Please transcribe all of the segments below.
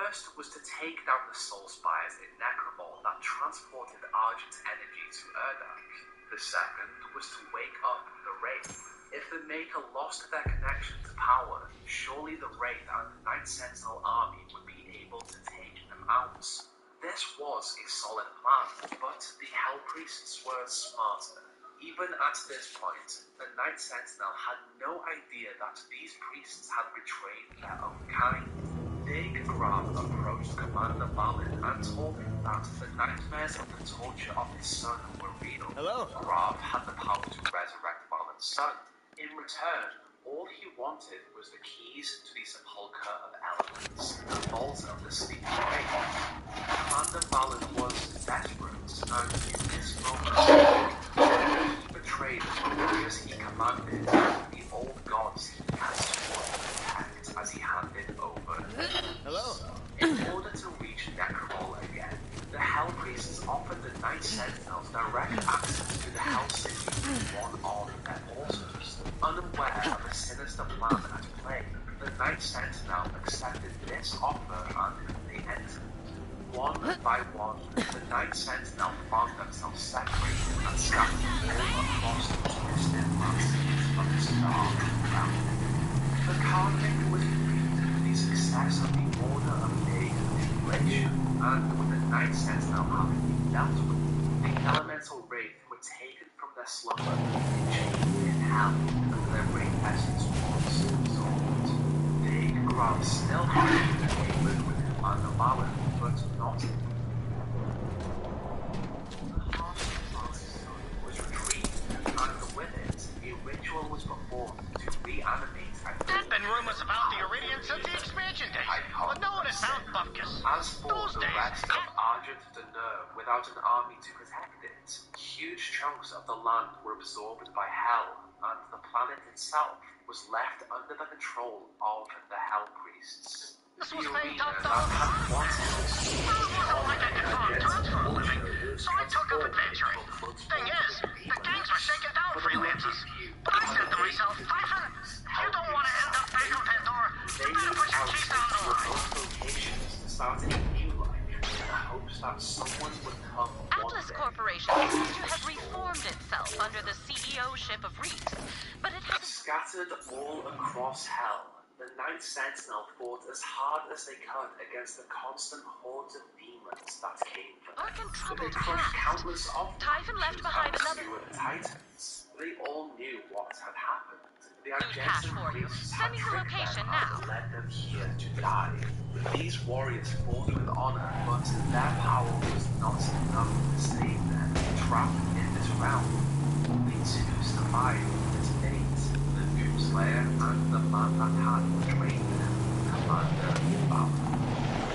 first was to take down the soul spires in Necromol that transported Argent's energy to Urdak. The second was to wake up the Wraith. If the Maker lost their connection to power, surely the Wraith and the Night Sentinel army would be able to take them out. This was a solid plan, but the Hell Priests were smarter. Even at this point, the Night Sentinel had no idea that these priests had betrayed their own kind. Big Grab approached Commander Balin and told him that the nightmares of the torture of his son were real. Hello? Grab had the power to resurrect Balin's son. In return, all he wanted was the keys to the sepulchre of elements, the vault of the sleeping Wraith. Commander Balin was desperate, and in this moment, he betrayed the warriors he commanded and the old gods he had sworn to protect as he handed over. Hello? In order to reach Necromol again, the Hell Priests offered the Night Sentinels direct access to the Hell City through one of their portals. Unaware of a sinister plan at play, the Night Sentinel accepted this offer and they entered. One by one, the Night Sentinel found themselves separated and scattered all across the twisted landscapes of this dark ground. The carving was complete with the success of the Order of Day Manipulation, and with the Night Sentinel having been dealt with, the Elemental Wraith were taken from their slumber and chained in hell, and their Wraith essence was absorbed. Big Grab still had to wavered with Commander Balin, but not in the heart of Bal's son was retrieved, and with it, a ritual was performed to reanimate. There's been rumors about the Iridian since the expansion days, but no one has found Bupkis. As for the rest of Argent the Nerve without an army to protect it, huge chunks of the land were absorbed by Hell, and the planet itself was left under the control of the Hell Priests. This was The faked arena up that though. had once It wasn't like I could farm turns for a living, so I took up adventuring. Thing is, the gangs were shaking down freelancers. But I said to myself, Typhon, if you don't want to end up back on Pandora, you better put your keys down the line. locations to start a new life in the hopes that someone would come one Atlas day. Corporation seems to have reformed itself under the CEO-ship of Reed, but it hasn't... Scattered all across Hell, the Night Sentinel fought as hard as they could against the constant hordes of demons that came for them. Dark and They troubled crushed past. countless of Typhon left behind another... Titans. They all knew what had happened. The cash Argentine for you. priests Send had me the tricked location them now. and led them here to die. These warriors fought with honor, but their power was not enough to save them, trapped in this realm. The two survived this fate, the Doomslayer and the man that had betrayed them, Commander Balin.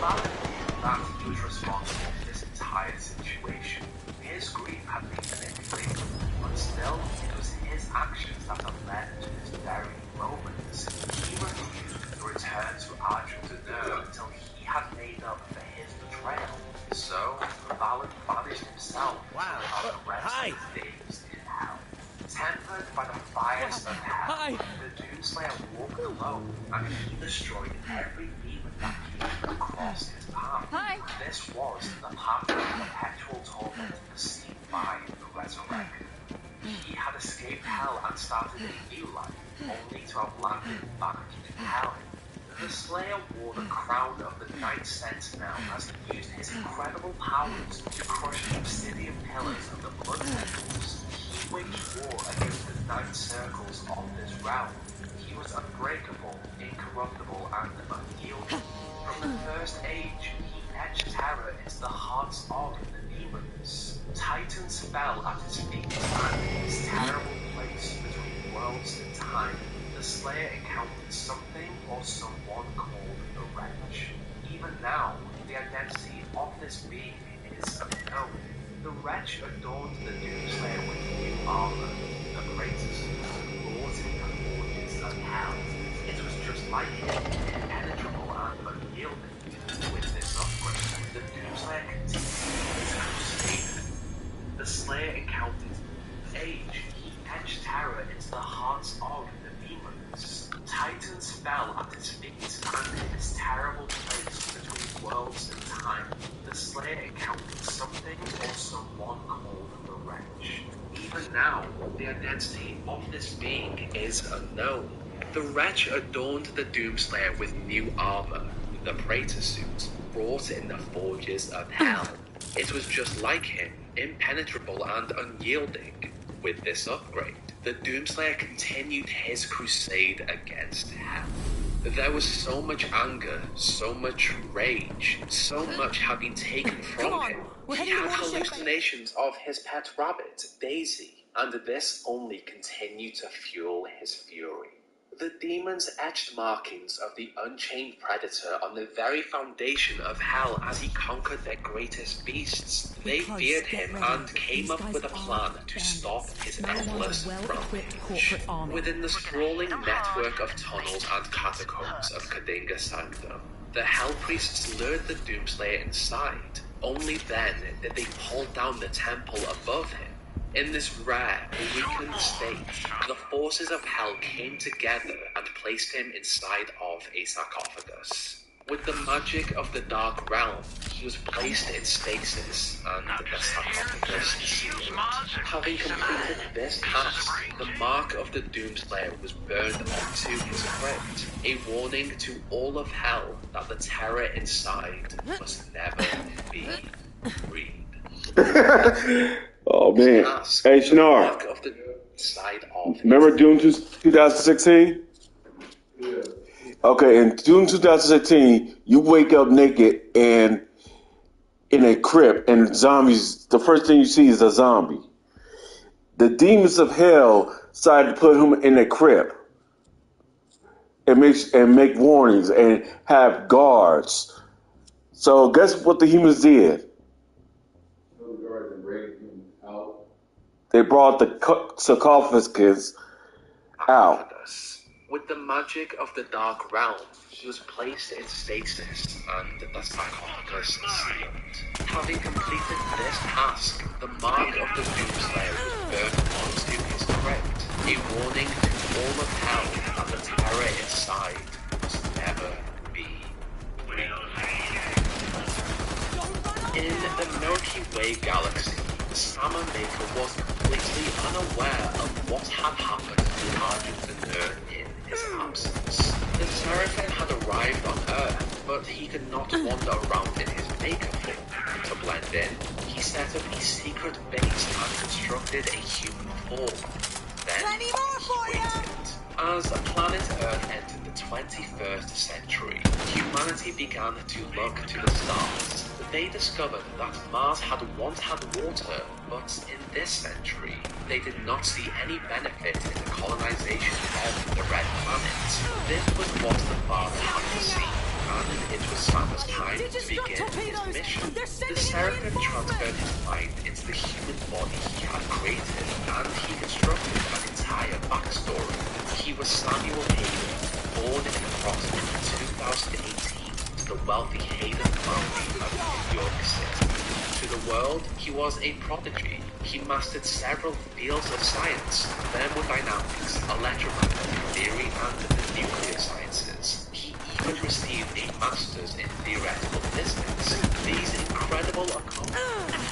Balin knew that he was responsible for this entire situation. His grief had been manipulated, but still, it was his actions that had led to this very moment. He refused to return to Argent the Nerve until he had made up for his betrayal. So, Balin banished himself for the rest of his days in Hell. Tempered by the fires of Hell, the Doomslayer walked alone, and he destroyed every demon that came across his path. This was the path of perpetual torment perceived by the Resurrected. He had escaped Hell and started a new life, only to have landed back in Hell. The Slayer wore the crown of the Night Sentinel as he used his incredible powers to crush the obsidian pillars of the Blood Temples. He waged war against the Night Circles of this realm. He was unbreakable, incorruptible, and unyielding. From the First Age, he etched terror into the hearts of the demons. Titans fell at his feet, and in this terrible place between worlds and time, the Slayer encountered something or someone called the Wretch. Even now, the identity of this being is unknown. The Wretch adorned the Doomslayer with new armor, the greatest glory and forges of Hell. It was just like him, impenetrable and unyielding. With this upgrade, the Doomslayer continued his crusade. The Slayer encountered Age. He etched terror into the hearts of the demons. Titans fell at his feet, and in this terrible place between identity of this being is unknown. The wretch adorned the Doomslayer with new armor, the Praetor suit, wrought in the forges of hell. It was just like him, impenetrable and unyielding. With this upgrade, the Doomslayer continued his crusade against hell. There was so much anger, so much rage, so much had been taken from him. He had hallucinations of his pet rabbit, Daisy, and this only continued to fuel his fury. The demons etched markings of the unchained predator on the very foundation of hell as he conquered their greatest beasts. They feared him and came up with a plan to stop his endless rampage. Within the sprawling network of tunnels and catacombs of Kadinga Sanctum, the Hell Priests lured the Doomslayer inside. Only then did they pull down the temple above him. In this rare, weakened state, the forces of hell came together and placed him inside of a sarcophagus. With the magic of the Dark Realm, he was placed in stasis and the sarcophagus sealed. Having completed this task, the mark of the Doomslayer was burned onto his crypt, a warning to all of hell that the terror inside must never be freed. Oh man. Hey Shinar. Remember Doom 2016? Yeah. Okay, in Doom 2016, you wake up naked and in a crypt, and zombies, the first thing you see is a zombie. The demons of hell decided to put him in a crypt and make warnings and have guards. So guess what the humans did? They brought the sarcophagus out. With the magic of the Dark Realm, she was placed in stasis and the sarcophagus sealed. Having completed this task, the mark of the Doomslayer was burned onto his crypt, a warning to all of hell that the terror inside must never be real. In the Milky Way galaxy, the Sama Maker was completely unaware of what had happened to Argent the Nerd in his absence. The Seraphim had arrived on Earth, but he could not wander around in his Maker form. To blend in, he set up a secret base and constructed a human form. Then he waited. As planet Earth entered the 21st century, humanity began to look to the stars. They discovered that Mars had once had water, but in this century, they did not see any benefit in the colonization of the Red Planet. This was what the Father had foreseen, and it was Sama's time to begin his mission. The Seraphim transferred his mind into the human body he had created, and he constructed an entire backstory. He was Samuel Hayden, born in approximately 2018 to the wealthy Hayden family of New York City. To the world, he was a prodigy. He mastered several fields of science, thermodynamics, electromagnetic theory, and the nuclear sciences. He even received a master's in theoretical physics. These incredible accomplishments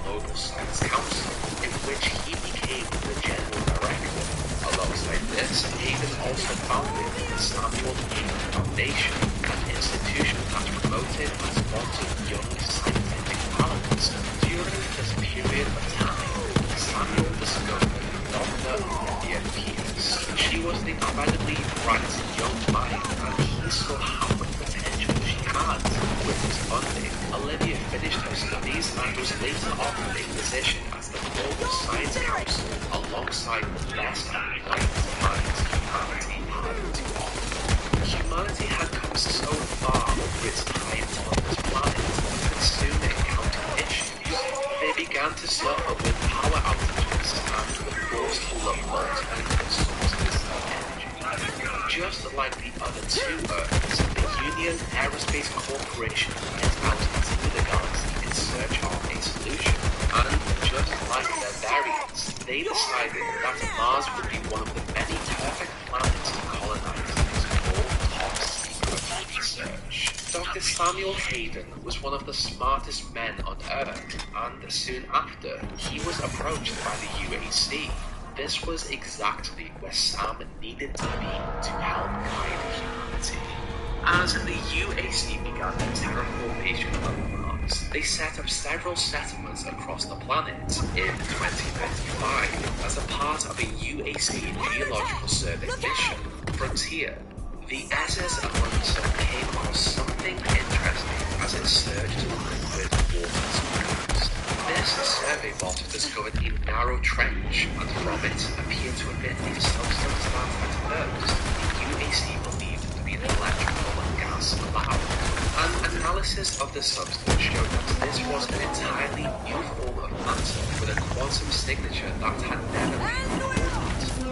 Global Science Council, in which he became the general director. Alongside this, Hayden also founded the Samuel Hayden Foundation, an institution that promoted and sponsored young scientific talents. During this period of time, Samuel discovered Dr. Olivia Pierce. She was an incredibly bright young mind, and he saw how much potential she had. With his funding, Olivia finished her studies and was later offered a position as the Global Science Council, alongside the best and brightest minds humanity had to offer. Humanity had come so far over its time on this planet, but soon they encountered issues. They began to suffer with power outages and were forced to look for alternative sources of energy. Just like the other two Earths, the Union Aerospace Corporation went out into the galaxy in search of a solution. And just like their variants, they decided that Mars would be one of the many perfect planets to colonize. It's called top secret research. Dr. Dr. Samuel Hayden was one of the smartest men on Earth, and soon after, he was approached by the UAC. This was exactly where Sam needed to be to help guide humanity. As the UAC began the terraformation of Mars, they set up several settlements across the planet. In 2095, as a part of a UAC Geological Survey mission, Frontier, the SS Amundsen came across something interesting as it searched for liquid water springs. This survey bot discovered a narrow trench, and from it appeared to emit a substance that at first the UAC believed to be an electrical and gas cloud. An analysis of the substance showed that this was an entirely new form of matter with a quantum signature that had never been recorded.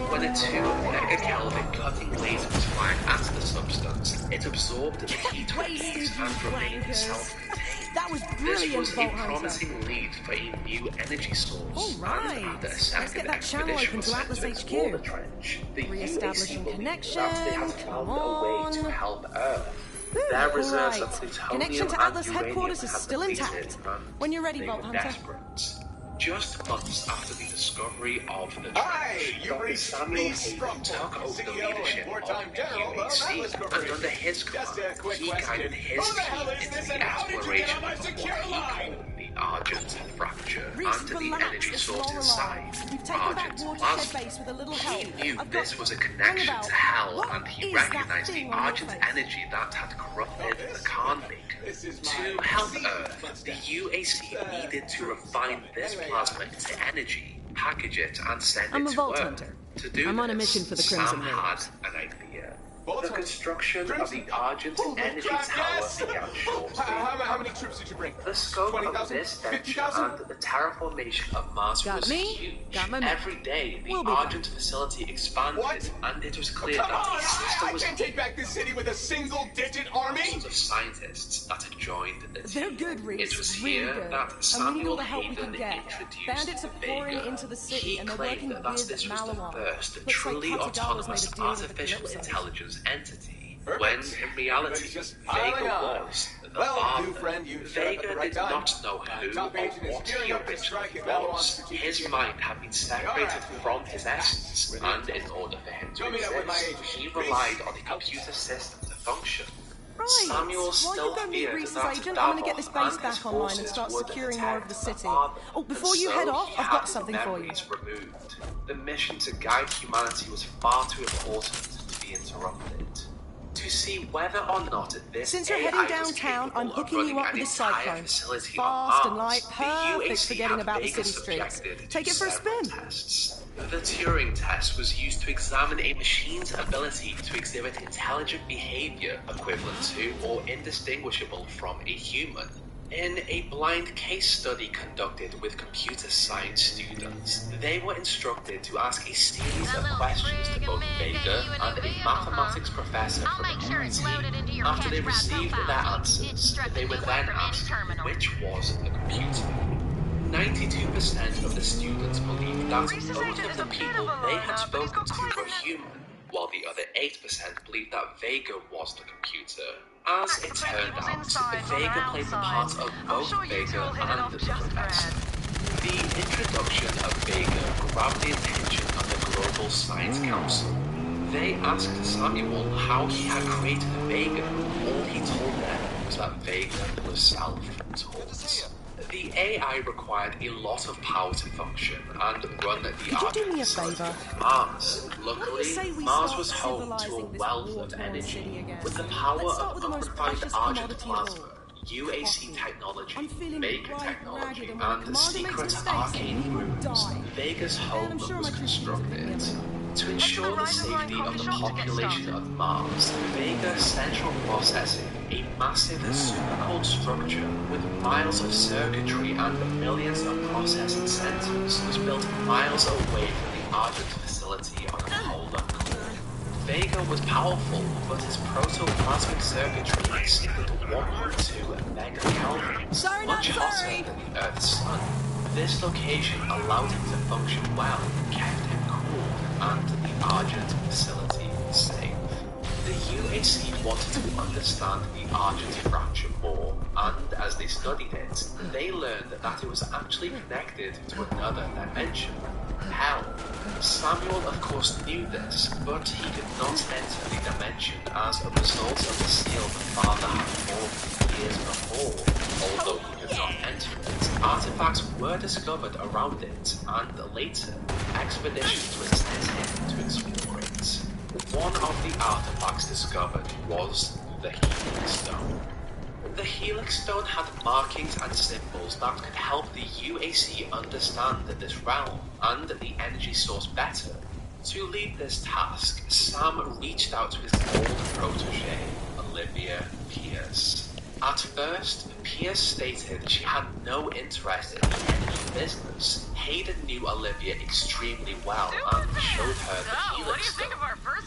When a 2 megakelvin cutting laser was fired at the substance, it absorbed the heat release and remained self-contained. That was brilliant. This was a promising lead for a new energy source. All right. And after a Let's second get that channel expedition open to was Atlas sent to explore the HQ. trench, the Re-establishing UAC believed connection. that they had found a way to Come on. help Earth. Their reserves of Right. plutonium Connection to and Atlas uranium headquarters is had still depleted, intact. and When you're ready, they Vault were Hunter. desperate. Just months after the discovery of the Hi, trench, you Dr. reached Samuel Lee Hayden Strumble, took over the CEO leadership and of wartime the general of Atlas UAC, and Corporation. under his Just command, a quick he question. guided his Who the hell team is into this the and how did you get exploration on my of what secure he line? called the Argent Fracture Reese, and the relax. energy It's source all inside, alive. We've taken back Argent Watershed Plasma. Base with a little help. He knew I've got- this was a Ring connection about. to hell, What and he is that recognized the thing on your Argent face? energy that had corrupted the Khan Maker. This is To my help secret Earth, the mustache. UAC needed to refine this plasma into energy, package it, and send I'm it a to Vault Earth. Hunter. To do I'm on a this, mission for the Sam Crimson had Raiders. an idea. Vault The Hunter. construction of Crimson. the Argent Holy Energy crap, Tower yes! began shortly. How many troops did you bring? The scope of 20,000? this venture 50,000? and the terraformation of Mars Got was me, huge. got my man. Every day, the We'll be Argent facility expanded, What? and it was clear Come that on! the system I was can't take back this city with a single-digit army! thousands of scientists that had joined the They're team. good, Reese. It was really here good. that And we need Samuel all the help we Hayden can get. introduced Bandits are pouring Vega. into the city, He and they're claimed working that with this was the Malawan. first Looks like truly Katagawa's made a autonomous deal with the artificial Calypsos. intelligence entity. Perfect. When in reality, Everybody's just piling Vega on. was the Well, father. new friend, you showed up at Vega the right did time. not know who Top or agent is what gearing he up to originally strike at Malawan's was. strategic His area. mind had been separated Alright. from his essence, With and intel. in order for him to Show me that with my exist, agent. he Reese, relied on the out. computer system to function. Right. Samuel While still you go meet feared Reese's that agent, I'm going to get this Davos base and back his online and forces start would securing more of the attack the city. father, Oh, before and you so head off, he I've had got his something for you. memories removed. The mission to guide humanity was far too important to be interrupted. To see whether or not this Since you're AI heading was downtown, capable I'm of hooking you running up an with a entire cyclone. facility Fast on and Mars, light, the perfect UAC for getting had about the Vega city streets. subjected to Take it for a several spin. tests. The Turing test was used to examine a machine's ability to exhibit intelligent behavior equivalent to or indistinguishable from a human. In a blind case study conducted with computer science students, they were instructed to ask a series of questions to both Vega and a mathematics professor I'll from make sure it's loaded into MIT. your After they catch rod received profile. their answers, Instruct they me were what then from asked in-terminal. which was the computer. 92% of the students believed that Reese's both agent of is the a bit people of a they had loner, but he's spoken got quite to were a- human, while the other 8% believed that Vega was the computer. As Back it to turned people's out, insides on their Vega played the part outsides. of I'm both sure you two Vega will hit it and off the just professor. grand. The introduction of Vega grabbed the attention of the Global Science Council. They asked Samuel how he had created Vega. All he told them was that Vega was self-taught. The AI required a lot of power to function and run the you do me a facility favour? on Mars. Why don't Luckily, you say we Mars start was home to a civilizing this wealth of war-torn energy. city again? With the power Let's start of with the most unrefined precious Argent commodity of all. plasma, UAC Coffee. technology, I'm feeling Vega right technology, ragged, and when the and commander makes secret mistakes, arcane he will rooms, die. Vega's And home I'm sure was my troops use a bit constructed. of To ensure the Rising Line safety of coffee the shop to get population started. of Mars, Vega Central Processing, a massive supercold structure with miles of circuitry and millions of processing centers, was built miles away from the Argent facility on a polar core. Vega was powerful, but its protoplasmic circuitry exceeded 1.2 megakelvins, Sorry, not much sorry. hotter than the Earth's sun. This location allowed him to function well, kept him cool, and the Argent facility safe. The UAC wanted to understand the Argent fracture more, and as they studied it, they learned that it was actually connected to another dimension, Hell. Samuel of course knew this, but he could not enter the dimension as a result of the seal the father had formed years before. Although he could not enter it, artifacts were discovered around it, and later, expeditions were sent in to explore it. One of the artifacts discovered was the Healing Stone. The Helix Stone had markings and symbols that could help the UAC understand this realm and the energy source better. To lead this task, Sam reached out to his old protege, Olivia Pierce. At first, Pierce stated she had no interest in the energy business. Hayden knew Olivia extremely well and showed her the Helix Stone.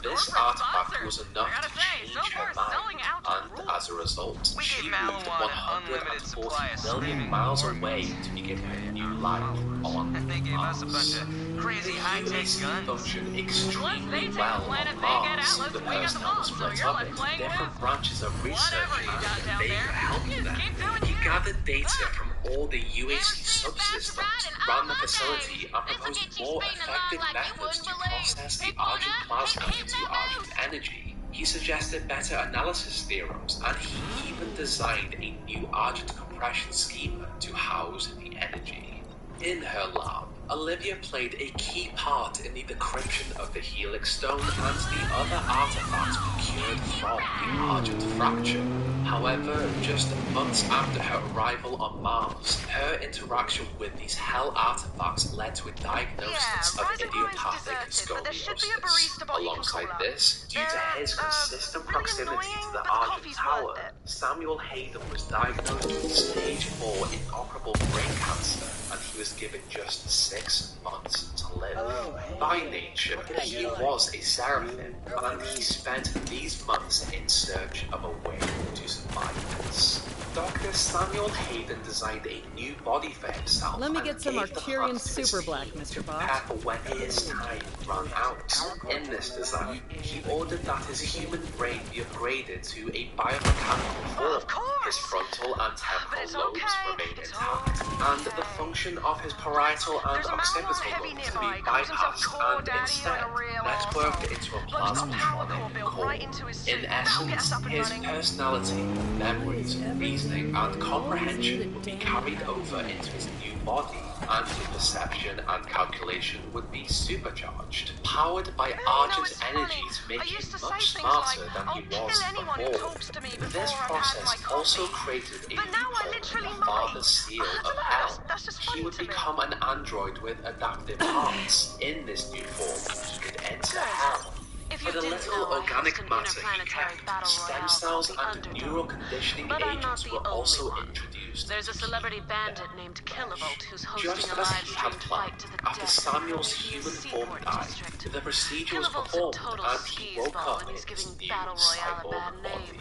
This artifact was enough to change her mind, and as a result, she moved 140 million miles away to begin her new life on Mars. Crazy high-tech guns. Functioned extremely well on Mars. The personnel was split up into different branches of research, and Vega helped them. He gathered data from all the UAC subsystems, ran the facility, and proposed more effective methods to process the Argent plasma into Argent energy. He suggested better analysis theorems, and he even designed a new Argent compression schema to house the energy. In her lab, Olivia played a key part in the decryption of the Helix Stone and the other artifacts procured from the Argent fracture. However, just months after her arrival on Mars, her interaction with these Hell artifacts led to a diagnosis of idiopathic scoliosis. Alongside this, due to his consistent proximity to the Argent Tower, Samuel Hayden was diagnosed with stage 4 inoperable brain cancer, and he was given just 6 months to live. By nature, he was a seraphim, and he spent these months in search of a way to survive this. Dr. Samuel Hayden designed a new body for himself. Let me get some gave the Arcturian plans to his super black, team Mr. to Bob. prepare for when his time ran out. In this design, he ordered that his human brain be upgraded to a biomechanical form. His frontal and temporal lobes remained intact, and the function of his parietal and occipital lobes to be bypassed and instead networked into a plasmatronic core. In essence, his personality, memories, reasoning, and comprehension would be carried over into his new body, and his perception and calculation would be supercharged, powered by Argent energy to make him much smarter than he was before. This process also created a loophole in the father's seal of Hell. He would become an android with adaptive parts. In this new form, he could enter Hell. For the little organic matter he kept, stem cells and neural conditioning agents were also introduced. There's a celebrity bandit named Kilovolt who's hosting Just a as live he had stream fight planned, to the after death Samuel's in human the form Seaport died, district. the procedure was Kilovolt's performed, a total and he woke skis-ball, up and in he's his giving new Battle Royale a cyborg bad body. name.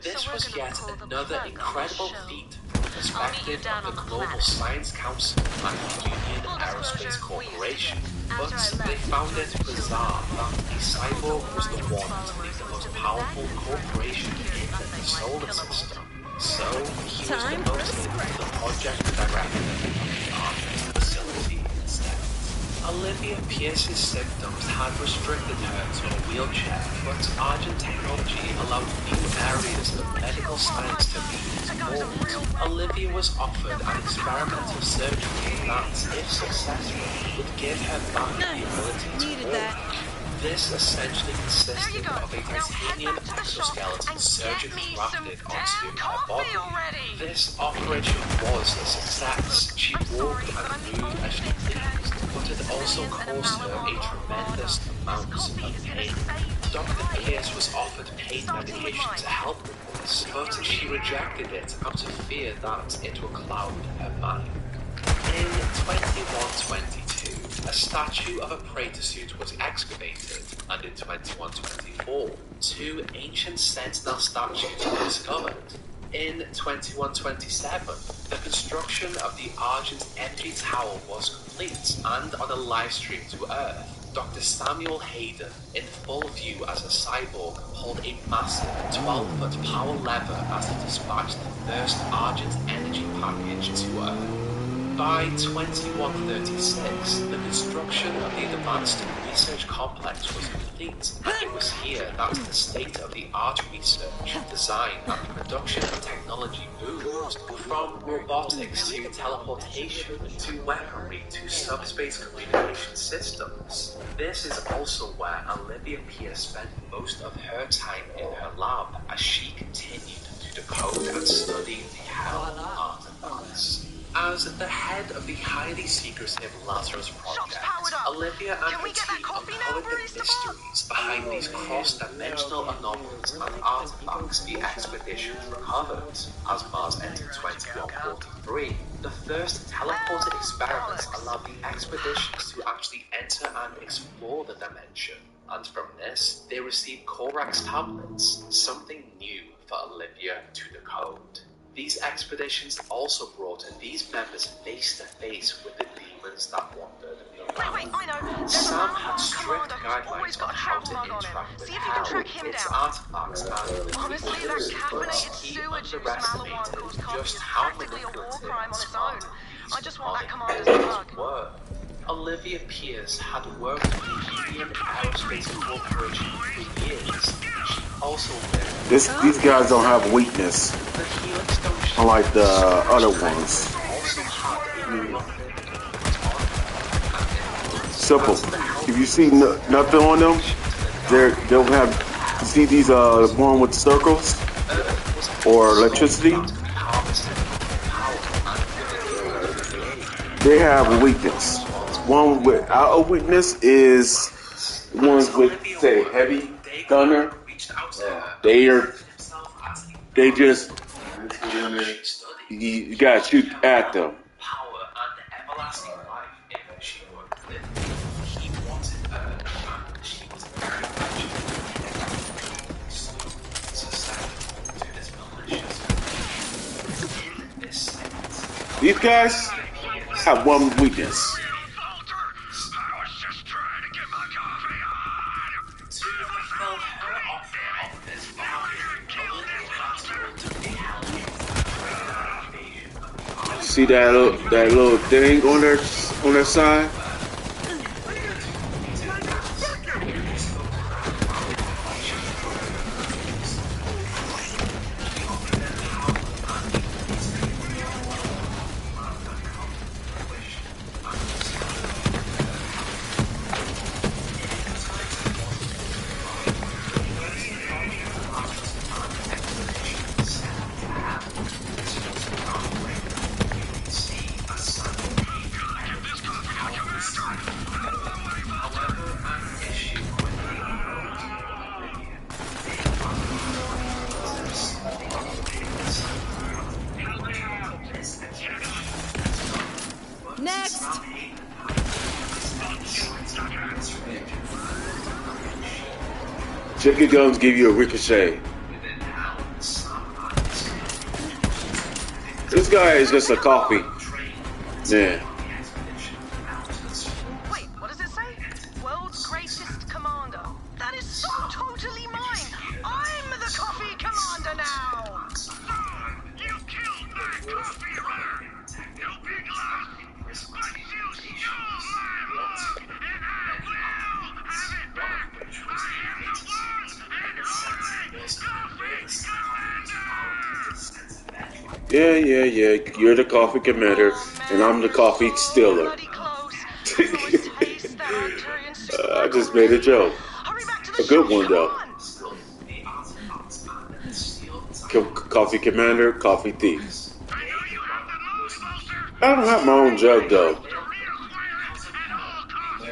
This So we're was gonna yet pull the another plug on the incredible show. feat from the perspective down of on the the Global planet. Science Council and the Union Full Aerospace disclosure, we used to Corporation, get. but After I they left, found we it joined the bizarre children. that a cyborg was the one to Followers lead the who most used to be powerful back. corporation in the Nothing solar like Kilovolt. system. So he was Time for demoted the to script. the project director of the Argent facility instead. Olivia Pierce's symptoms had restricted her to a wheelchair, but Argent technology allowed new areas of medical science to be explored. Olivia was offered an experimental surgery that, if successful, would give her back the ability to Needed walk. that. This essentially consisted of a titanium exoskeleton surgically grafted onto her body. This operation was a success. She walked and moved as she pleased, but it also caused her a tremendous amount of pain. Dr. Pierce was offered pain medication to help with this, but she rejected it out of fear that it would cloud her mind. In 2122, a statue of a praetor suit was excavated, and in 2124, 2 ancient sentinel statues were discovered. In 2127, the construction of the Argent Energy Tower was complete, and on a live stream to Earth, Dr. Samuel Hayden, in full view as a cyborg, pulled a massive 12-foot power lever as he dispatched the first Argent energy package to Earth. By 2136, the construction of the Advanced Research Complex was complete, and it was here that the state-of-the-art research, design, and production technology moved, from robotics to teleportation, to weaponry, to subspace communication systems. This is also where Olivia Pierce spent most of her time in her lab, as she continued to decode and study the Hell artifacts. As the head of the highly secretive Lazarus Project, Olivia and her team uncovered the mysteries behind these cross-dimensional anomalies and artifacts the expedition recovered. As Mars entered 2143, the first teleported experiments allowed the expeditions to actually enter and explore the dimension. And from this, they received Corax tablets, something new for Olivia to decode. These expeditions also brought these members face to face with the demons that wandered the realm. Wait, I know. There's a Sam had Malwan strict commander who's always guidelines got on a how travel to mug on him. interact with See if you can Hell, track him its down. artifacts, and the Honestly, that creatures, caffeinated he sewer juice underestimated Malwan caused coffee just is how practically a war manipulative crime on and its smart own. these I just want that demonic commander's entities mug. were. Olivia Pierce had worked with the Union Aerospace Corporation for years. She also lived These guys don't have weakness, the Helix Stone unlike the other ones. also had a nothing Simple. If you see nothing on them, they'll have. You see these one with circles or electricity? They have a weakness. One without a weakness is ones with, say, heavy gunner. They just, you gotta shoot at them. Power and everlasting life in her she worked with. He wanted her, and she was very much susceptible to this malicious. In this sense, These guys have one weakness. to fulfill her offer of this bargain, Olivia had to be held invasion of the Ark. See that little thing on their side? Next! Chicken guns give you a ricochet. This guy is just a coffee. Yeah. Wait, what does it say? World's greatest commander. That is so totally mine. I'm the coffee commander now. You killed my coffee runner! You big louse! But you stole my mug! And I will have it back! I am the one and only coffee commander! Yeah. You're the coffee commander, and I'm the coffee stealer. Bloody close. So it tastes that Arcturian super I just made a joke. Hurry back to the A good shop, one, though. come on. Coffee commander, coffee thief. I know you have the moze, Buster! I don't have my own jug, though. To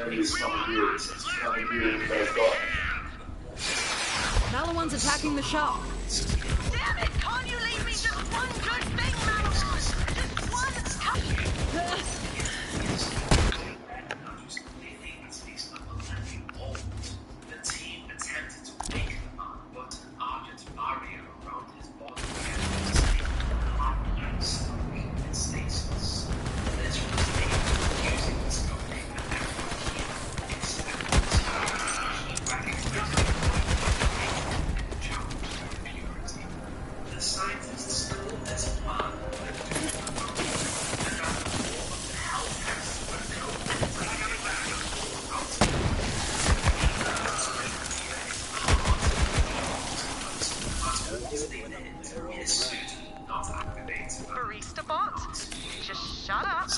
reacquire it at all costs! Malawan's attacking the shop. Damn it! Can't you leave me just one good thing, Malwan? Just one. The team attempted to wake the man, but an Argent barrier around his body kept him stuck in stasis. This was able using this technique and everyone instead. Barista bot, just shut up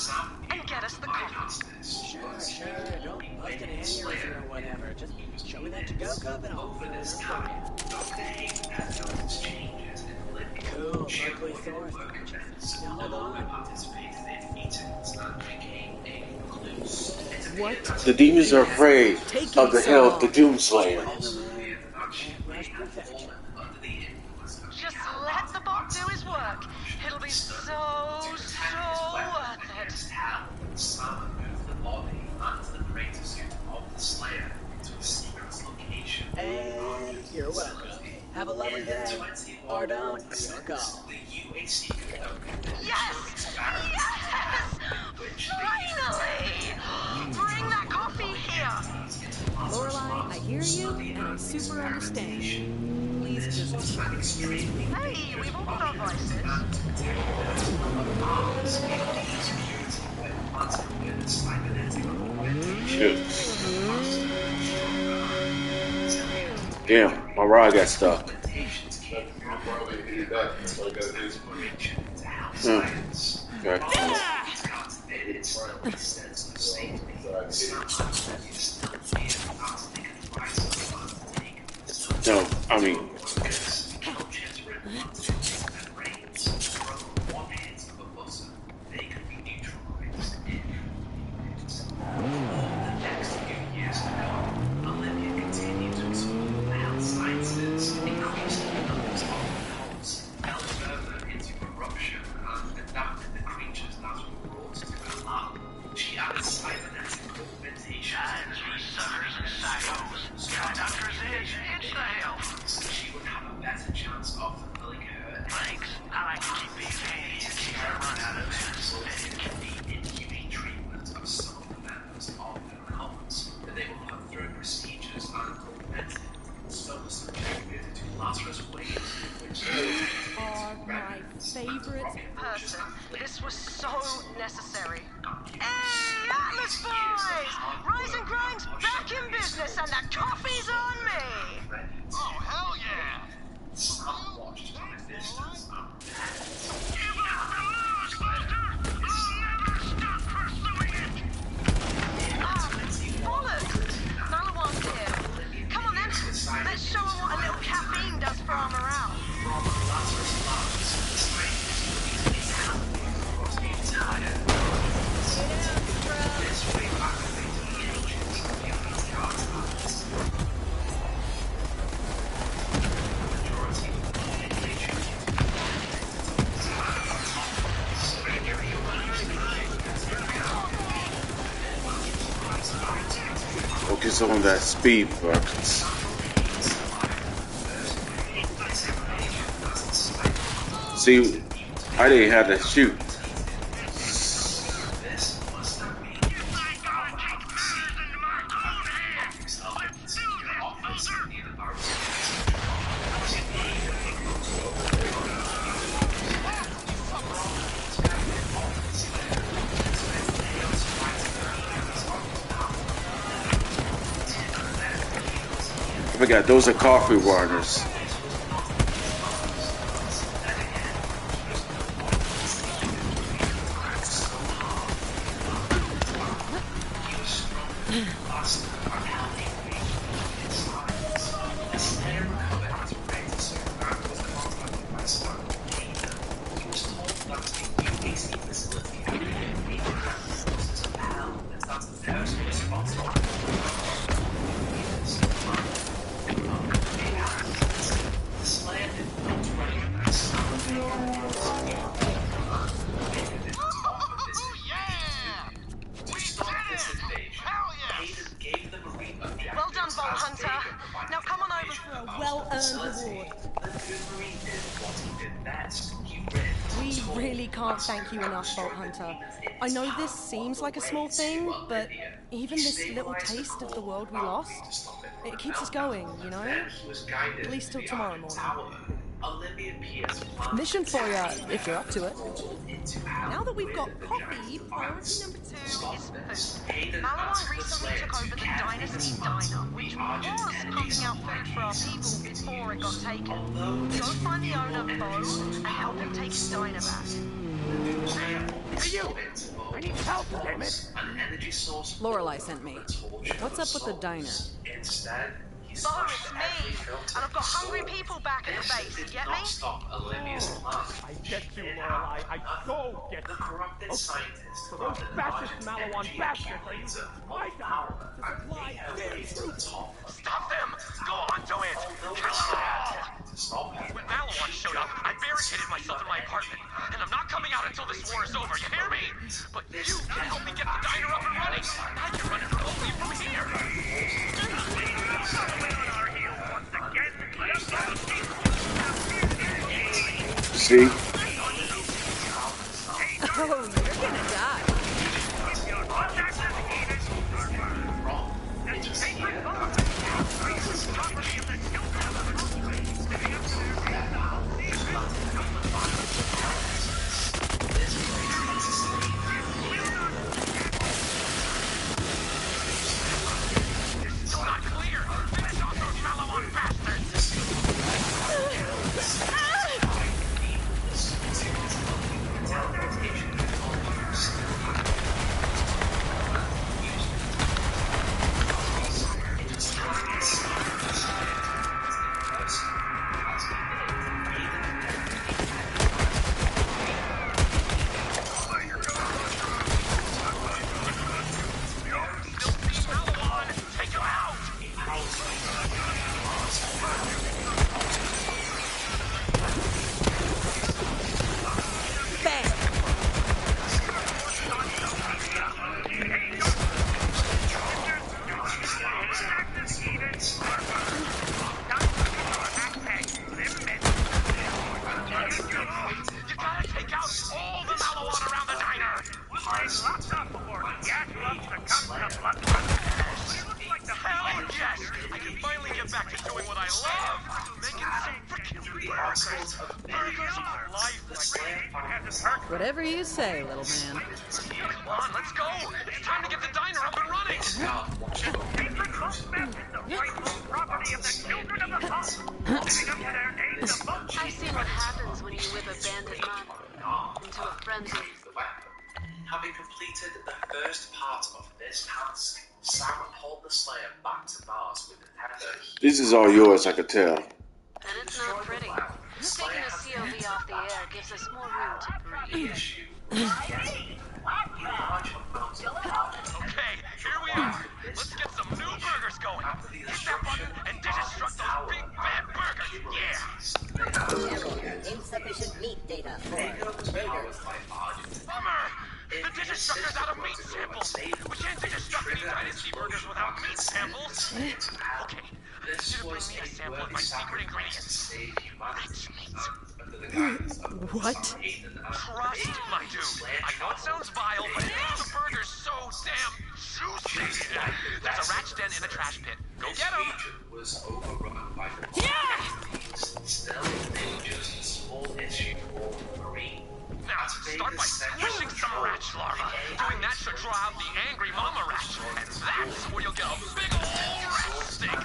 and get us the coffee. Sure. Don't bust an aneurysm or whatever. Just show me that to-go cup and I'll fill it up for you. Cool, Berkeley Forest. What? The demons are afraid Taking of the so hell of the long. Doomslayer. Just let the bot do his work. It'll be so worth it. And you're welcome. Have a lovely day. Or don't. Your call. Yes! Yes! Finally! Bring that coffee here! Lorelai, I hear you, and I super understand. Please just... Hey, we've all got our vices. Shit. Damn, my rod got stuck. Okay. No, I mean... Person. This was so necessary. Hey, Atlas boys! Rise and Grind's back in business and the coffee's on me! Oh, hell yeah! Bollocks! Malawan's here. Come on then, let's show him what a little caffeine does for our morale. Focus on that speed, Buckets. See, I didn't have to shoot. I forgot, those are coffee waters. Well done, Bolt Hunter. Now come on over for a well-earned reward. We really can't thank you enough, Bolt Hunter. I know this seems like a small thing, but even this little taste of the world we lost, it keeps us going, you know? At least till tomorrow morning. Mission for ya, if you're up to it. Now that we've got coffee, priority number 2 is food. Malawan recently took over the Dynasty Diner, which was pumping out food for our people before it got taken. Go find the owner, Bo, and help him take his diner back. Hey, you! I need help, damn it! Lorelei sent me. What's up with the diner? Bo, it's me, and I've got hungry people back at the base, you get me? I get you, Lorelei. I so get you. Okay. So those fascist Malawan bastards are using my diner to supply their troops. Stop them! Go on to it! Kill them all! When Malawan showed up, I barricaded myself in my apartment, and I'm not coming out until this war is over, you hear me? But you can help me get the diner up and running. I can run it remotely from here. See? Oh, you're gonna die. Whatever you say, little man. Come on, let's go! It's time to get the diner up and running! I've seen what happens when you whip a bandit mob into a frenzy. Having completed the first part of this task, Sam pulled the Slayer back to Mars with the tether. This is all yours, I could tell. And it's not pretty. Taking a COV off the air gives us more room to breathe. Okay, here we are. Let's get some new burgers going. Hit that button and deconstruct those big bad burgers. Yeah! Insufficient meat data for burgers. Bummer! The Digistructor's out of meat samples. We can't Digistruct any Dynasty burgers without meat samples. Okay, I should bring me a sample of my secret ingredients. Rich meat. What? Trust, my dude. I know it sounds vile, but it makes the burgers so damn juicy. There's a rat's den in the trash pit. Go get him. Still, it's just a small issue for Marine. Now, start by squishing some rat larvae. Doing that should draw out the angry mama rat. And that's where you'll get a big ol' rat stick.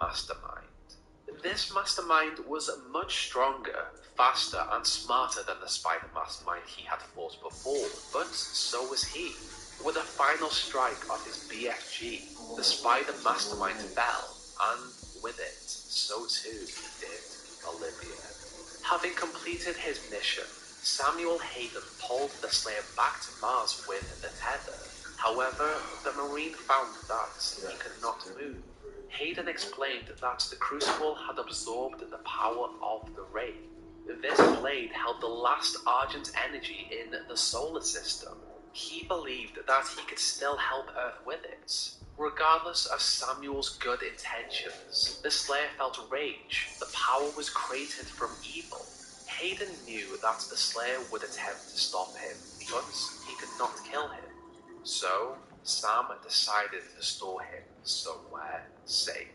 mastermind. This mastermind was much stronger, faster, and smarter than the spider mastermind he had fought before, but so was he. With a final strike of his BFG, the spider mastermind fell, and with it, so too did Olivia. Having completed his mission, Samuel Hayden pulled the Slayer back to Mars with the tether. However, the Marine found that he could not move. Hayden explained that the Crucible had absorbed the power of the ray. This blade held the last Argent energy in the solar system. He believed that he could still help Earth with it. Regardless of Samuel's good intentions, the Slayer felt rage. The power was created from evil. Hayden knew that the Slayer would attempt to stop him, but he could not kill him. So, Sam decided to store him somewhere safe.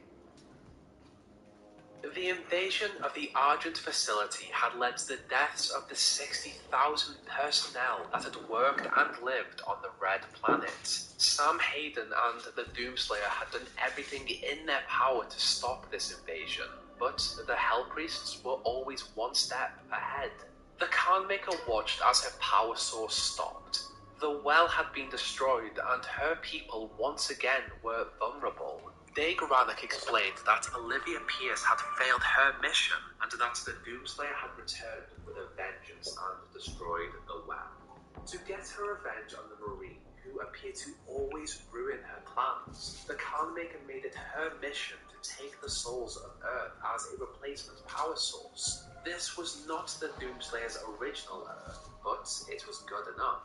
The invasion of the Argent facility had led to the deaths of the 60,000 personnel that had worked and lived on the Red Planet. Sam Hayden and the Doomslayer had done everything in their power to stop this invasion, but the Hell Priests were always one step ahead. The Khanmaker watched as her power source stopped. The well had been destroyed and her people once again were vulnerable. Daig Rannoch explained that Olivia Pierce had failed her mission and that the Doomslayer had returned with a vengeance and destroyed the well. To get her revenge on the Marine, who appeared to always ruin her plans, the Khanmaker made it her mission to take the souls of Earth as a replacement power source. This was not the Doomslayer's original Earth, but it was good enough.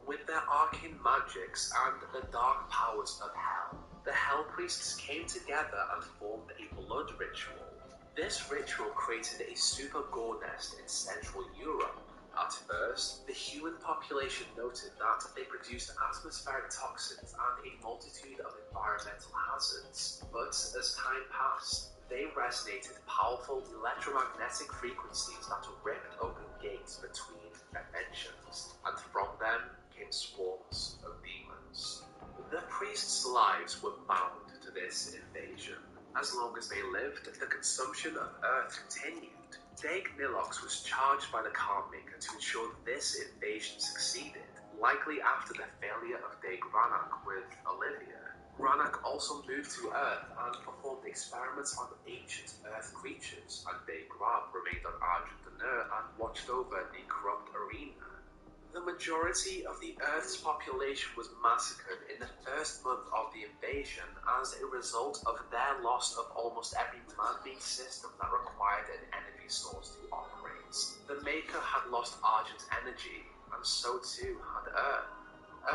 With their arcane magics and the dark powers of Hell, the Hell Priests came together and formed a blood ritual. This ritual created a super gore nest in Central Europe. At first, the human population noted that they produced atmospheric toxins and a multitude of environmental hazards, but as time passed, they resonated powerful electromagnetic frequencies that ripped open gates between dimensions, and from them came swarms of demons. The priests' lives were bound to this invasion. As long as they lived, the consumption of Earth continued. Daig Nilox was charged by the Khanmaker to ensure this invasion succeeded, likely after the failure of Daig Rannoch with Olivia. Rannoch also moved to Earth and performed experiments on ancient Earth creatures, and Daig Rab remained on Argent and watched over the corrupt arena. The majority of the Earth's population was massacred in the first month of the invasion as a result of their loss of almost every man-made system that required an energy source to operate. The Maker had lost Argent energy, and so too had Earth.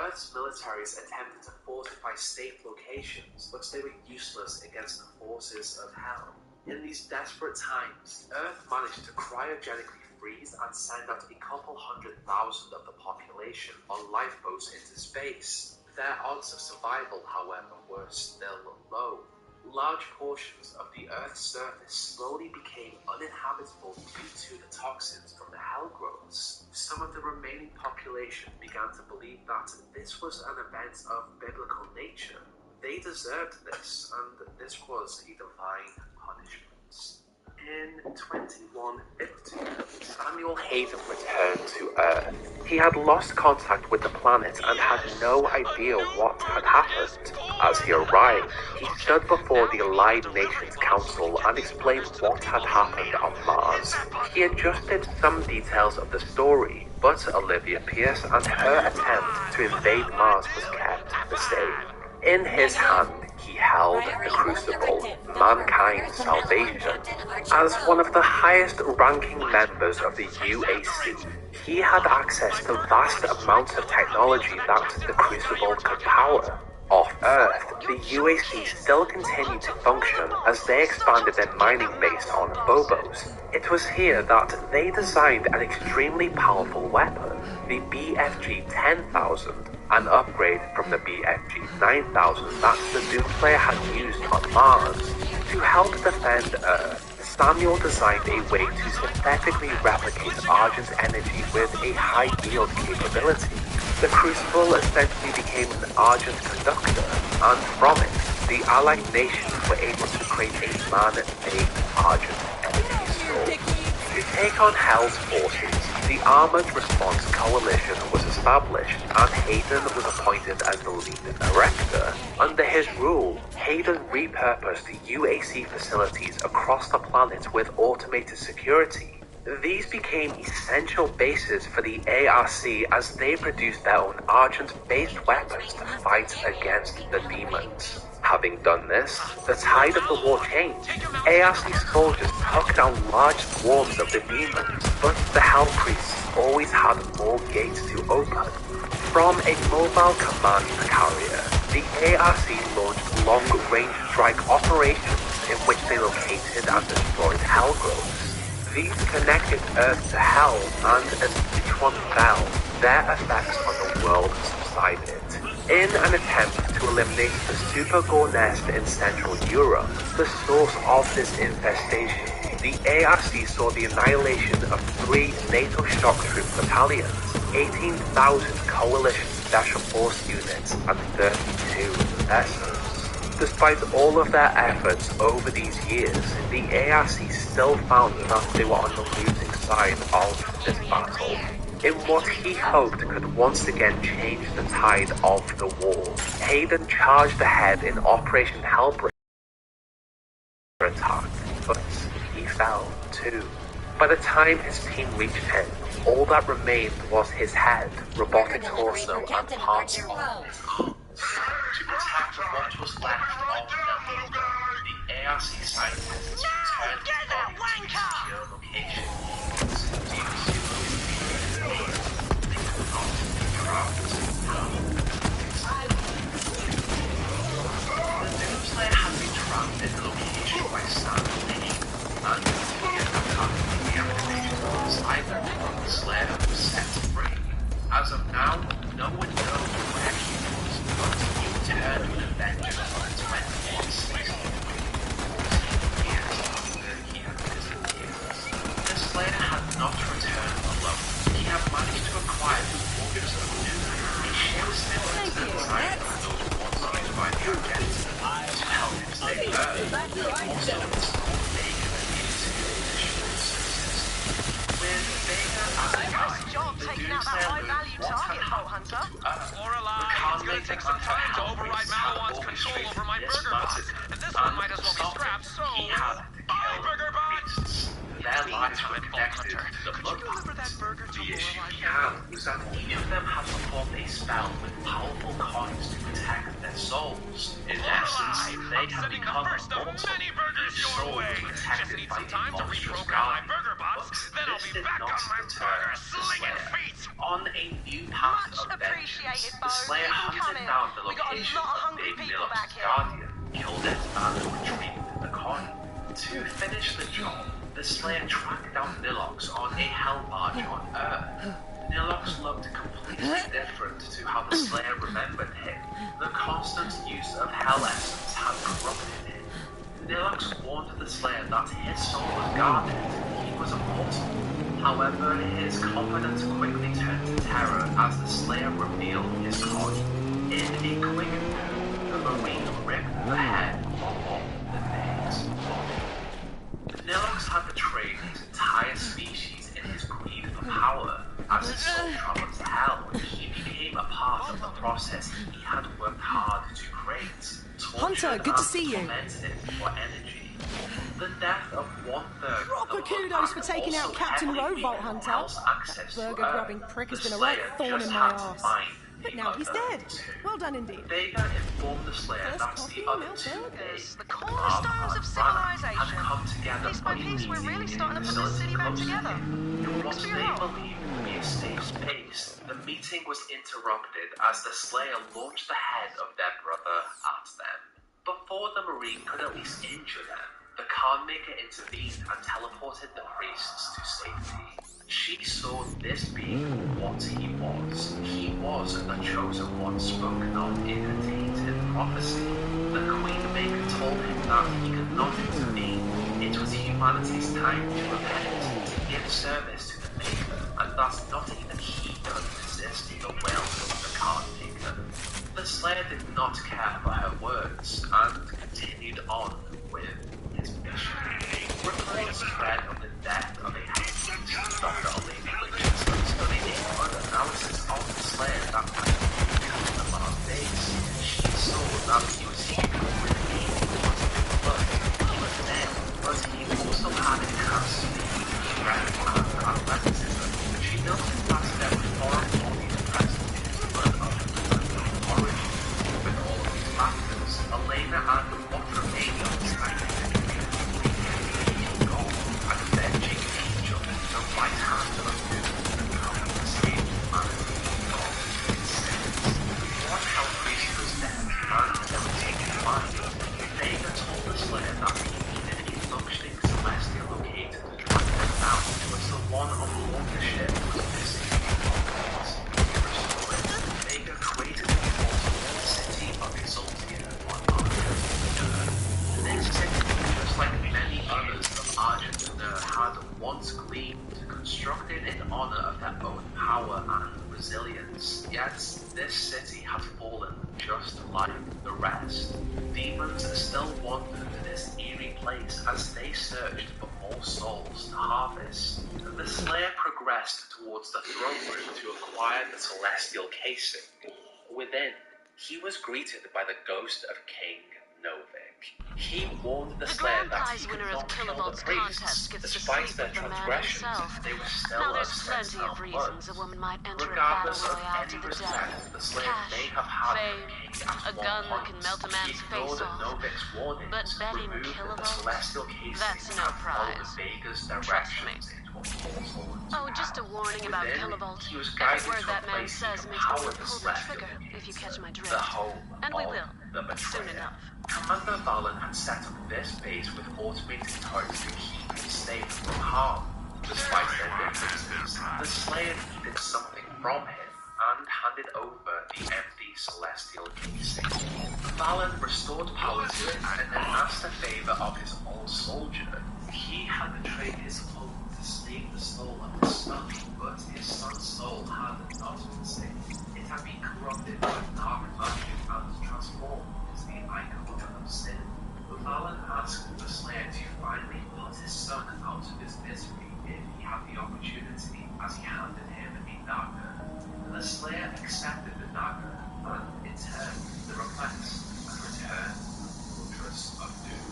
Earth's militaries attempted to fortify safe locations, but they were useless against the forces of Hell. In these desperate times, Earth managed to cryogenically freeze and send out a couple 100,000 of the population on lifeboats into space. Their odds of survival, however, were still low. Large portions of the Earth's surface slowly became uninhabitable due to the toxins from the Hell growths. Some of the remaining population began to believe that this was an event of biblical nature. They deserved this, and this was a divine punishment. In 2150, Samuel Hayden returned to Earth. He had lost contact with the planet and had no idea what had happened. As he arrived, he stood before the Allied Nations Council and explained what had happened on Mars. He adjusted some details of the story, but Olivia Pierce and her attempt to invade Mars was kept the same. In his hand, he held the Crucible, mankind's salvation. As one of the highest-ranking members of the UAC, he had access to vast amounts of technology that the Crucible could power. Off Earth, the UAC still continued to function as they expanded their mining base on Phobos. It was here that they designed an extremely powerful weapon, the BFG 10,000, an upgrade from the BFG 9000 that the Doomslayer had used on Mars. To help defend Earth, Samuel designed a way to synthetically replicate Argent energy with a high-yield capability. The Crucible essentially became an Argent conductor, and from it, the Allied nations were able to create a man-made Argent energy source. To take on Hell's forces, the Armored Response Coalition was established, and Hayden was appointed as the lead director. Under his rule, Hayden repurposed UAC facilities across the planet with automated security. These became essential bases for the ARC as they produced their own Argent-based weapons to fight against the demons. Having done this, the tide of the war changed. ARC soldiers took down large swarms of the demons, but the Hell Priests always had more gates to open. From a mobile command carrier, the ARC launched long-range strike operations in which they located and destroyed Hellgroves. These connected Earth to Hell, and as each one fell, their effects on the world subsided. In an attempt to eliminate the Super Gore nest in Central Europe, the source of this infestation, the ARC saw the annihilation of 3 NATO shock troop battalions, 18,000 coalition special force units, and 32 vessels. Despite all of their efforts over these years, the ARC still found that they were on the losing side of this battle. In what he hoped could once again change the tide of the war, Hayden charged ahead in Operation Hellbreaker attack, but he fell too. By the time his team reached him, all that remained was his head, robotic torso, and parts of his arms. To protect what was left of the ARC scientists returned to the secure location. The Doomslayer had been trapped in the location by starvation, and continued attacking the emanation of the cyber when the Slayer was set free. As of now, no one knows where he was, but he returned with a vengeance on the 21st season. 14 years after he had disappeared. The Slayer had not returned alone. He had managed to acquire the Fortress of Doom, a ship similar to the design of those once used by the Argents to help him save Earth. He also installed Vega into the ship's system. With Vega as a guide, the Doomslayer learned what had happened to Earth. Lorelei, it's gonna take some time to override Malowan's control over my burger bot. This one might as well be scrapped, so... Bye, burger bot! Their lives were connected to the blood The issue he had was that each of them had performed a spell with powerful coins to protect their souls. In essence, they had become immortal. Each soul was protected by a monstrous guardian. But this did not deter the Slayer. On a new path of vengeance, the Slayer hunted down the location of Big Nilok's guardian, killed it, and retrieved the coin. To finish the job, the Slayer tracked down Nilox on a hell barge on Earth. Nilox looked completely different to how the Slayer remembered him. The constant use of hell essence had corrupted him. Nilox warned the Slayer that his soul was guarded. He was immortal. However, his confidence quickly turned to terror as the Slayer revealed his coin. In a quick move, the Marine ripped the head off the next body. Nilox had betrayed his entire species in his greed for power. As his soul traveled to hell, he became a part of the process he had worked hard to create. Hunter, good to see you. For energy. The death of 1/3 Proper kudos for taking out Captain Robot, Hunter. That burger-grabbing prick has been a right thorn in my arse. But now he's dead. Well done indeed. Vega informed the Slayer that the other two Burgers, the cornerstones of civilization. had come together Piece by piece, we're really starting to put this city back together. In what Thanks for they your help. believed to be a safe space, the meeting was interrupted as the Slayer launched the head of their brother at them. Before the Marine could at least injure them, the Khanmaker intervened and teleported the priests to safety. She saw this being what he was. He was the chosen one spoken of in a tainted prophecy. The Queenmaker told him that he could not intervene. It was humanity's time to repent, to give service to the Maker, and that not even he could resist the will of the Khanmaker. The Slayer did not care for her words and continued on with his mission. Reports spread of the death of a head Dr. Olivia Richardson studied a blood analysis of the Slayer that had been on our base. She saw that he was human with a positive blood. He was male, but he also had enhanced speed, strength, and athleticism. She noticed that there were foreign bodies present in his blood of unknown origin. With all of these factors, Elena and what remained of the scientific goal and avenging each other the right hand of doom and coming to save humanity from its sins. One hell priest was dead and they were taken alive. Vega told the Slayer that he needed a functioning celestial locator to track them down, but the one on board the ship was missing. Vega created a portal in the city of Exaltia on Argentina. This city, just like many others of Argentina, had once gleamed, constructed in honor of their own power and resilience. Yet this city had fallen just like the rest. Demons still wandered this eerie place as they searched for more souls to harvest. The Slayer progressed towards the throne room to acquire the celestial casing. Within, he was greeted by the ghost of King Novik. He warned the Slayer grand that prize he could winner of not kill the Kilovolt's priests, contest gets to despite sleep their with the man transgressions. himself. They were still Now, a there's sense plenty of of reasons a blood. woman might enter a battle Regardless of royale to any the respect death. the Slayer Cash, may have had fame, for King at a one gun that point, can melt a he man's ignored face off. Novik's warnings, But betting removed the Kilovolt? celestial casing, That's no and followed prize. Vega's Trust me. directions into a portal. Oh, just a warning about Within, Kilovolt. he was Every guided word to a that man place says to makes me empower want to the pull the celestial trigger, if you catch my drift. the home And we of will. the Soon betrayer. enough. Commander Valen had set up this base with automated turrets to keep him safe from harm. Despite their differences, the Slayer needed something from him and handed over the empty celestial casing. Valen restored power to it and then asked a favor of his old soldier. He had betrayed his oath to save the soul of his son, but his son's soul had not been saved. It had been corrupted by dark magic and transformed into the icon of sin. Valen asked the Slayer to finally put his son out of his misery if he had the opportunity, as he handed him a dagger. The Slayer accepted the dagger and, in turn, the request and returned to the Fortress of Doom.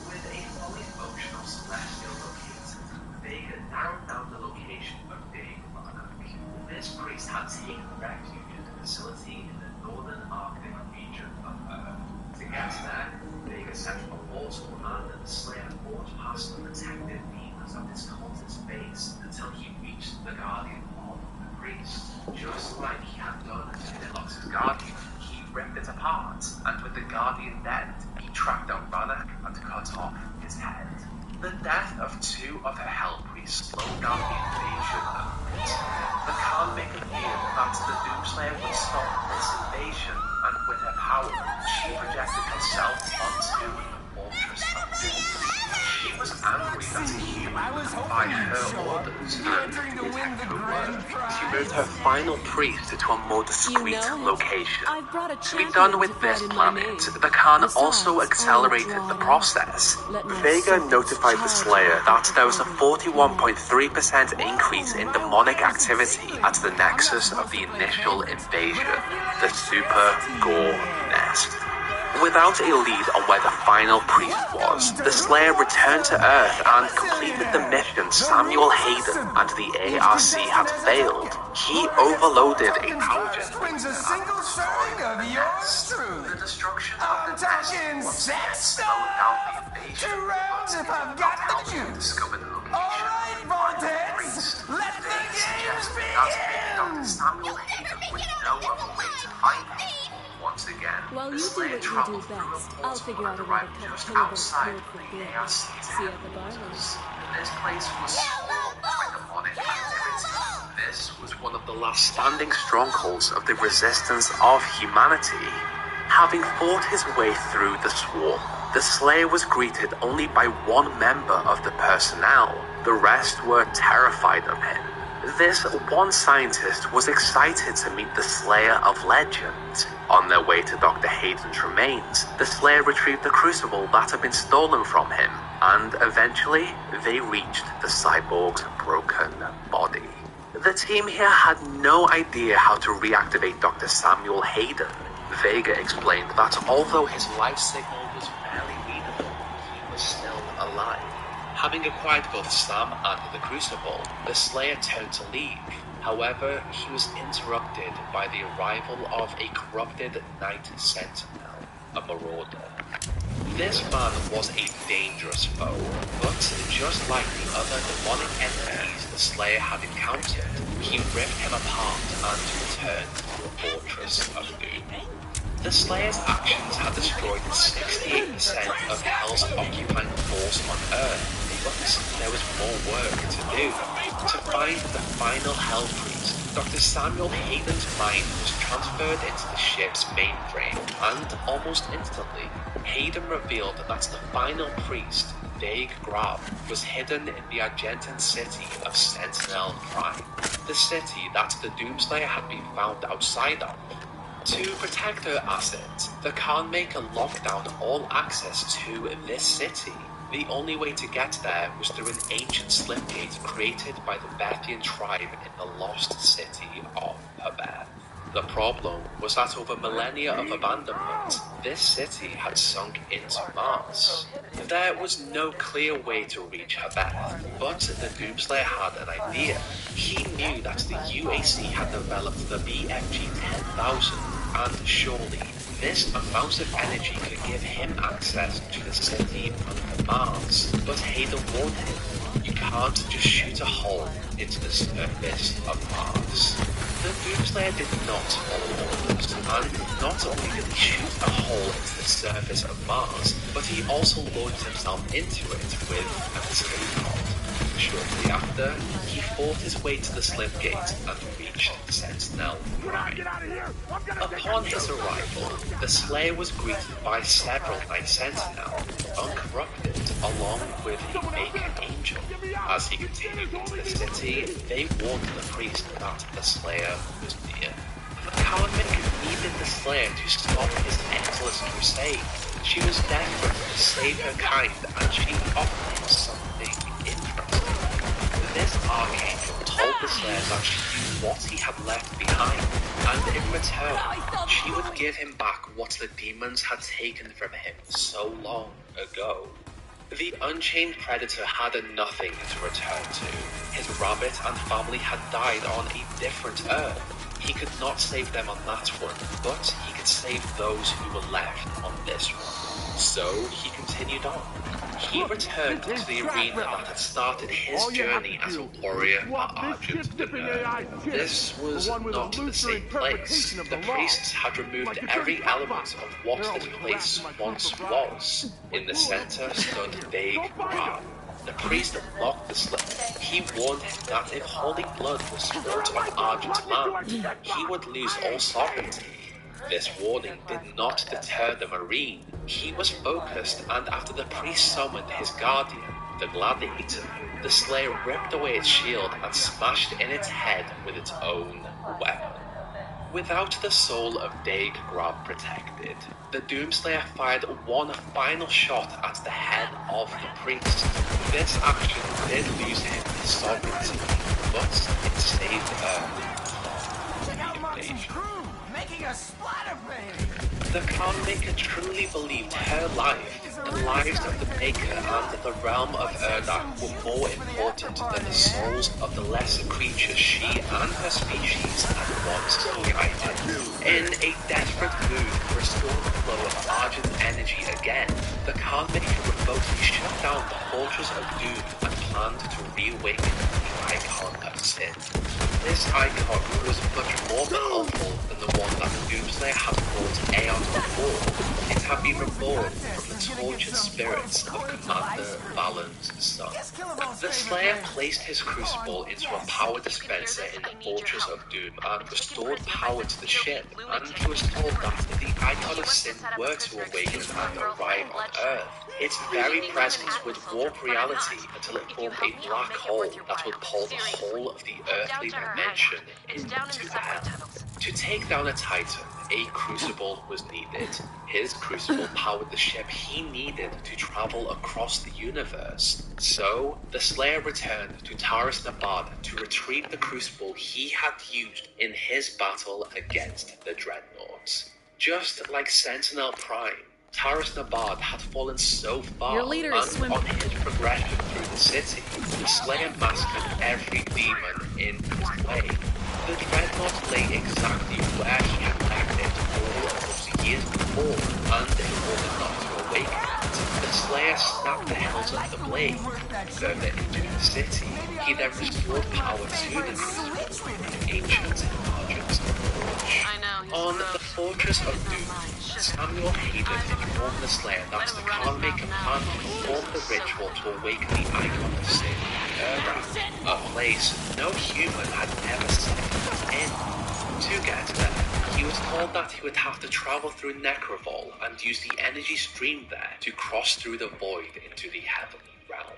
With a fully functional celestial locator, Vega narrowed down the location of Dave Monarch. This priest had taken refuge in a facility in the northern Arctic region of Earth. To get there, Vega set up a portal and the Slayer fought past the protective beams of his cultist base until he reached the Guardian of the priest. Just like he had done to Deluxe's Guardian, he ripped it apart, and with the Guardian dead, he tracked down Vanak and cut off his head. The death of two of her Hell priests slowed down the invasion of it. The Khan made it clear that the Doomslayer would stop this invasion, and with her power, she projected herself onto the Fortress of Doom. She was angry that a human by her orders, and with her word, she moved her final priest to a more discreet location. I've brought a To be champion done with to this fight in my planet, name. the Khan Besides, also accelerated I will the draw it process. out. Let my Vega servants notified the charge Slayer at that the there was a Holy 41.3% increase in demonic activity at the nexus of the initial invasion, the Super Gore Nest. Without a lead on where the final priest was, the Slayer returned to Earth and completed the mission Samuel Hayden and the ARC had failed. He overloaded a power generator and the nest. The destruction of the nest once again slowed down the invasion, but it did not help him discover the location of the final priest. They suggested that maybe Dr. Samuel Hayden would know of a way to find him. Once again, While the you do Slayer what you traveled do through a best, I'll portal figure out and a way to arrived cut just Kilovolt's outside cord for the good. ARC's See you at the bar. headquarters. This place was swarmed by demonic activity. This was one of the last standing strongholds of the resistance of humanity. Having fought his way through the swarm, the Slayer was greeted only by one member of the personnel. The rest were terrified of him. This one scientist was excited to meet the Slayer of Legend. On their way to Dr. Hayden's remains, the Slayer retrieved the crucible that had been stolen from him, and eventually they reached the cyborg's broken body. The team here had no idea how to reactivate Dr. Samuel Hayden. Vega explained that although his life signal was barely readable, he was still alive. Having acquired both Sam and the crucible, the Slayer turned to leave. However, he was interrupted by the arrival of a corrupted Night Sentinel, a marauder. This man was a dangerous foe, but just like the other demonic entities the Slayer had encountered, he ripped him apart and returned to the Fortress of Doom. The Slayer's actions had destroyed 68% of Hell's occupying force on Earth, but there was more work to do. To find the final Hell Priest, Dr. Samuel Hayden's mind was transferred into the ship's mainframe, and almost instantly, Hayden revealed that the final priest, Vague Grab, was hidden in the Argentine city of Sentinel Prime, the city that the Doomslayer had been found outside of. To protect her assets, the Khan Maker locked down all access to this city. The only way to get there was through an ancient slipgate created by the Bethian tribe in the lost city of Habeth. The problem was that over millennia of abandonment, this city had sunk into Mars. There was no clear way to reach Habeth, but the Doomslayer had an idea. He knew that the UAC had developed the BFG-10,000, and surely this amount of energy could give him access to the city under Mars. But Hayden warned him, you can't just shoot a hole into the surface of Mars. The Doomslayer did not follow orders, and not only did he shoot a hole into the surface of Mars, but he also launched himself into it with an escape pod. Shortly after, he fought his way to the slipgate and reached Sentinel Prime. Upon his arrival, the Slayer was greeted by several Night Sentinel, uncorrupted, along with a Maker Angel. As he continued into the city, they warned the priest that the Slayer was near. The Khan Maker needed the Slayer to stop his endless crusade. She was desperate to save her kind, and she offered him something interesting. This Archangel told the Slayer that she knew what he had left behind, and in return, she would give him back what the demons had taken from him so long ago. The Unchained Predator had nothing to return to. His rabbit and family had died on a different Earth. He could not save them on that one, but he could save those who were left on this one. So he continued on. He returned to the arena that had started his journey as a warrior for Argent the Nerd. This was not the same place. The priests had removed every element of what this place once was. In the center stood Vague Grab. The priest unlocked the slip. He warned him that if holy blood was spilt on Argent land, he would lose all sovereignty. This warning did not deter the Marine. He was focused, and after the priest summoned his guardian, the Gladiator, the Slayer ripped away its shield and smashed in its head with its own weapon. Without the soul of Vague Grab protected, the Doomslayer fired one final shot at the head of the priest. This action did lose him his sovereignty, but it saved Earth from the invasion. Making a splatter page! The Khan Maker truly believed her life, the lives of the Maker and the realm of Urdak were more important than the souls of the lesser creatures she and her species had once united. In a desperate move to restore the flow of Argent energy again, the Khan Maker remotely shut down the Fortress of Doom and planned to reawaken the Icon of Sin. This icon was much more powerful than the one that the Doomslayer had fought aeons before. It had been reborn from the tortured spirits of Commander Valen's son. The Slayer placed his crucible into a power dispenser in the Fortress of Doom and restored power to the ship, and he was told that if the Icon of Sin were to awaken and arrive on Earth, its very presence would warp reality until it formed a black hole that would pull the whole of the earthly dimension into hell. To take down a Titan, a crucible was needed. His crucible powered the ship he needed to travel across the universe. So, the Slayer returned to Taras Nabad to retrieve the crucible he had used in his battle against the Dreadnoughts. Just like Sentinel Prime, Taras Nabad had fallen so far, Your leader is and swimming. on his progression through the city, the Slayer massacred every demon in his way. The Dreadnought lay exactly where he had left it all of those years before, and in order not to awaken it, the Slayer snapped the hills of the blade further into the city. He then restored power to the crucible with ancient intelligence approach. On the Fortress of Doom, Samuel Hayden informed the Slayer that the Khanmaker planned to perform the ritual to awaken the Icon of Sin, a place no human had ever set foot in. To get there, he was told that he would have to travel through Necrovol and use the energy stream there to cross through the void into the heavenly realm.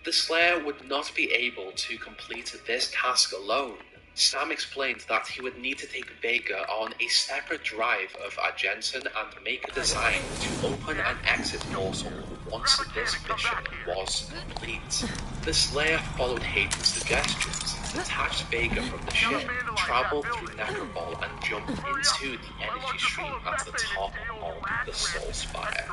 The Slayer would not be able to complete this task alone. Sam explained that he would need to take Vega on a separate drive of Argenton and make a design to open an exit portal once this mission was complete. The Slayer followed Hayden's suggestions, detached Vega from the ship, traveled through Necrovol and jumped into the energy stream at the top of the Soul Spire.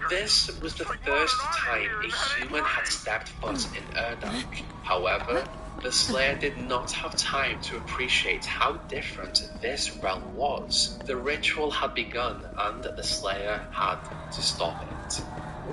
This was the first time a human had stepped foot in Urdak. However, the Slayer did not have time to appreciate how different this realm was. The ritual had begun and the Slayer had to stop it.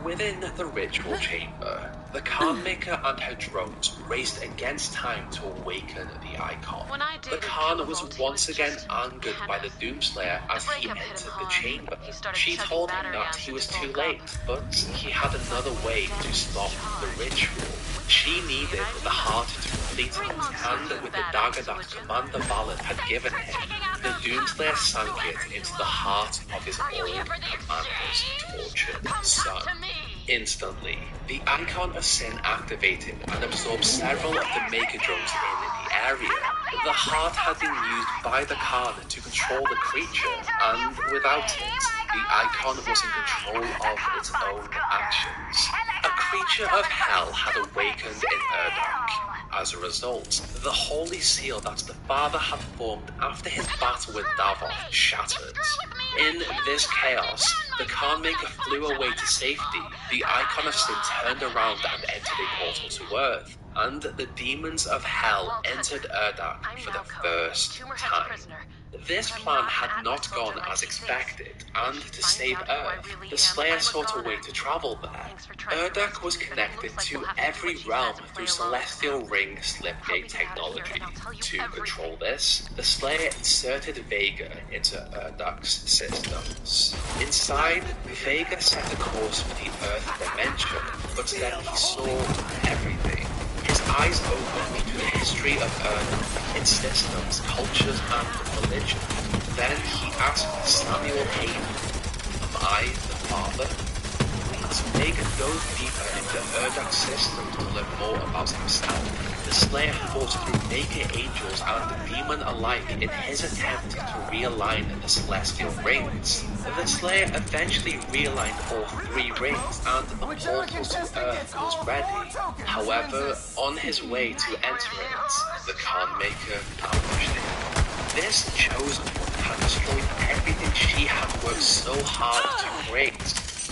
Within the ritual chamber, the Khanmaker and her drones raced against time to awaken the Icon. The Khan was once again angered by the Doomslayer as he entered the chamber. She told him that he was too late, but he had another way to stop the ritual. She needed the heart to complete it, and with the dagger that Commander Valen had given him, the Doomslayer sank it into the heart of his old commander's tortured son. Instantly, the Icon of Sin activated and absorbed several of the Maker drones in the area. The heart had been used by the Khan to control the creature, and without it, the Icon was in control of its own actions. A creature of hell had awakened in Urdak. As a result, the holy seal that the father had formed after his battle with Davos shattered. In this chaos, the Khanmaker flew away to safety. The Icon of Sin turned around and entered a portal to Earth, and the demons of hell entered Urdak for the first time. This plan had not gone as expected, and to save Earth, the Slayer sought a way to travel there. Urdak was connected to every realm through Celestial Ring Slipgate technology. To control this, the Slayer inserted Vega into Urdak's systems. Inside, Vega set a course for the Earth dimension, but then he saw everything. His eyes opened to the history of Urdak, its systems, cultures, and religion. Then he asked Samuel Hayden, "Am I the father?" As Vega dove deeper into Urdak's systems to learn more about himself, the Slayer fought through Maker Angels and Demon alike in his attempt to realign the Celestial Rings. The Slayer eventually realigned all three rings, and the portal to Earth was ready. However, on his way to enter it, the Khanmaker ambushed him. This chosen one had destroyed everything she had worked so hard to create.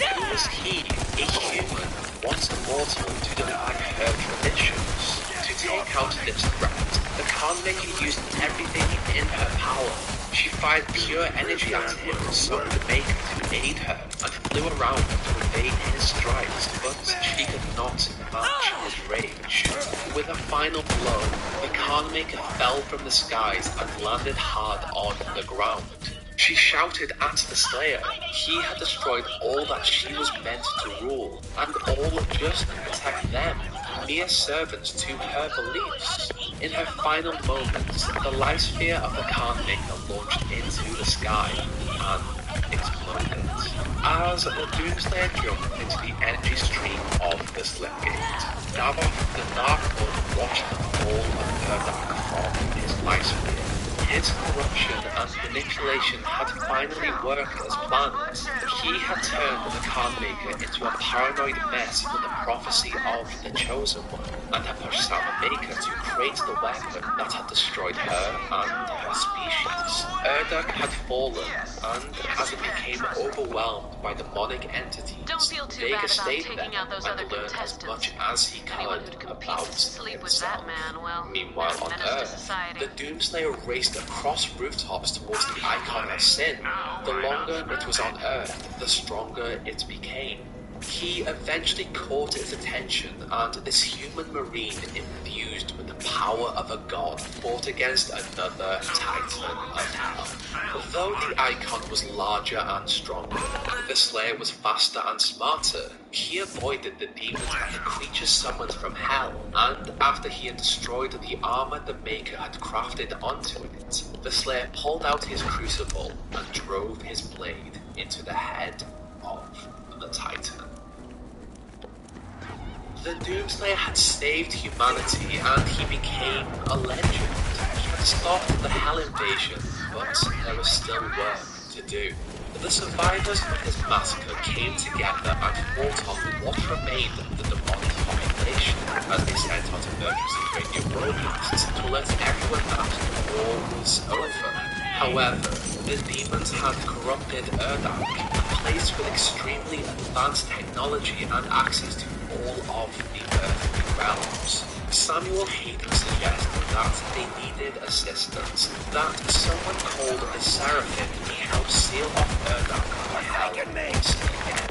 Who was he, a human, once immortal, to defy her traditions? To take out this threat, the Khanmaker used everything in her power. She fired pure energy at him, summoned the Maker to aid her, and flew around to evade his strikes, but she could not match his rage. With a final blow, the Khanmaker fell from the skies and landed hard on the ground. She shouted at the Slayer. He had destroyed all that she was meant to rule, and all just to protect them, mere servants to her beliefs. In her final moments, the life sphere of the Khanmaker launched into the sky and exploded. As the Doomslayer jumped into the energy stream of the Slipgate, Davos the Dark Lord watched the fall of Urdak from his life sphere. His corruption and manipulation had finally worked as planned. He had turned the card maker into a paranoid mess for the prophecy of the Chosen One, and had pushed Sama Maker to create the weapon that had destroyed her and her species. Urdak had fallen, and as it became overwhelmed by demonic entities, Don't feel too Vega bad about stayed taking there out those and other learned as contestants. much as he Anyone could who'd compete about to sleep with himself. that man, well, Meanwhile, they're a on menace to Earth, society. the Doomslayer raced across rooftops towards the icon of sin. The longer it was on Earth, the stronger it became. He eventually caught its attention, and this human marine, infused with the power of a god, fought against another Titan of Hell. Though the icon was larger and stronger, the Slayer was faster and smarter. He avoided the demons that the creature summoned from Hell, and after he had destroyed the armor the Maker had crafted onto it, the Slayer pulled out his crucible and drove his blade into the head of the Titan. The Doomslayer had saved humanity, and he became a legend. He had stopped the Hell invasion, but there was still work to do. The survivors of his massacre came together and fought off what remained of the demonic population as they sent out emergency radio broadcasts to alert everyone that the war was over. However, the demons had corrupted Urdak, a place with extremely advanced technology and access to all of the earthly realms. Samuel Hayden suggested that they needed assistance, that someone called the Seraphim may help seal off Urdak by Hell once again.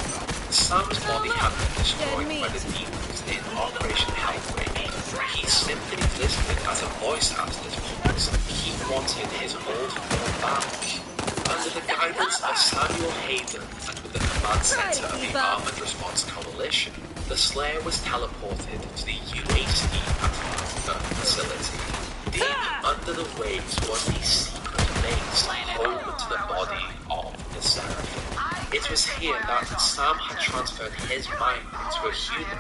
Sam's body had been destroyed by the demons in Operation Hellbreak. He simply existed as a voice at this point. He wanted his old form back. Under the guidance of Samuel Hayden and with the command center of the Armored Response Coalition, the Slayer was teleported to the UHC Atlanta facility. Deep under the waves was a secret base home to the body of the Seraphim. It was here that Sam had transferred his mind to a human.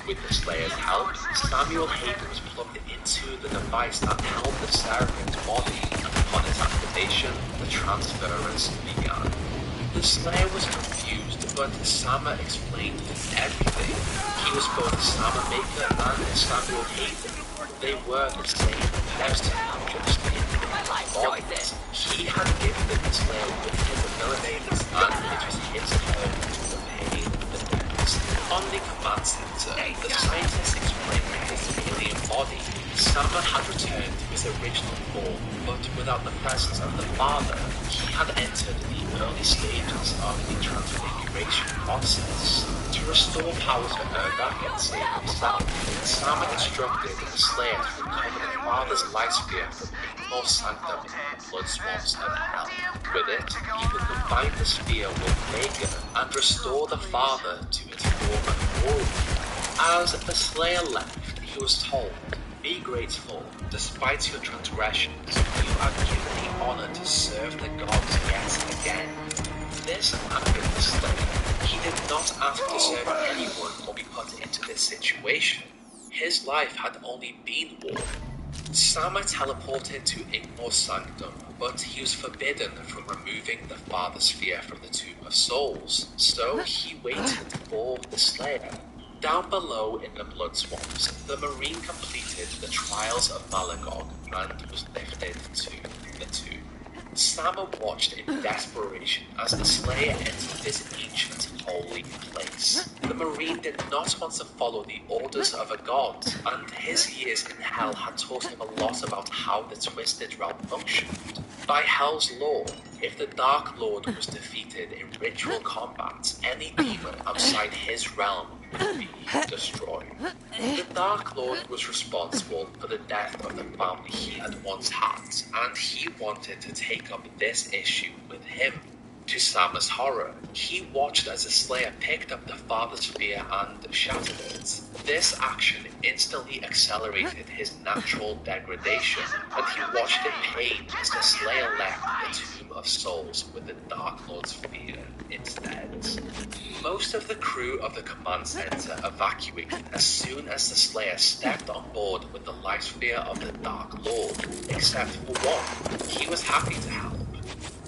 With the Slayer's help, Samuel Hayden was plugged into the device that held the Seraphim's body, and upon its activation, the transference began. The Slayer was confused, but Sama explained everything. He was both Sama Maker and Samuel Hayden. They were the same person, just in different bodies. He had gifted the Slayer with his abilities, and it was his turn to repay the debts. On the command center, the scientists explained that his alien body, Sama had returned to his original form, but without the presence of the father. He had entered the early stages of the transfiguration process. To restore powers for Urdak and save himself, Sama instructed the Slayer to recover the father's life sphere from Igmor Sanctum in the blood swamps of Hell. With it, he could combine the sphere with Vega and restore the father to its former glory. As the Slayer left, he was told, "Be grateful. Despite your transgressions, you are given the honor to serve the gods yet again." This angered the Slayer. He did not ask to serve anyone or be put into this situation. His life had only been war. Sama teleported to Igmor Sanctum, but he was forbidden from removing the Father Sphere from the Tomb of Souls, so he waited for the Slayer. Down below in the blood swamps, the Marine completed the trials of Malagog and was lifted to the tomb. Sama watched in desperation as the Slayer entered this ancient holy place. The Marine did not want to follow the orders of a god, and his years in Hell had taught him a lot about how the Twisted Realm functioned. By Hell's law, if the Dark Lord was defeated in ritual combat, any demon outside his realm would be destroyed. The Dark Lord was responsible for the death of the family he had once had, and he wanted to take up this issue with him. To Sama's horror, he watched as the Slayer picked up the Father Sphere and shattered it. This action instantly accelerated his natural degradation, and he watched in pain as the Slayer left the Tomb of Souls with the Dark Lord's Sphere instead. Most of the crew of the command center evacuated as soon as the Slayer stepped on board with the life sphere of the Dark Lord, except for one. He was happy to help.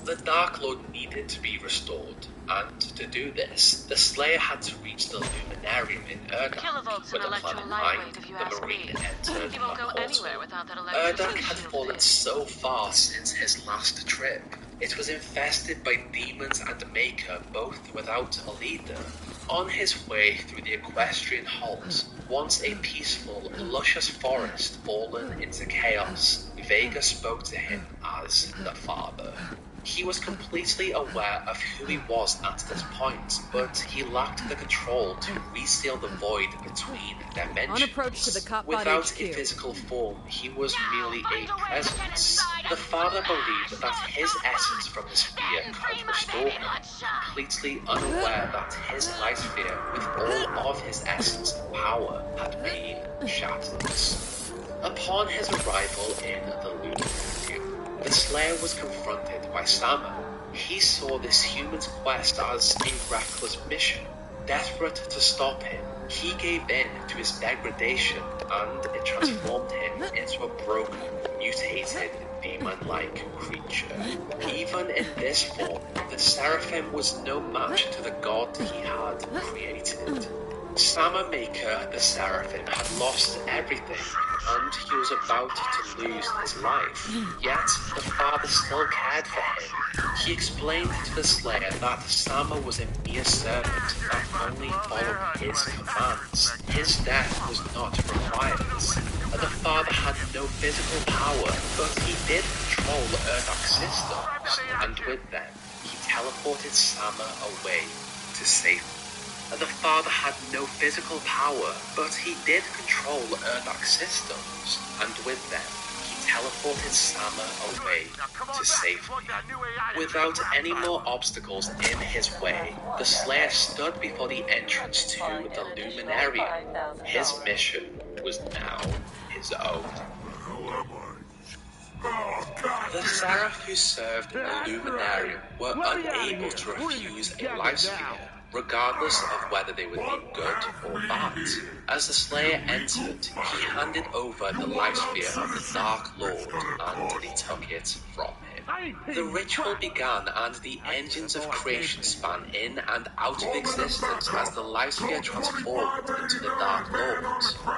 The Dark Lord needed to be restored, and to do this, the Slayer had to reach the Luminarium in Urdak, Kilovolts where and the planet electrolightweight, if you the ask Marine me. entered He won't a go portal. anywhere without that Urdak electricity had shielded fallen in. so far since his last trip. It was infested by demons and Maker, both without a leader. On his way through the equestrian halls, once a peaceful, luscious forest fallen into chaos, Vega spoke to him as the Father. He was completely aware of who he was at this point, but he lacked the control to reseal the void between dimensions. On approach to the Cop Pod Without HQ. a physical form, he was merely a presence. The Father believed that his essence from the sphere could restore him, completely unaware that his life sphere, with all of his essence and power, had been shattered. Upon his arrival in the Luminarium, the Slayer was confronted by Sama. He saw this human's quest as a reckless mission. Desperate to stop him, he gave in to his degradation, and it transformed him into a broken, mutated, demon-like creature. Even in this form, the Seraphim was no match to the god he had created. Sama Maker, the Seraphim, had lost everything, and he was about to lose his life. Yet, the Father still cared for him. He explained to the Slayer that Sama was a mere servant that only followed his commands. His death was not required. The Father had no physical power, but he did control Urdak's systems, and with them, he teleported Sama away to safety. The Father had no physical power, but he did control Urdak's systems, and with them, he teleported Sama away to safety. Without any more obstacles in his way, the Slayer stood before the entrance to the Luminarium. His mission was now his own. The Seraph who served in the Luminarium were unable to refuse a life sphere, regardless of whether they were deemed good or bad. As the Slayer entered, he handed over the life sphere of the Dark Lord, and he took it from him. The ritual began, and the engines of creation span in and out of existence as the life sphere transformed into the Dark Lord.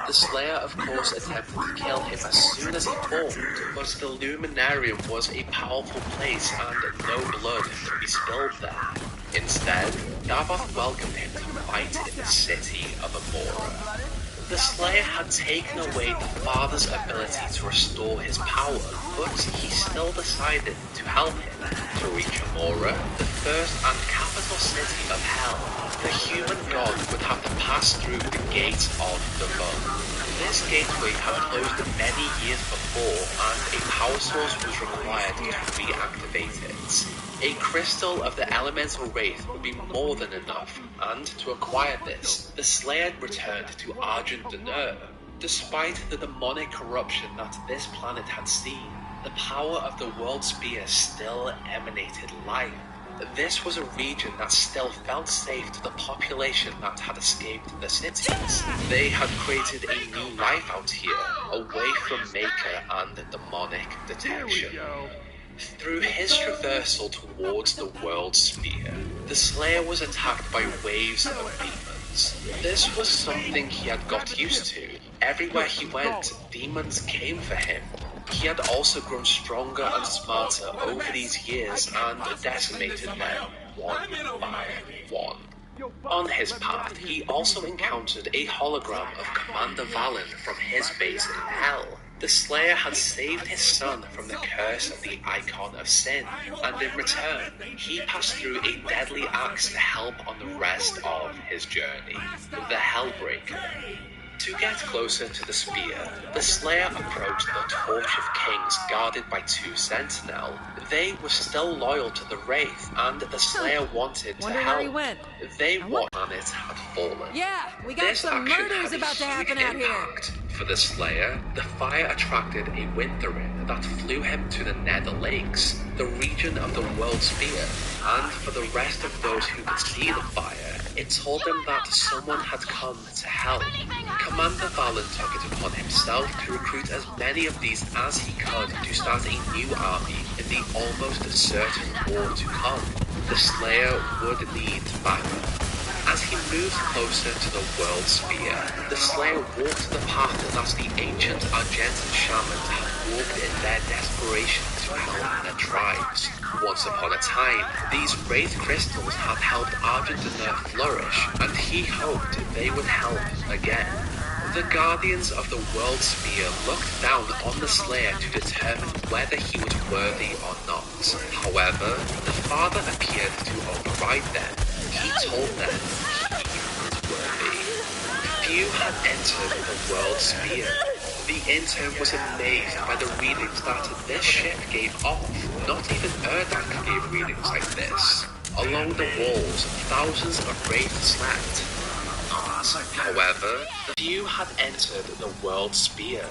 The Slayer, of course, attempted to kill him as soon as he formed, but the Luminarium was a powerful place, and no blood could be spilled there. Instead, Davoth welcomed him to fight in the city of Amora. The Slayer had taken away the Father's ability to restore his power, but he still decided to help him. To reach Amora, the first and capital city of Hell, the human god would have to pass through the Gate of the Moon. This gateway had closed many years before, and a power source was required to reactivate it. A crystal of the elemental wraith would be more than enough, and to acquire this, the Slayer returned to Argent D'Nur. Despite the demonic corruption that this planet had seen, the power of the World Spear still emanated life. This was a region that still felt safe to the population that had escaped the cities. They had created a new life out here, away from Maker and demonic detection. Through his traversal towards the World Spear, the Slayer was attacked by waves of demons. This was something he had got used to. Everywhere he went, demons came for him. He had also grown stronger and smarter over these years and decimated them one by one. On his path, he also encountered a hologram of Commander Valen from his base in Hell. The Slayer had saved his son from the curse of the Icon of Sin, and in return, he passed through a deadly axe to help on the rest of his journey, the Hellbreaker. To get closer to the spear, the Slayer approached the Torch of Kings guarded by two sentinels. They were still loyal to the Wraith, and the Slayer wanted to help. Where he went. They what planet had fallen. Yeah, we got This some action murders had a about to happen huge out here. impact. For the Slayer, the fire attracted a Winterin that flew him to the Nether Lakes, the region of the World Spear, and for the rest of those who could see the fire, It told them that someone had come to help. Commander Valen took it upon himself to recruit as many of these as he could to start a new army in the almost certain war to come. The Slayer would need backup. As he moved closer to the World Sphere, the Slayer walked the path that the ancient Argentine shamans had walked in their desperation to help their tribes. Once upon a time, these Wraith crystals had helped Argentina flourish, and he hoped they would help again. The Guardians of the World Sphere looked down on the Slayer to determine whether he was worthy or not. However, the Father appeared to override them. He told them he was worthy. Few had entered the World Sphere. The intern was amazed by the readings that this ship gave off. Not even Erdak gave readings like this. Along the walls, thousands of wraiths slept. However, few had entered the World Sphere.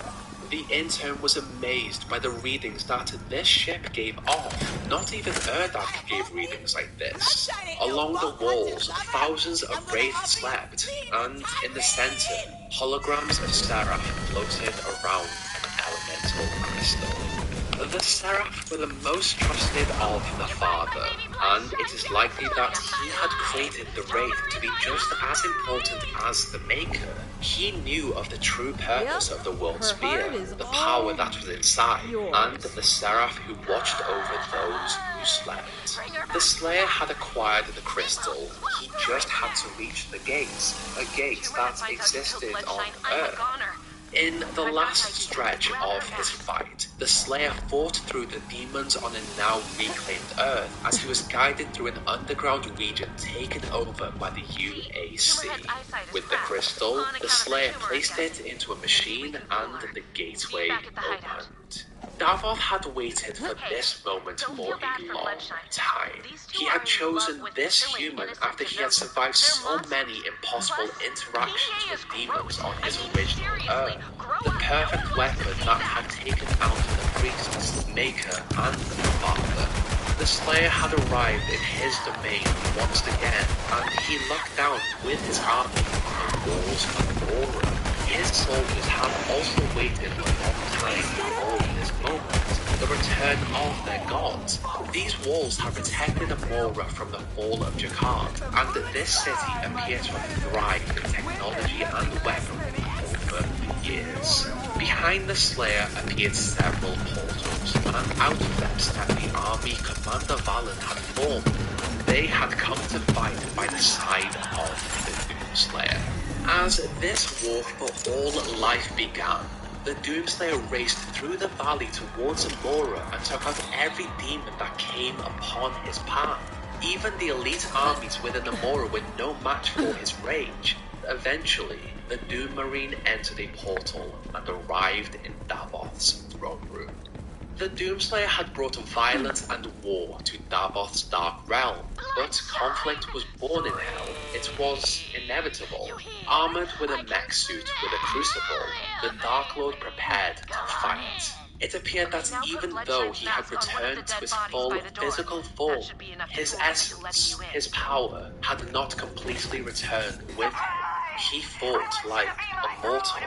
The intern was amazed by the readings that this ship gave off. Not even Erdak gave readings like this. Along the walls, thousands of wraiths slept, and in the center, holograms of Seraph floated around an elemental crystal. The Seraph were the most trusted of the Father, and it is likely that he had created the Wraith to be just as important as the Maker. He knew of the true purpose of the World Sphere, the power that was inside, and the Seraph who watched over those who slept. The Slayer had acquired the crystal. He just had to reach the gates, a gate that existed on Earth. In the last stretch of his fight, the Slayer fought through the demons on a now reclaimed Earth as he was guided through an underground region taken over by the UAC. With the crystal, the Slayer placed it into a machine and the gateway opened. Davoth had waited for this moment for a long time. He had chosen this human after he had survived so many impossible interactions with demons on his original Earth. The perfect weapon that had taken out the priests, the Maker, and the Father. The Slayer had arrived in his domain once again, and he looked down with his army on the walls of Aura. His soldiers had also waited a long time for this moment, the return of their gods. These walls have protected Amora from the fall of Jakar, and this city appears to have thrived in technology and weaponry over the years. Behind the Slayer appeared several portals, and out of them stepped the army Commander Valen had formed. They had come to fight by the side of the Doomslayer. As this war for all life began, the Doomslayer raced through the valley towards Amora and took out every demon that came upon his path. Even the elite armies within Amora were no match for his rage. Eventually, the Doom Marine entered a portal and arrived in Davoth's throne room. The Doomslayer had brought violence and war to Davoth's dark realm, but conflict was born in Hell. It was inevitable. Armored with a mech suit with a crucible, the Dark Lord prepared to fight. It appeared that even though he had returned to his full physical form, his essence, his power, had not completely returned with him. He fought like a mortal.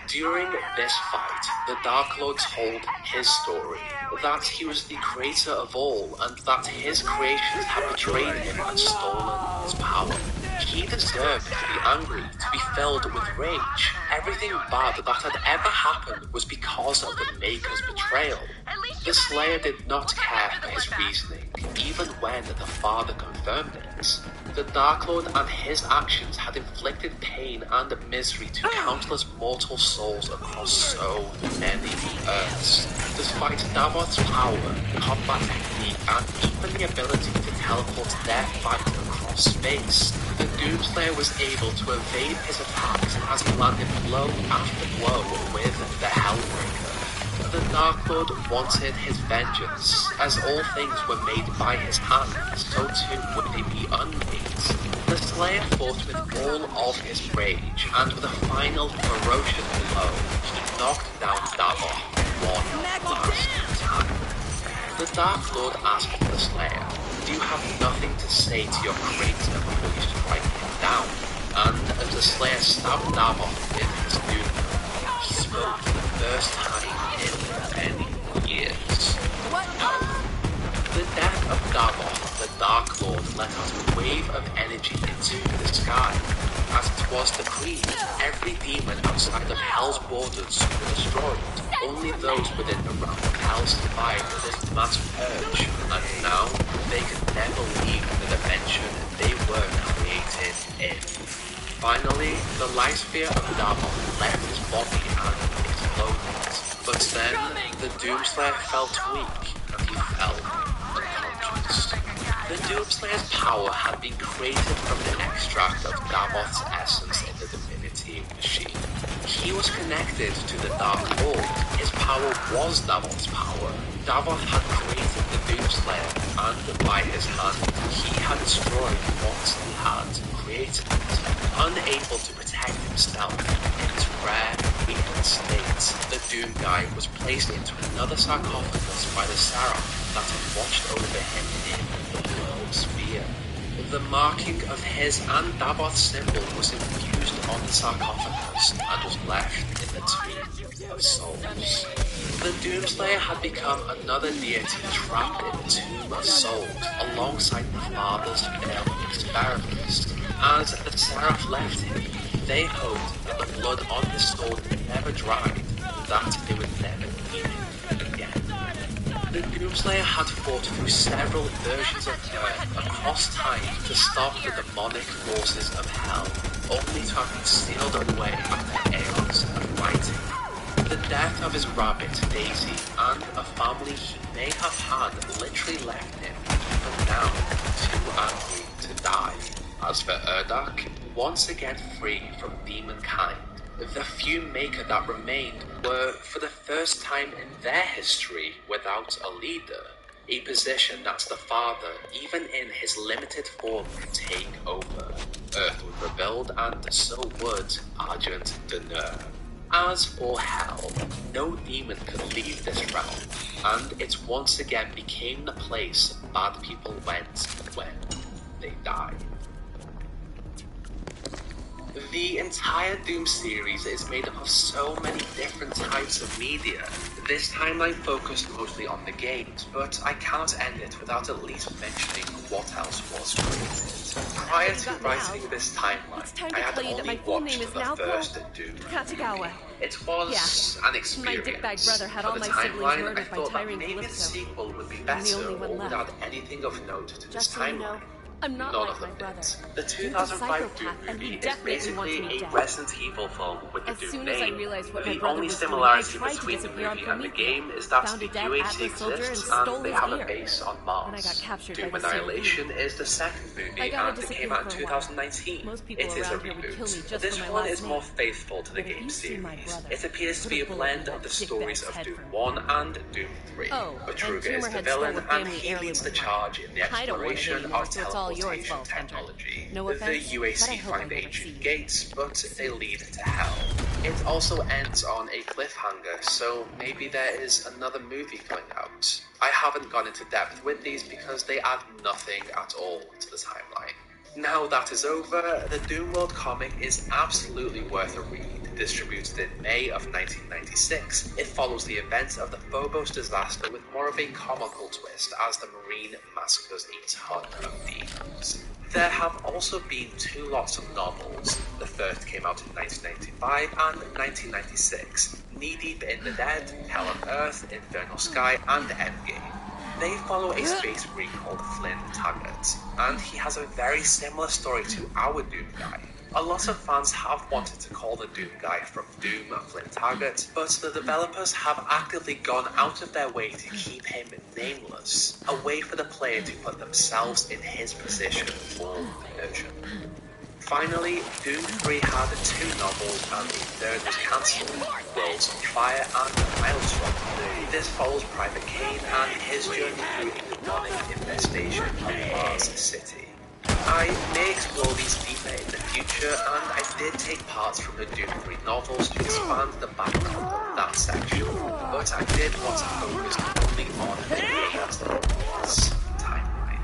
During this fight, the Dark Lord told his story, that he was the creator of all and that his creations had betrayed him and stolen his power. He deserved to be angry, to be filled with rage. Everything bad that had ever happened was because of the Maker's betrayal. The Slayer did not care for his reasoning, even when the Father confirmed it. The Dark Lord and his actions had inflicted pain and misery to countless mortal souls across so many Earths. Despite Davoth's power, combat technique, and even the ability to teleport their fight across space, the Doomslayer was able to evade his attacks as he landed blow after blow with the Hellbreaker. The Dark Lord wanted his vengeance. As all things were made by his hand, so too would they be unmade. The Slayer fought with all of his rage, and with a final ferocious blow, he knocked down Davoth one last time. The Dark Lord asked the Slayer, "Do you have nothing to say to your creator before you strike him down?" the Slayer stabbed Davos in his doom, he spoke for the first time in many years. The death of Davos, the Dark Lord, let out a wave of energy into the sky. As it was decreed, every demon outside of Hell's borders were destroyed. Only those within the realm of Hell survived this mass purge, and now they could never leave the dimension they were created in. Finally, the life sphere of Davos left his body and exploded. But then, the Doomslayer felt weak, and he fell unconscious. The Doomslayer's power had been created from the extract of Davos' essence in the divinity machine. He was connected to the Dark Lord. His power was Davos' power. Davos had created the Doomslayer, and by his hand, he had destroyed what he had created. Unable to protect himself in his rare, weakened state, the Doom Guy was placed into another sarcophagus by the Seraph that had watched over him in the world sphere. The marking of his and Davos symbol was infused on the sarcophagus and was left in the Tomb of Souls. The Doomslayer had become another deity trapped in the Tomb of Souls alongside the Father's failed experiments. As the Seraph left him, they hoped that the blood on his sword never dried, that they would never need it again. The Doomslayer had fought through several versions of Earth across time to stop the demonic forces of Hell, only to have been sealed away after aeons of fighting. The death of his rabbit, Daisy, and a family he may have had literally left him, but now too angry to die. As for Urdak, once again free from demonkind, the few Maker that remained were, for the first time in their history, without a leader, a position that the Father, even in his limited form, could take over. Earth would rebuild, and so would Argent Dunur. As for Hell, no demon could leave this realm, and it once again became the place bad people went when they died. The entire Doom series is made up of so many different types of media. This timeline focused mostly on the games, but I cannot end it without at least mentioning what else was created. Prior to writing this timeline, I had only watched the first Doom movie. It was an experience. My dickbag brother had For all the my siblings timeline, I murdered by thought that Tyrant maybe the Calypso. sequel would be I'm better the only or one without left. anything of note to this Just so you timeline. know, I'm not None like of my them brother. did. The Duke's a 2005 Doom psychopath, and he movie is definitely wants basically me a dead. Resident Evil film with the As Doom soon as I name. realized what my The brother only was doing, I similarity tried to between the disappear on movie and the Prometheus. game is that Found the a dead UAC Atlas soldier and exists stole and they his have a gear. base on And Mars. I got captured Doom by the Annihilation is the second movie I gotta and it came disappear out in for a while. 2019. Most people It is a around here would kill me reboot. just This for my one last is more name. faithful to the But if game you see my series. brother, It appears to put be a a bullet blend in that of the stories dickbag's of head Doom for me. 1 and Doom 3. Oh, and Betruga is the Tumorhead stole villain a and family he heirloom leads the of mine. charge in the I don't want it exploration anymore, of so it's all yours, teleportation Vault Hunter. technology. No The offense, but I UAC hope I find never ancient see you. gates, but they lead to hell. It also ends on a cliffhanger, so maybe there is another movie coming out. I haven't gone into depth with these because they add nothing at all to the timeline. Now that is over, the Doom World comic is absolutely worth a read. Distributed in May of 1996, it follows the events of the Phobos disaster with more of a comical twist as the Marine massacres a ton of demons. There have also been 2 lots of novels. The first came out in 1995 and 1996, Knee Deep in the Dead, Hell on Earth, Infernal Sky, and Endgame. They follow a space marine called Flynn Taggart, and he has a very similar story to our Doom Guy. A lot of fans have wanted to call the Doom Guy from Doom Flynn Taggart, but the developers have actively gone out of their way to keep him nameless, a way for the player to put themselves in his position for immersion. Finally, Doom 3 had 2 novels and the third was cancelled, Worlds on Fire and Maelstrom. This follows Private Kane and his journey through a demonic infestation of Mars City. I may explore these deeper in the future, and I did take parts from the Doom 3 novels to expand the background of that section, but I did want to focus only on the games timeline.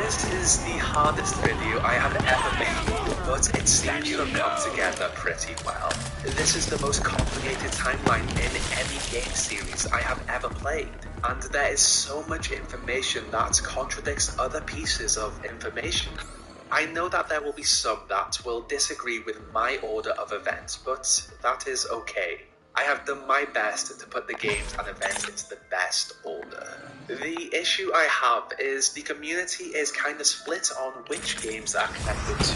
This is the hardest video I have ever made, but it seems to have come together pretty well. This is the most complicated timeline in any game series I have ever played, and there is so much information that contradicts other pieces of information. I know that there will be some that will disagree with my order of events, but that is okay. I have done my best to put the games and events into the best order. The issue I have is the community is kind of split on which games are connected to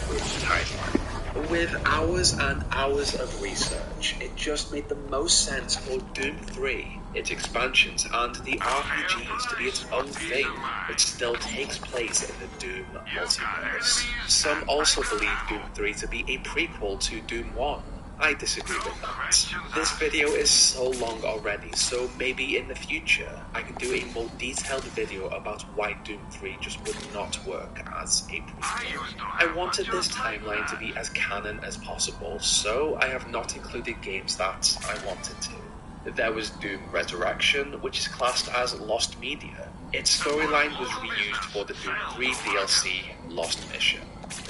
which timeline. With hours and hours of research, it just made the most sense for Doom 3, its expansions, and the RPGs to be its own thing, which still takes place in the Doom multiverse. Some also believe Doom 3 to be a prequel to Doom 1. I disagree with that. This video is so long already, so maybe in the future I can do a more detailed video about why Doom 3 just would not work as a prequel. I wanted this timeline to be as canon as possible, so I have not included games that I wanted to. There was Doom Resurrection, which is classed as Lost Media. Its storyline was reused for the Doom 3 DLC Lost Mission.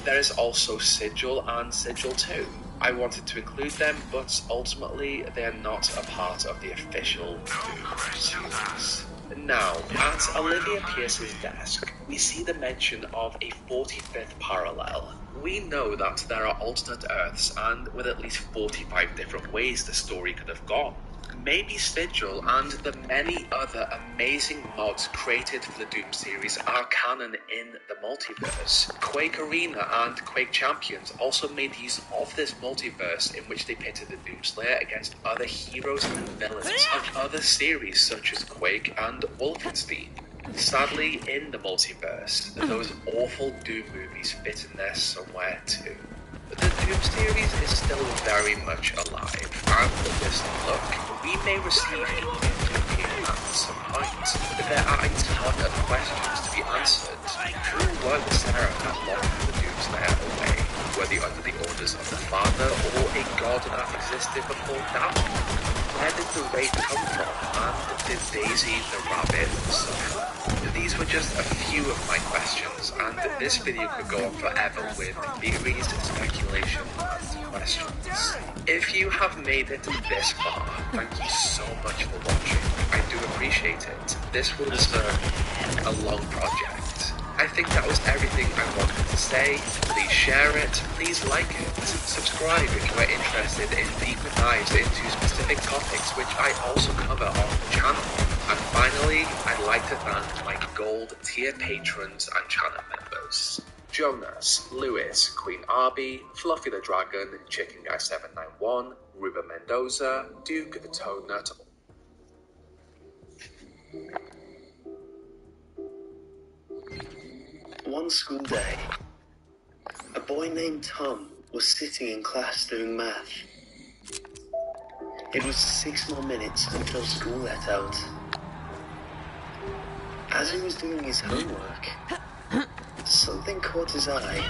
There is also Sigil and Sigil 2. I wanted to include them, but ultimately they are not a part of the official Doom series. Now, at Olivia Pierce's desk, we see the mention of a 45th parallel. We know that there are alternate Earths, and with at least 45 different ways the story could have gone. Maybe Sigil and the many other amazing mods created for the Doom series are canon in the multiverse. Quake Arena and Quake Champions also made use of this multiverse in which they pitted the Doomslayer against other heroes and villains of other series such as Quake and Wolfenstein. Sadly, in the multiverse, those awful Doom movies fit in there somewhere too. The Doom series is still very much alive, and with this look, we may receive a new Doom game at some point. There are a ton of questions to be answered. Who were the Sarah that locked the Doomslayer away? Were they under the orders of the Father, or a god that existed before that? Where did the Wraith come from, and did Daisy the Rabbit suffer? These were just a few of my questions, and this video could go on forever with theories, speculation, and questions. If you have made it this far, thank you so much for watching. I do appreciate it. This will deserve a long project. I think that was everything I wanted to say. Please share it, please like it, subscribe if you are interested in deeper dives into specific topics which I also cover on the channel. And finally, I'd like to thank my gold tier patrons and channel members. Jonas, Lewis, Queen Arby, Fluffy the Dragon, Chicken Guy 791, Ruben Mendoza, Duke the Toad Nut. One school day, a boy named Tom was sitting in class doing math. It was 6 more minutes until school let out. As he was doing his homework, something caught his eye.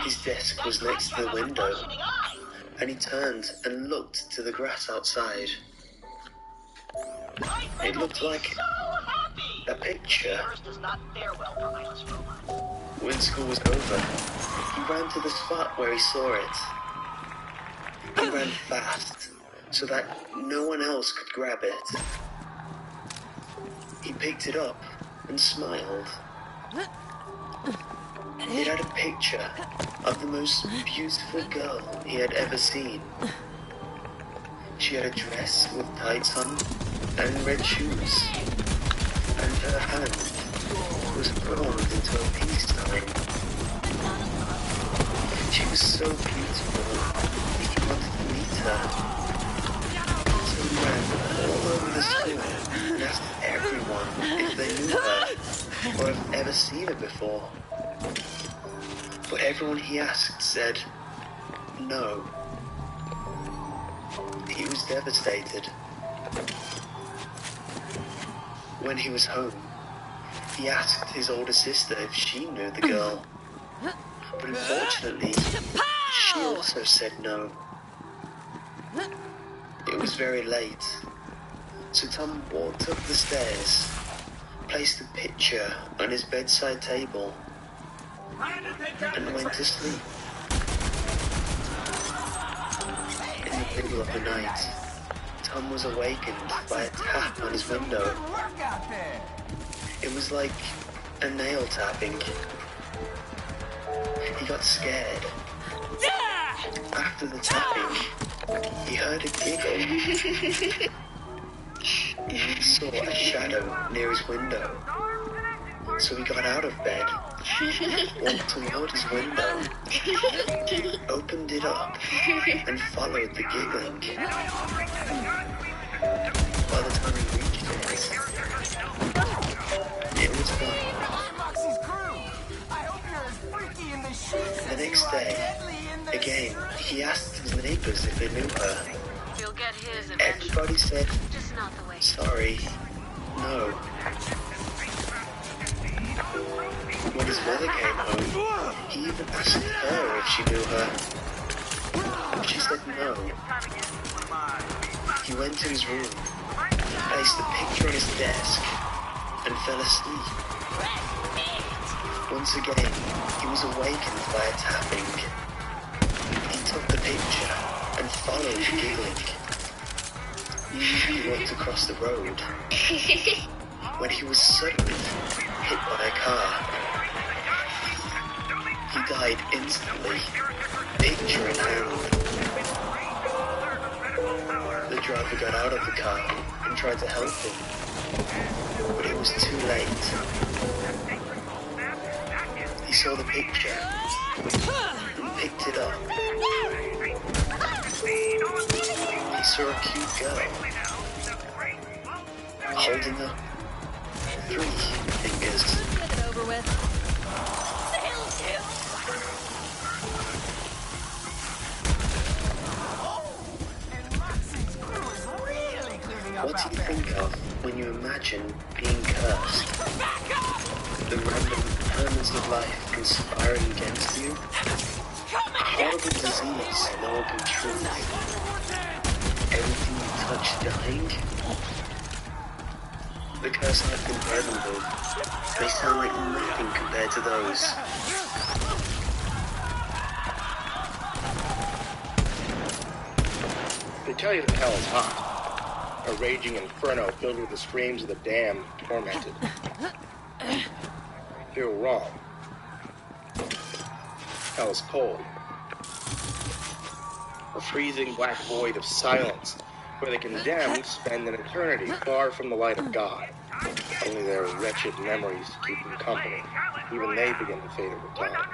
His desk was next to the window, and he turned and looked to the grass outside. It looked like a picture. When school was over, he ran to the spot where he saw it. He ran fast, so that no one else could grab it. He picked it up and smiled. It had a picture of the most beautiful girl he had ever seen. She had a dress with tights on and red shoes, and her hand was formed into a peace sign. She was so beautiful that he wanted to meet her. So he ran all over the school and asked everyone if they knew her or have ever seen her before. But everyone he asked said no. He was devastated. When he was home, he asked his older sister if she knew the girl. But unfortunately, she also said no. It was very late, so Tom walked up the stairs, placed the picture on his bedside table, and went to sleep. In the middle of the night, Tom was awakened by a tap on his window. It was like a nail tapping. He got scared. After the tapping, he heard a giggle. He saw a shadow near his window. So he got out of bed, walked toward his window, opened it up, and followed the giggling. By the time he reached it was gone. The next day, again, he asked his neighbors if they knew her. He'll get his eventually. Everybody said, Just not the way. sorry, no. When his mother came home, he even asked her if she knew her. She said no. He went to his room, placed the picture on his desk, and fell asleep. Once again, he was awakened by a tapping. He took the picture and followed the giggling. He walked across the road when he was suddenly hit by a car. He died instantly, picture in hand. The driver got out of the car and tried to help him, but it was too late. He saw the picture and picked it up. He saw a cute girl holding up 3 fingers. Get it over with. What do you think of when you imagine being cursed? The random elements of life conspiring against you? A horrible disease no one can treat? Everything you touch dying? The curse I've been present with may sound like nothing compared to those. They tell you that hell is hot. A raging inferno filled with the screams of the damned, tormented. You're wrong. Hell is cold. A freezing black void of silence where the condemned spend an eternity far from the light of God. Only their wretched memories keep them company. Even they begin to fade over time.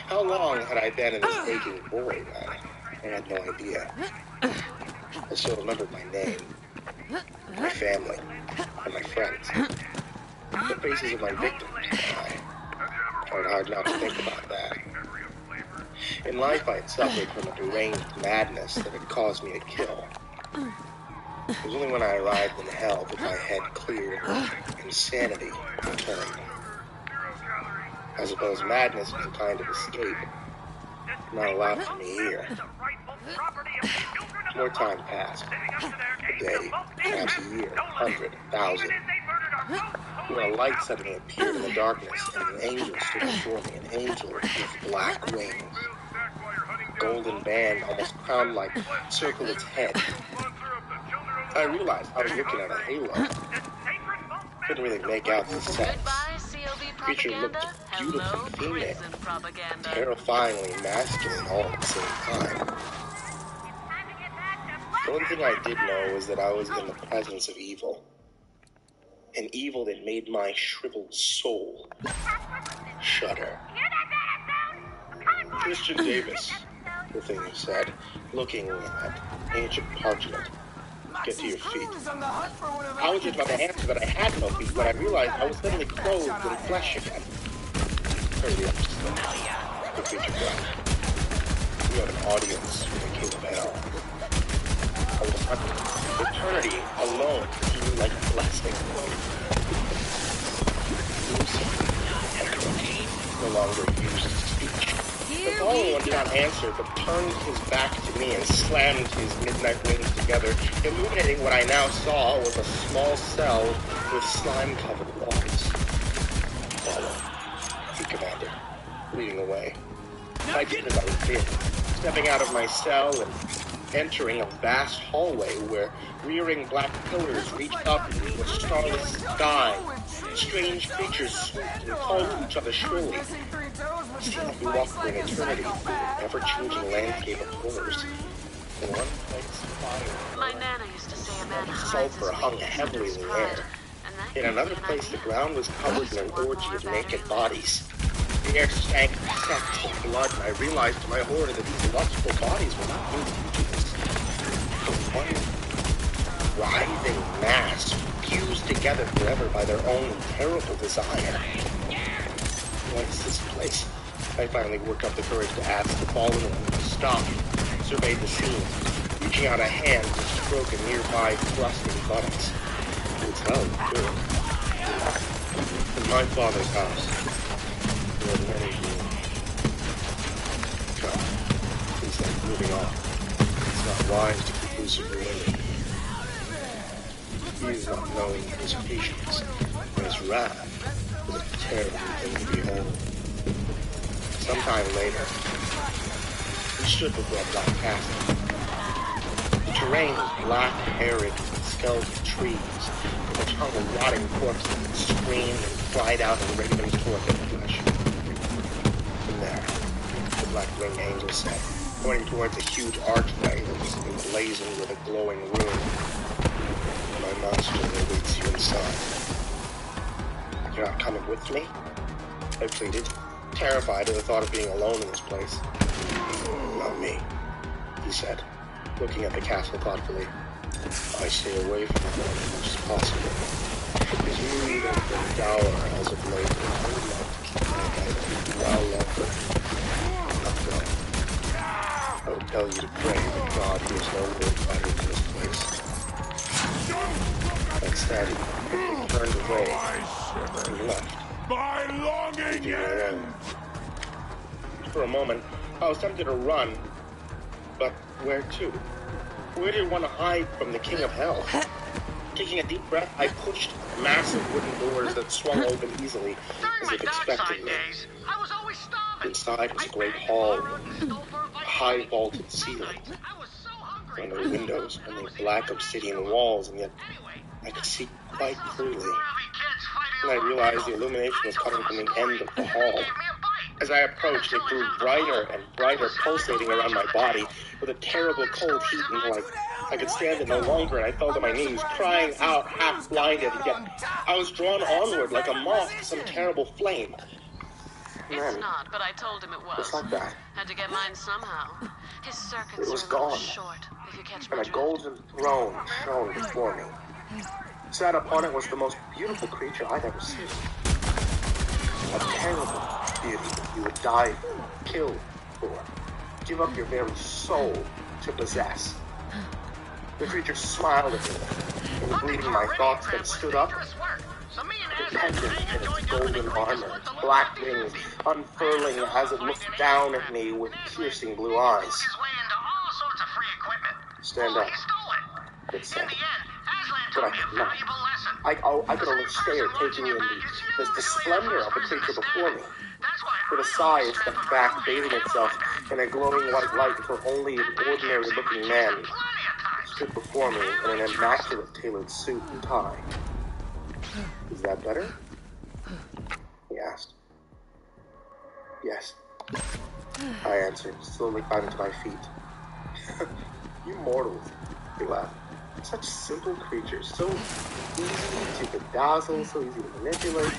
How long had I been in this aching void? I had no idea. I still remembered my name, my family, and my friends. The faces of my victims. I tried hard not to think about that. In life, I had suffered from a deranged madness that had caused me to kill. It was only when I arrived in hell that my head cleared and sanity returned. I suppose madness was a kind of escape, not allowed for me here. More time passed. A day, perhaps a year, 100, 1,000. When a light suddenly appeared in the darkness, and an angel stood before me, an angel with black wings. A golden band, almost crown-like, circled its head. I realized I was looking at a halo. Couldn't really make out the sense. The creature looked beautifully female, terrifyingly masculine all at the same time. The one thing I did know was that I was in the presence of evil. An evil that made my shriveled soul shudder. Christian Davis, the thing you said, looking at ancient parchment. Get to your feet. I was just about to answer that I had no feet when I realized I was suddenly clothed in flesh again. Hurry up, still. The creature cried. You have an audience with the king of hell. I was hunted. Eternity alone seemed like a blessing. No longer used speech. The following one did not answer, but turned his back to me and slammed his midnight wings together, illuminating what I now saw was a small cell with slime-covered walls. Follow, he commanded, leading away. I did as I did, stepping out of my cell and entering a vast hallway where rearing black pillars reached up into a starless sky. Strange creatures swooped and called to each other shrilly. It seemed like we walked for an eternity through an ever-changing landscape of horrors. In one place, fire. My nana used to say a man Sulfur hung heavily in the air. In another place, the ground was covered in an orgy of naked bodies. The air stank of sex and blood, and I realized to my horror that these lustful bodies were not individuals. One writhing mass fused together forever by their own terrible desire. What is this place? I finally worked up the courage to ask the fallen one to stop, surveyed the scene, reaching out a hand to stroke a nearby thrusting buttocks. It's hell, too. In my father's house, there are many rooms. Come, he said, moving on. It's not wise to conclusively limit. He is not knowing his patience, and his wrath is a terrible thing to behold. Sometime later, we stood before a black castle. The terrain was black and arid with skeleton trees, which hung a rotting corpse that screamed and cried out and ravens toward their flesh. From there, the black-winged angel said, pointing towards a huge archway that was emblazoned with a glowing rune. My monster awaits you inside. You're not coming with me? I pleaded, terrified at the thought of being alone in this place. Not me, he said, looking at the castle thoughtfully. I stay away from the world as much as possible. His mood has been dour as of late, and I would like to keep my life well longer. I would tell you to pray that God hears no word fighting in this place. Instead, he turned away and left. My longing ends! For a moment, I was tempted to run, but where to? Where did one hide from the king of hell? Taking a deep breath, I pushed massive wooden doors that swung open easily, as if expecting me. Inside was a great hall, a high vaulted ceiling. There were no windows, only black obsidian walls, and yet I could see quite clearly. And I realized the illumination was coming from the end of the hall. As I approached, it grew brighter and brighter, pulsating around my body with a terrible cold heat until I could stand it no longer, and I fell to my knees, crying out, half blinded, and yet I was drawn onward like a moth to some terrible flame. It's not, but I told him it was. Just like that. Had to get mine somehow. His circuits it was are a little gone, short, if you catch my and a golden throne shone before me. Sat upon it was the most beautiful creature I'd ever seen. A terrible beauty that you would die for, kill for, give up your very soul to possess. The creature smiled at me, and reading my thoughts, that stood up, dependent in its golden armor, its black wings unfurling as it looked down at me with piercing blue eyes. Stand up, it said. But I could not. I could only stare, taking in the splendor of the creature before me. With a sigh, it stepped back, bathing itself in a glowing white light until only an ordinary-looking man stood before me in an immaculate tailored suit and tie. Is that better? He asked. Yes, I answered, slowly climbing to my feet. You mortals, he laughed. Such simple creatures, so easy to bedazzle, so easy to manipulate.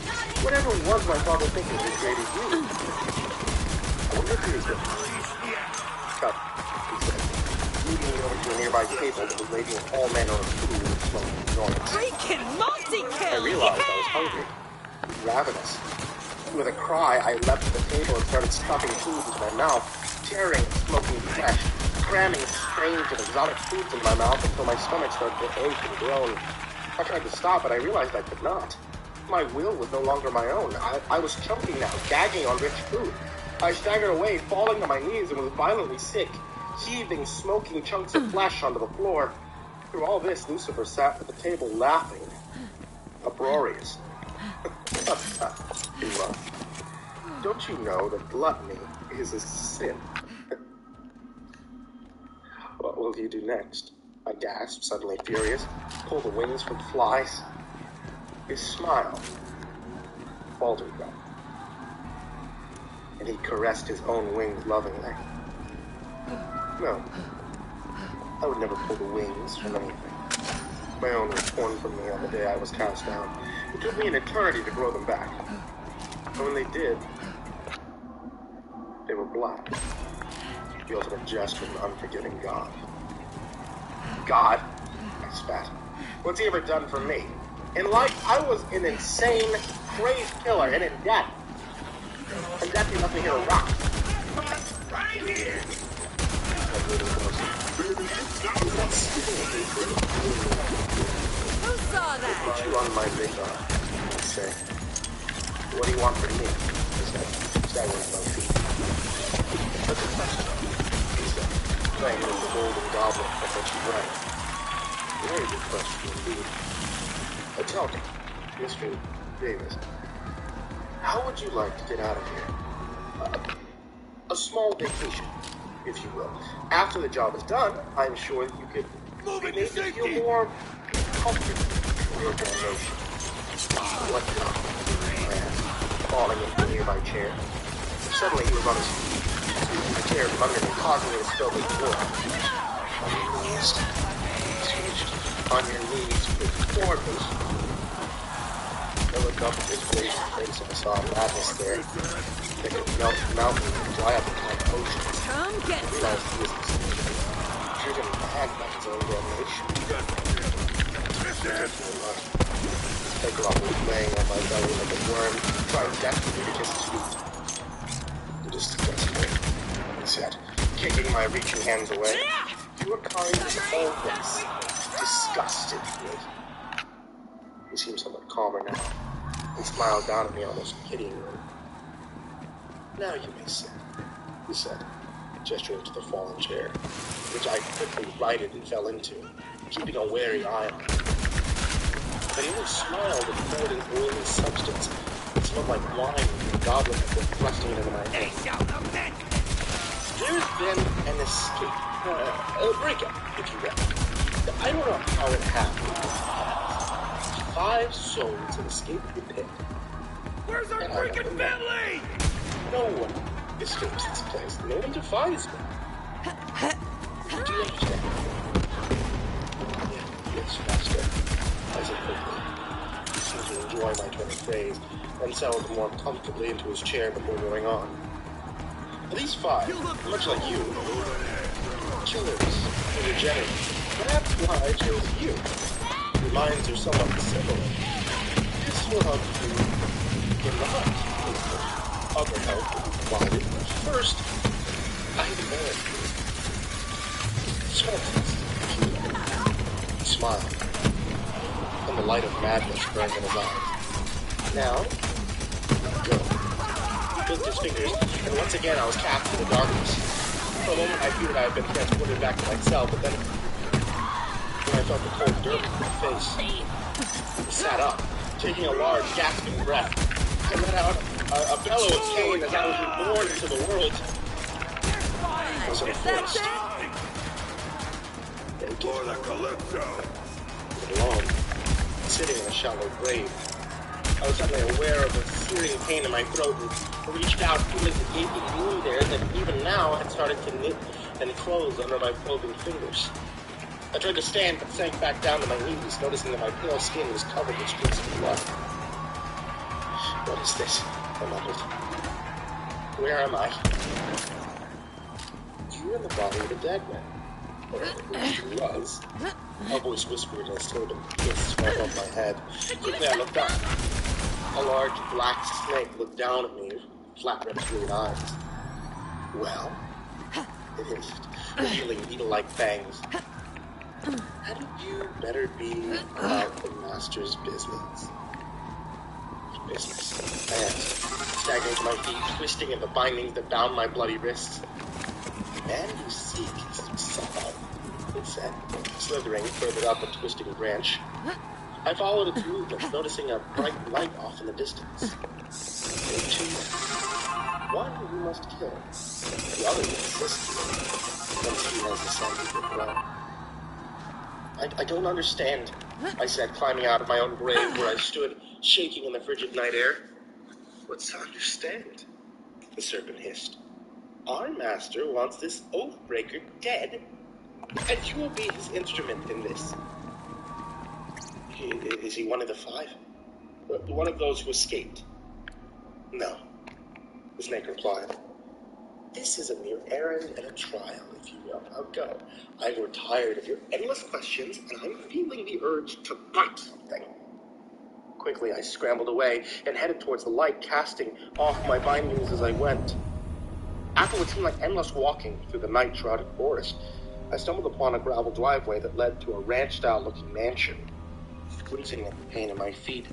Whatever it was my father thinking he created you. I wonder if he was good. Come, he said, leading me over to a nearby table that was laden with all manner of food and smoking joints. Freaking multi-kill! I realized I was hungry, ravenous. With a cry, I leapt to the table and started stuffing food into my mouth, tearing smoking flesh, cramming strange and exotic foods into my mouth until my stomach started to ache and groan. I tried to stop, but I realized I could not. My will was no longer my own. I was choking now, gagging on rich food. I staggered away, falling to my knees, and was violently sick, heaving smoking chunks of flesh onto the floor. Through all this, Lucifer sat at the table laughing, uproarious. He laughed. Don't you know that gluttony is a sin? What will you do next? I gasped, suddenly furious. Pull the wings from flies? His smile faltered then, and he caressed his own wings lovingly. No, I would never pull the wings from anything. My own were torn from me on the day I was cast down. It took me an eternity to grow them back. And when they did, they were black. The ultimate gesture of an unforgiving God. God? I spat. What's he ever done for me? In life, I was an insane, crazed killer, and in death. And death, he left me here to rot. Right here! Who saw that? Put you on my radar, I say. What do you want from me? He said, staggering at my feet. That's a question, he said, playing with the golden goblet from which he drank. Very good question indeed. Tell me, Mr. Davis, how would you like to get out of here? A small vacation, if you will. After the job is done, I'm sure that you could maybe feel more comfortable in your organization. What kind? I asked, falling into a nearby chair. Suddenly he was on his feet, sweeping the chair from under me, causing me to spill the floor. On your knees? On your knees, with forwardness. I looked up at his face and I saw madness there. They could melt mountains and dry up like oceans. Come get I realized he was driven mad by his own damnation. Cyclops was laying on my belly like a worm, trying desperately to kiss his feet. You disgust me, he said, kicking my reaching hands away. You are kind of always disgusted me. He seemed somewhat calmer now, and smiled down at me almost pityingly. Now you may sit, he said, gesturing to the fallen chair, which I quickly righted and fell into, keeping a wary eye on it. But he only smiled and poured an oily substance that smelled like wine from the goblet before thrusting it into my hand. There's been an escape, a breakup, if you will. I don't know how it happened. 5 souls had escaped the pit. Where's our freaking family? No one escapes this place. No one defies me. Do you understand? Yes, Master. I said quickly. He seemed to enjoy my turn of phrase, and settled more comfortably into his chair before going on. These 5, much like you, killers, energetic. Perhaps why I chose you. Your minds are somewhat similar. This will help you in the hunt. Other help will be provided. First, I demand you. Small test, if you will. He smiled, and the light of madness burned in his eyes. Now, go. He clicked his fingers, and once again I was cast in the darkness. For a moment I feared I had been transported back to myself, but then when I felt the cold dirt on my face, I sat up, taking a large, gasping breath, and let out a bellow of pain as I was reborn into the world. I was in a forest. Alone, sitting in a shallow grave. I was suddenly aware of a searing pain in my throat and reached out, feeling the gaping wound there that even now had started to knit and close under my probing fingers. I tried to stand, but sank back down to my knees, noticing that my pale skin was covered with streaks of blood. What is this? I mumbled. Where am I? You're in the body of a dead man. Or at least he was. A voice whispered as still been kissed right above my head. Quickly I looked up. A large black snake looked down at me with flat reptilian eyes. Well? It hissed, revealing needle-like fangs. Hadn't you better be about the master's business? business? I asked, staggering to my feet, twisting at the bindings that bound my bloody wrists. The man you seek is someone, it said, slithering further up a twisting branch. I followed its movements, noticing a bright light off in the distance. There were two men. One you must kill, the other you assist you, once he has ascended your throne. I don't understand, I said, climbing out of my own grave where I stood, shaking in the frigid night air. What's to understand? The serpent hissed. Our master wants this oath-breaker dead, and you will be his instrument in this. Is he one of the five? One of those who escaped? No, the snake replied. This is a mere errand and a trial, if you will. Now go. I grow tired of your endless questions, and I'm feeling the urge to bite something. Quickly, I scrambled away and headed towards the light, casting off my bindings as I went. After what seemed like endless walking through the night-shrouded forest, I stumbled upon a gravel driveway that led to a ranch-style looking mansion. Wincing at the pain in my feet,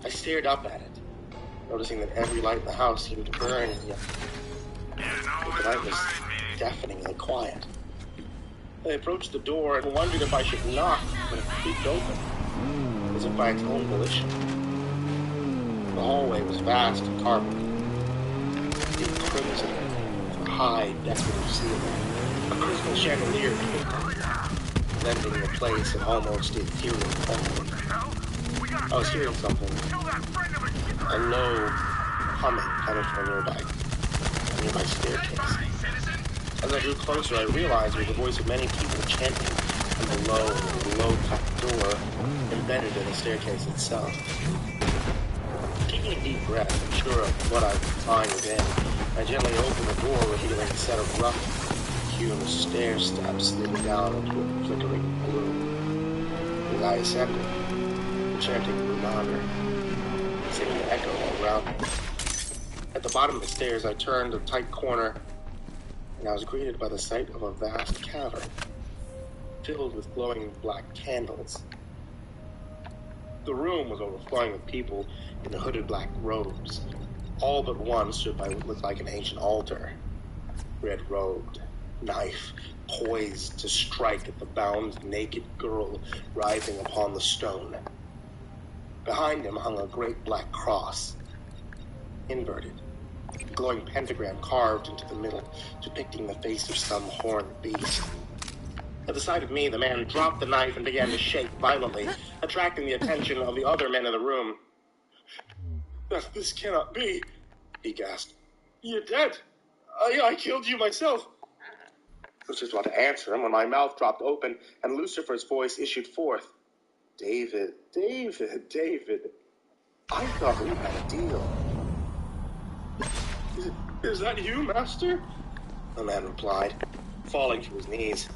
I stared up at it, noticing that every light in the house seemed to burn, and yet the night was deafeningly quiet. I approached the door and wondered if I should knock, but it creaked open, as if by its own volition. The hallway was vast and carpeted, deep crimson, with a high, decorative ceiling, a crystal chandelier lending the place an almost ethereal quality. I was hearing something, a low humming coming from a nearby staircase. As I drew closer, I realized it was the voice of many people chanting from below the low-cut door embedded in the staircase itself. Taking a deep breath, unsure of what I would find within, I gently opened the door, revealing a set of rough-hewn stair steps leading down into a flickering gloom. As I ascended, the chanting grew louder, seeming to echo all around me. At the bottom of the stairs, I turned a tight corner, and I was greeted by the sight of a vast cavern, filled with glowing black candles. The room was overflowing with people in the hooded black robes. All but one stood by what looked like an ancient altar, red-robed, knife poised to strike at the bound naked girl writhing upon the stone. Behind him hung a great black cross, inverted, a glowing pentagram carved into the middle, depicting the face of some horned beast. At the sight of me, the man dropped the knife and began to shake violently, attracting the attention of the other men in the room. This cannot be, he gasped. You're dead. I killed you myself. I was just about to answer him when my mouth dropped open and Lucifer's voice issued forth. David, I thought we had a deal. Is that you, Master? The man replied, falling to his knees.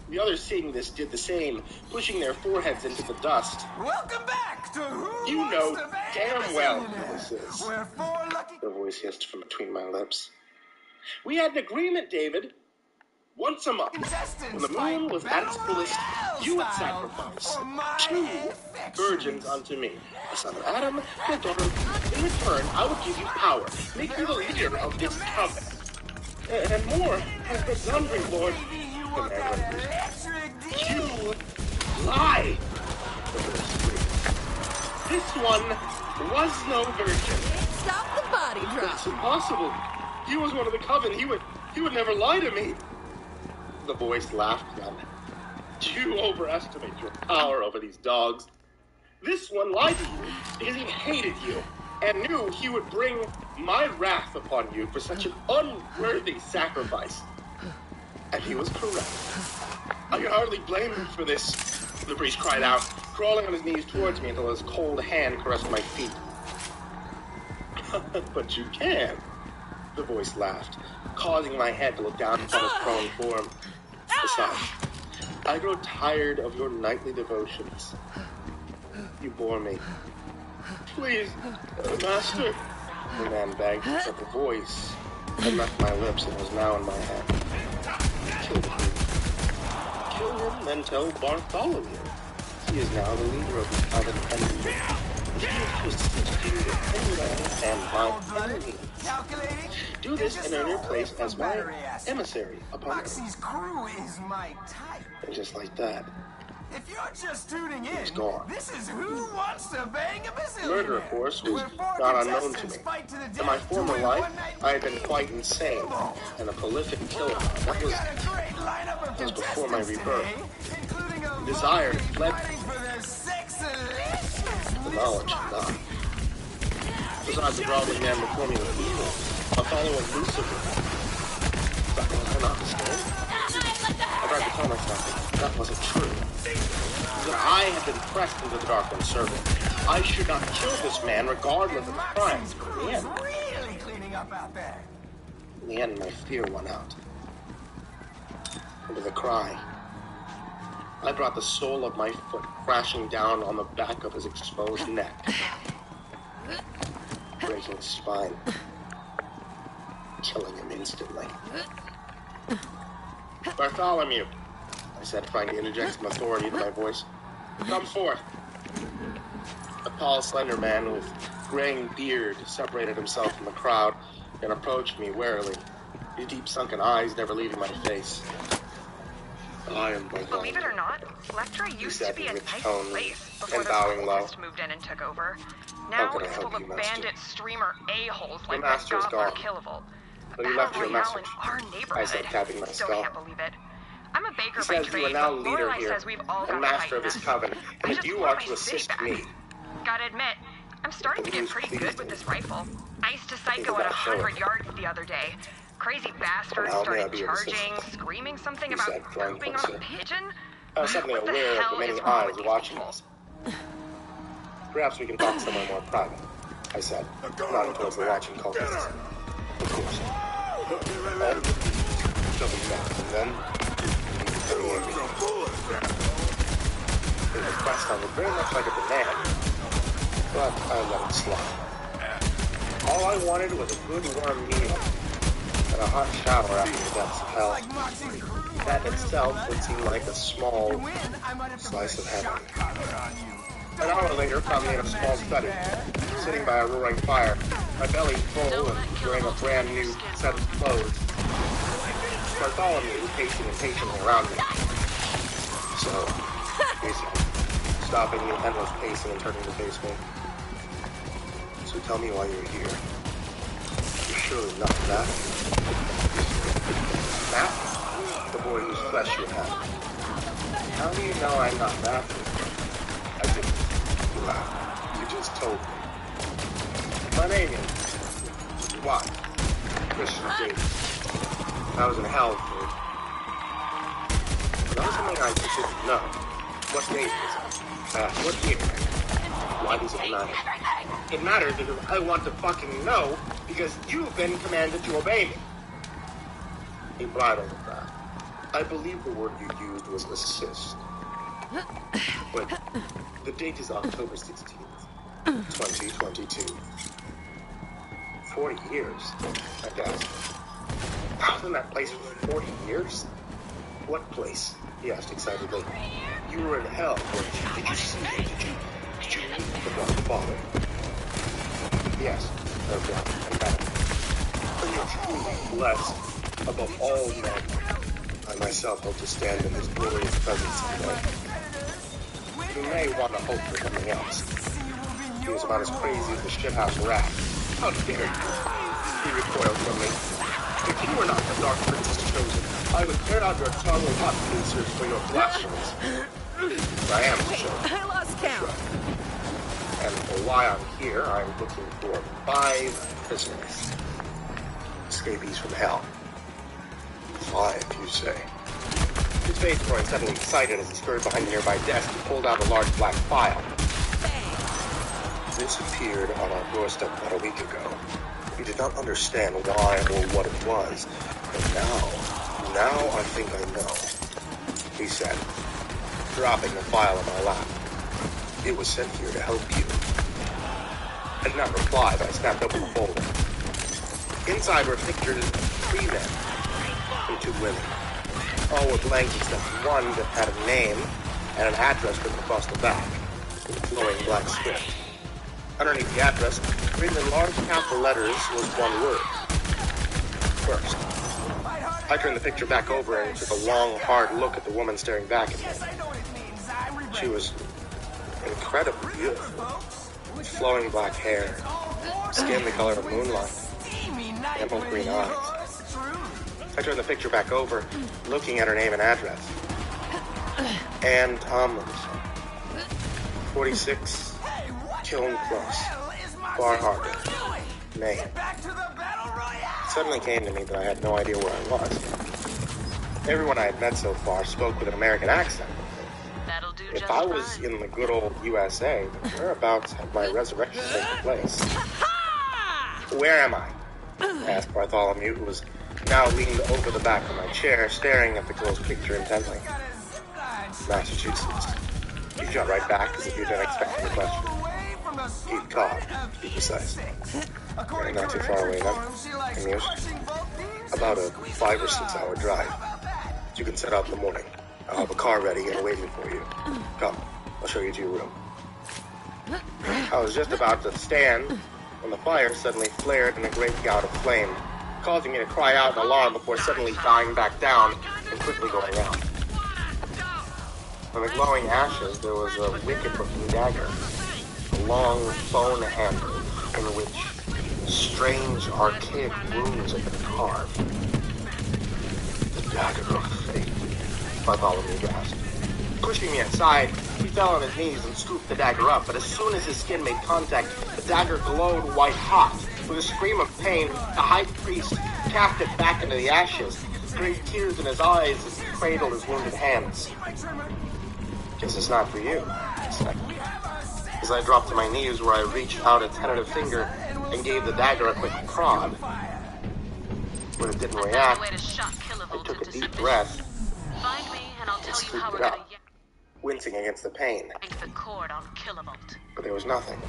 The others seeing this did the same, pushing their foreheads into the dust. Welcome back to Who You Wants know to Be damn well who this is. We're four lucky... The voice hissed from between my lips. We had an agreement, David. Once a month, when the moon was at its fullest, you would sacrifice 2 virgins unto me, the son of Adam and the daughter of Eve. In return, I would give you power, make you the leader of this covenant. And more has been done, great Lord. You lie! This one was no virgin. Stop the body drop. That's impossible. He was one of the coven. He would never lie to me. The voice laughed again. You overestimate your power over these dogs. This one lied to you because he hated you and knew he would bring my wrath upon you for such an unworthy sacrifice. And he was correct. I can hardly blame him for this, the priest cried out, crawling on his knees towards me until his cold hand caressed my feet. But you can, the voice laughed, causing my head to look down upon his prone form. Besides, I grow tired of your nightly devotions. You bore me. Please, Master, the man begged, but the voice had left my lips and was now in my head. Kill him. Kill him, then tell Bartholomew. He is now the leader of the covenant enemy. was to teach you to understand my enemy. Do this and earn your place as my emissary upon Earth. Moxie's crew is my type. And just like that, If you're just tuning in, he's gone. this is Who Wants to Bang a Bazillionaire. Murder, of course, was where four not unknown to me. contestants fight to the In death my to former win life, one night I had been with quite insane and a prolific killer. That We was got a great lineup of was before my contestants rebirth. today, including a Desire lovely led fighting for the sexalicious the knowledge of God. Besides, the groveling man before me was evil, a follower of Lucifer. But was I not mistaken? I tried to tell myself that wasn't true. That I had been pressed into the dark one serving. I should not kill this man regardless of the crimes. But in the end, really cleaning up out there. in the end, my fear won out. And with a cry, I brought the sole of my foot crashing down on the back of his exposed neck, breaking his spine, killing him instantly. Bartholomew, I said, trying to interject some authority to my voice. Come forth. A tall, slender man with graying beard separated himself from the crowd and approached me warily, his deep sunken eyes never leaving my face. I am Bartholomew. Believe it or not, Lectra used to be a rich nice tone place before and the bowing low. cultists moved in and took over. How Now can I it's help full you, of Master? bandit streamer a-holes Your like master is Gobbler gone. Killable. But he left you a Battle Royale message. in our I neighborhood. said, tapping my Still skull. can't believe it. I'm a baker He by says you trade, are now but leader Lorelai here says we've all got and to master fight of his mess. coven, I and just you want are my to city assist back. me. Gotta admit, I'm starting to get pretty good with this rifle. I used to psycho at 100 yards the other day. Crazy bastard Well, may I started be of charging, assistance? screaming something He about said, drawing pooping on closer. a pigeon. I was suddenly What the aware of hell the many is wrong eyes with these watching people? us. Perhaps we can talk somewhere more private, I said, nodding towards the watching cultists. Of course. Jumping back, and then his request sounded very much like a demand, but I let it slide. All I wanted was a good warm meal and a hot shower after the depths of hell. That itself would seem like a small slice of heaven. An hour later found me in a small study, sitting by a roaring fire, my belly full and wearing a brand new set of clothes. Bartholomew was pacing impatiently around me. So, he said, stopping the endless pacing and turning to face me. So tell me why you're here. You're surely not that. That? The boy whose flesh you have. How do you know I'm not that? I didn't. You laughed. You just told me. My name is... Why? Christian Davis. I was in hell for it. But that was something I just didn't know. What date is it? What year? Why does it matter? It matters because I want to fucking know, because you've been commanded to obey me. He bridled at that. I believe the word you used was assist. But the date is October 16th, 2022. 40 years, I gasped. I was in that place for 40 years? What place? He asked excitedly. You were in hell, weren't you? Did you see it? Did you meet the Godfather? Yes, no doubt, I have. But you're truly blessed above all men. I myself hope to stand in his glorious presence someday. You may want to hope for something else. He was about as crazy as the shithouse rat. How dare you? He recoiled from me. If you were not the Dark Princess chosen, I would tear out your tongue with hot pincers for your blasphemies. I am chosen. I lost count. And for why I'm here, I'm looking for 5 prisoners. Escapees from hell. 5, you say? His face growing suddenly excited as he scurried behind the nearby desk and pulled out a large black file. This appeared on our doorstep about a week ago. We did not understand why or what it was, but now I think I know, he said, dropping the file in my lap. It was sent here to help you. I did not reply, but I snapped open the folder. Inside were pictures of 3 men and 2 women. All were blank except one that had a name and an address written across the back in flowing black script. Underneath the address, written in large capital letters, was one word. First. I turned the picture back over and took a long, hard look at the woman staring back at me. She was incredibly beautiful. With flowing black hair, skin the color of moonlight, emerald green eyes. I turned the picture back over, looking at her name and address. Anne Tomlinson, 46 Kiln Close, Bar Harbor, Maine. It suddenly came to me that I had no idea where I was. Everyone I had met so far spoke with an American accent. That'll do If just I was fine. in the good old USA, then whereabouts had my resurrection taken place? Where am I? Asked Bartholomew, who was now leaned over the back of my chair, staring at the girl's picture intently. Massachusetts. He shot right back as if he'd been expecting the question. Cape Cod, to be precise. You're not too far away now. Amused? About a 5 or 6 hour drive. You can set out in the morning. I'll have a car ready and waiting for you. Come, I'll show you to your room. I was just about to stand when the fire suddenly flared in a great gout of flame, causing me to cry out in alarm before suddenly dying back down and quickly going out. On the glowing ashes, there was a wicked-looking dagger, a long bone handle in which strange, archaic runes had been carved. The dagger of fate, Bartholomew gasped. Pushing me aside, he fell on his knees and scooped the dagger up, but as soon as his skin made contact, the dagger glowed white hot. With a scream of pain, the high priest cast it back into the ashes, great tears in his eyes as he cradled his wounded hands. Guess it's not for you, I said. As I dropped to my knees where I reached out a tentative finger and gave the dagger a quick prod. When it didn't react, I took a deep breath Find me and I'll tell you how scooped we're it gonna up, wincing against the pain. yank the cord on Kilovolt. But there was nothing.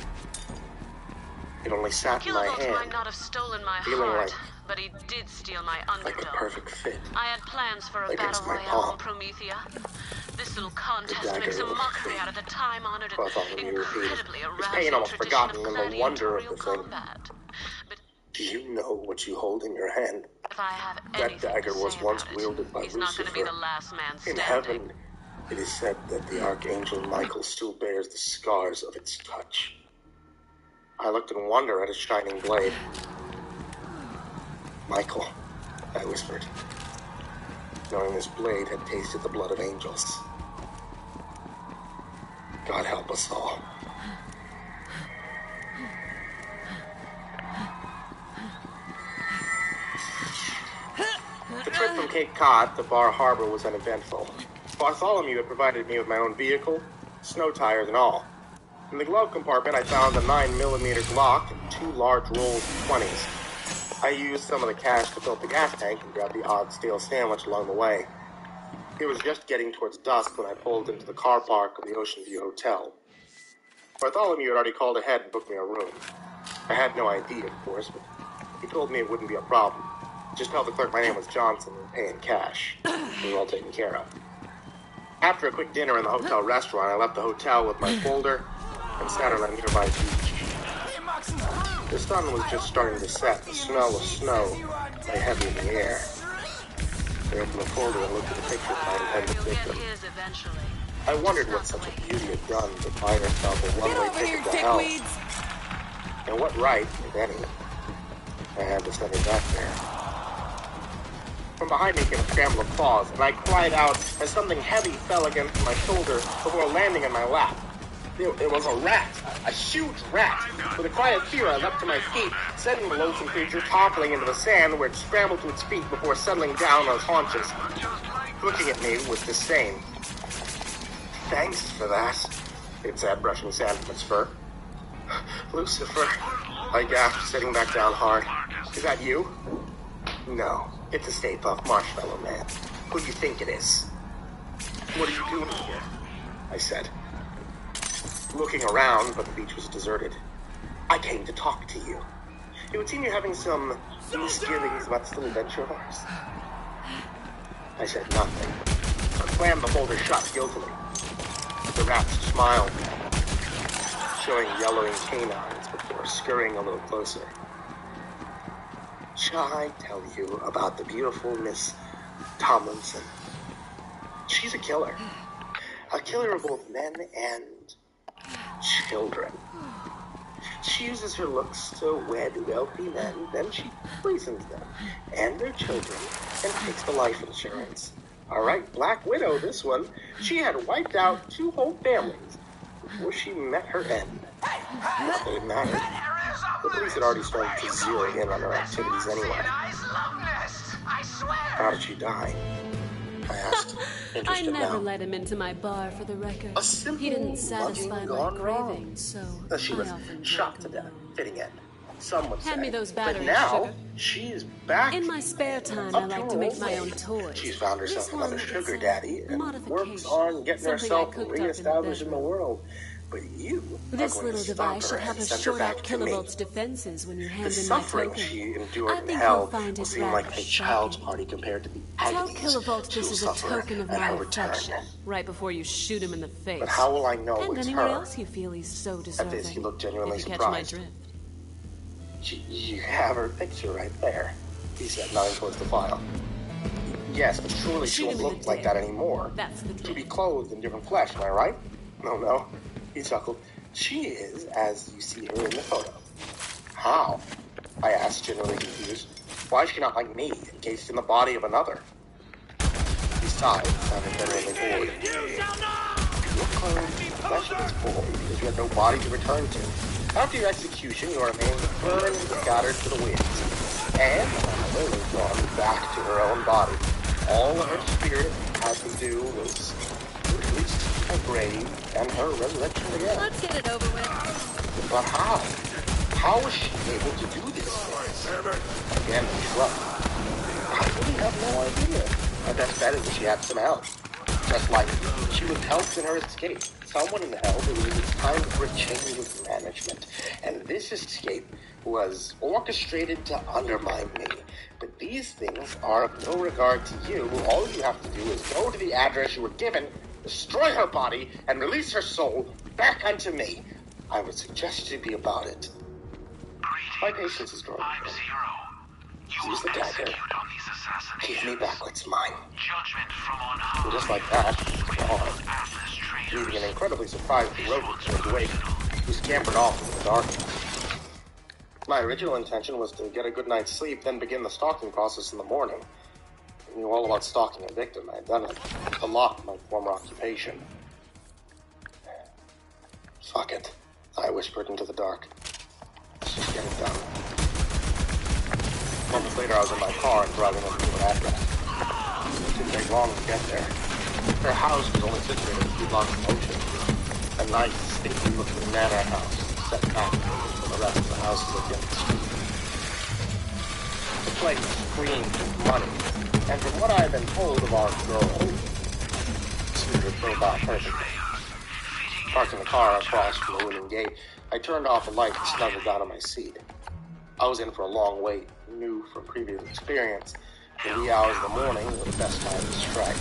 It only sat in my Kilovolt might hand, not have stolen my feeling heart, like but he did steal my a underdog. perfect fit. I had plans for a Against battle my royale palm. on Promethea. This little contest dagger makes a of mockery fate. out of the time-honored and Bartholomew repeated, incredibly his arousing pain almost tradition forgotten of in the wonder of gladiatorial the thing. combat. But Do you know what you hold in your hand? if I have That anything dagger to was say once about it, wielded by he's not going to be Lucifer. the last man In standing. heaven, it is said that the archangel Michael still bears the scars of its touch. I looked in wonder at his shining blade. Michael, I whispered, knowing this blade had tasted the blood of angels. God help us all. The trip from Cape Cod to Bar Harbor was uneventful. Bartholomew had provided me with my own vehicle, snow tires and all. In the glove compartment, I found a 9mm Glock and 2 large rolls of 20s. I used some of the cash to fill up the gas tank and grab the odd stale sandwich along the way. It was just getting towards dusk when I pulled into the car park of the Ocean View Hotel. Bartholomew had already called ahead and booked me a room. I had no ID, of course, but he told me it wouldn't be a problem. Just tell the clerk my name was Johnson and pay in cash. It was all taken care of. After a quick dinner in the hotel restaurant, I left the hotel with my folder and sat on a nearby beach. The sun was just starting to set. The smell of snow lay heavy in the air. I opened the folder and looked at the picture of my intended victim. I wondered what such a beauty had done to buy herself a one-way ticket to hell. And what right, if any, I had to send her back there. From behind me came a scramble of claws, and I cried out as something heavy fell against my shoulder before landing in my lap. It was a rat, a huge rat. With a cry of fear, I leapt to my feet, sending the loathsome creature toppling into the sand where it scrambled to its feet before settling down on its haunches, looking at me with disdain. Thanks for that, it said, brushing sand from its fur. Lucifer, I gasped, sitting back down hard. Is that you? No, it's a Stay Puft Marshmallow Man. Who do you think it is? What are you doing here? I said, looking around, but the beach was deserted. I came to talk to you. It would seem you're having some misgivings about this little venture of ours. I said nothing, but slammed the folder shut guiltily. The rat smiled, showing yellowing canines scurrying a little closer. Shall I tell you about the beautiful Miss Tomlinson? She's a killer. A killer of both men and children. She uses her looks to wed wealthy men, then she poisons them and their children and takes the life insurance. All right, Black Widow, this one. She had wiped out 2 whole families before she met her end. Not that it mattered. The police had already started to zero in on her activities anyway. How did she die? I asked, I interested never now. let him into my bar for the record. A simple He didn't satisfy mugging my gone wrong. cravings, so She I was often shot to death, fitting end. Some would Hand say. me those But batteries, now, sugar. she's back. In my spare time, up I like her to make own my way. own toys. She's found herself This another one sugar is a daddy and works modification, on getting something I herself cooked up in the reestablished in the bedroom. world. But you are This going little to stop device her should help and us send her short out back to me. Kilovolt's defenses when you The hand in my suffering token. she I endured in think hell you'll find will it seem rather like a child's shocking. party compared to the Tell agonies Kilovolt she'll this is a suffer token of at my her return. affection, right before you shoot him in the face. But how will I know and it's anyone her? else you feel he's so deserving. At this, he looked genuinely if you catch my surprised. drift. You have her picture right there, he said, nodding towards the file. Yes, but surely she Shoot won't him in look the like dick. that anymore. That's the She'll be drift. clothed in different flesh, am I right? No, he chuckled. She is as you see her in the photo. How? I asked, genuinely confused. Why is she not like me, encased in the body of another? He sighed, sounding genuinely bored. Your clothes, flesh of its boy, because you had no body to return to. After your execution, your remains were burned and scattered to the winds. And another was drawn back to her own body. All her spirit had to do was reach her grave and her resurrection again. Let's get it over with. But how? How was she able to do this? Again, he shrugged. I really have no idea. My best bet is that she had some help. Just like she was helped in her escape. Someone in hell believed it's time for a change of management. And this escape was orchestrated to undermine me. But these things are of no regard to you. All you have to do is go to the address you were given, destroy her body, and release her soul back unto me. I would suggest you be about it. My patience is growing. Seize the dagger. Give me back what's mine. And just like that, gone. Leaving an incredibly surprised rodent to his wake, who scampered off into the darkness. My original intention was to get a good night's sleep, then begin the stalking process in the morning. I knew all about stalking a victim. I had done it a lot in my former occupation. Fuck it, I whispered into the dark. Let's just get it done. Moments later, I was in my car and driving over to her address. It didn't take long to get there. Her house was only situated a few blocks from Ocean. A nice, stately-looking manor house set back from the rest of the houses at the end of the street. The place screamed of money, and from what I had been told of our girl, Scooter drove out perfectly. Parking the car across from the wooden gate, I turned off the light and snuggled down on my seat. I was in for a long wait, knew from previous experience, the wee hours of the morning were the best time to strike.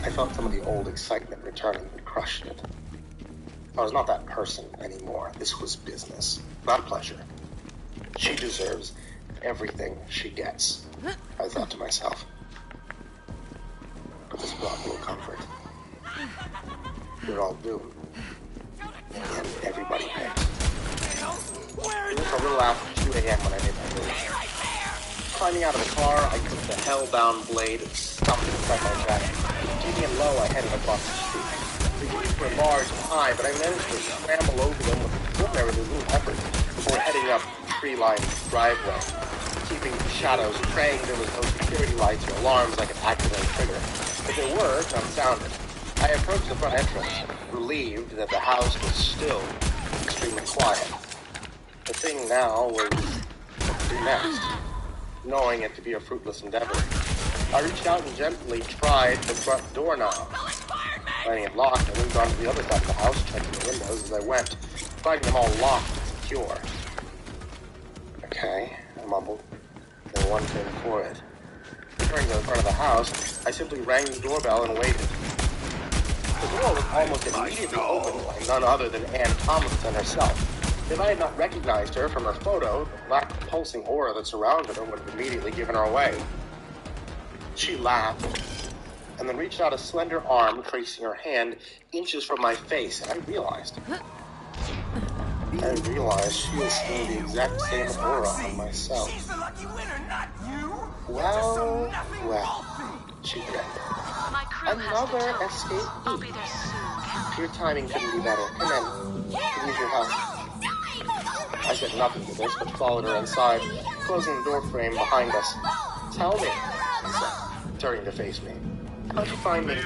I felt some of the old excitement returning and crushed it. I was not that person anymore. This was business, not pleasure. She deserves everything she gets, I thought to myself. But this brought little comfort. We're all doomed. And everybody pays. It was a little after 2 a.m. when I made my move. Climbing out of the car, I took the hell-bound blade and stuffed it inside my jacket. Keeping it low, I headed across the street. The gates were large and high, but I managed to scramble over them with extraordinarily little effort before heading up the tree-lined driveway. Keeping the shadows, praying there was no security lights or alarms I could activate trigger. If there were, none sounded. I approached the front entrance, relieved that the house was still extremely quiet. The thing now was what to do next, knowing it to be a fruitless endeavor. I reached out and gently tried the front doorknob. Finding it locked, I moved on to the other side of the house, checking the windows as I went, finding them all locked and secure. Okay, I mumbled. No one came for it. Returning to the front of the house, I simply rang the doorbell and waited. The door was almost immediately opened by none other than Anne Tomlinson herself. If I had not recognized her from her photo, the black pulsing aura that surrounded her would have immediately given her away. She laughed, and then reached out a slender arm, tracing her hand inches from my face, and I realized she was seeing the exact same aura on myself. She's the lucky winner, not you. Well, she grinned. My crew Another has the escape. I'll be there soon. Your timing couldn't be better. Come in. Could use your help. I said nothing to this, but followed her inside, closing the door frame behind us. Tell me, she said, turning to face me. How'd you find me?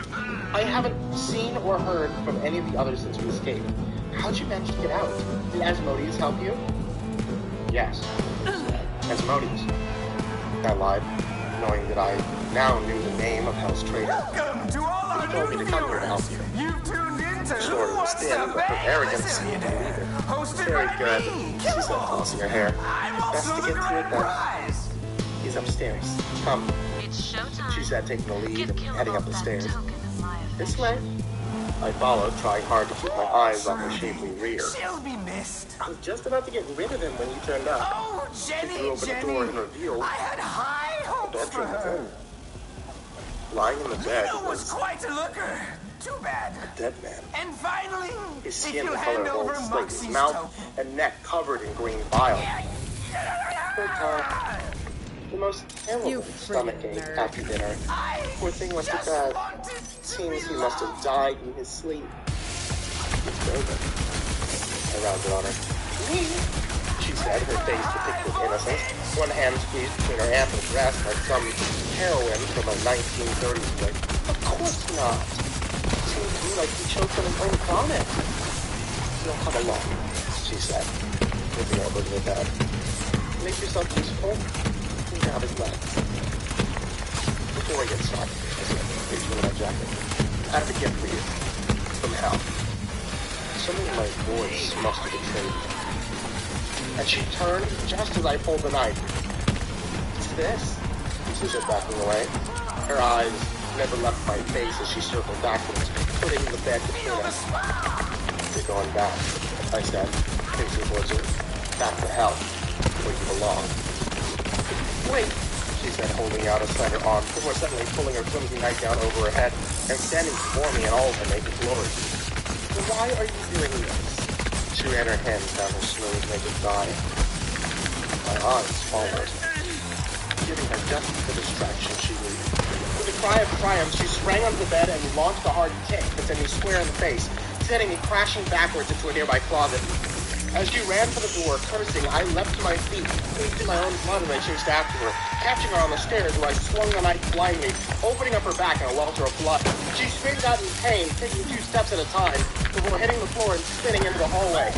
I haven't seen or heard from any of the others since we escaped. How'd you manage to get out? Did Asmodeus help you? Yes, Asmodeus. I lied, knowing that I now knew the name of Hell's traitor. Welcome to all our He told me to come here to help you. You've tuned into Sort of What's thin, the but her Bang? arrogance Listen, seemed to leave it. hosted Very by good, me, she said, tossing her hair. I'm Best also to the get to it then. prize. He's upstairs. Come, It's showtime. she said, taking the lead Give and Killer heading up the that stairs. token of my This way. I followed, trying hard to keep my eyes on her shapely rear. She'll be missed. I was just about to get rid of him when you turned up. Oh, She Jenny, threw open the door and revealed I had high the hopes for bedroom her. within. Lying in the bed It was was quite a looker. Too bad. a dead man. And finally, His if skin you the color hand of over old slate, his Moxie's mouth token. and neck covered in green bile. The most terrible stomach ache after dinner. Poor thing must have had. Seems he must have died in his sleep. It's over. I rounded on her. Me? She said, her face depicted innocence. One hand squeezed between her ample breast like some heroine from a 1930s flick. Of course not. Seemed to me like he choked on his own vomit. You'll come along, she said, looking over to the bed. Make yourself useful. Grab his legs. Before we get started, I said, reaching in my jacket, I have a gift for you. From hell. Something in my voice must have betrayed me. And she turned just as I pulled the knife. What's this? She said, backing away. Her eyes never left my face as she circled backwards, putting the bed between us. You're going back, I said, facing towards her. Back to hell, where you belong. Wait, she said, holding out a slender arm, before suddenly pulling her flimsy nightgown over her head and standing before me in all her naked glory. Why are you doing this? She ran her hands down her smooth, naked thigh. My eyes followed, giving her just the distraction she needed. With a cry of triumph, she sprang onto the bed and launched a hard kick that sent me square in the face, sending me crashing backwards into a nearby closet. As she ran for the door, cursing, I leapt to my feet, bathed in my own blood, and I chased after her, catching her on the stairs where I swung the knife blindly, opening up her back in a welter of blood. She screamed out in pain, taking 2 steps at a time, before hitting the floor and spinning into the hallway.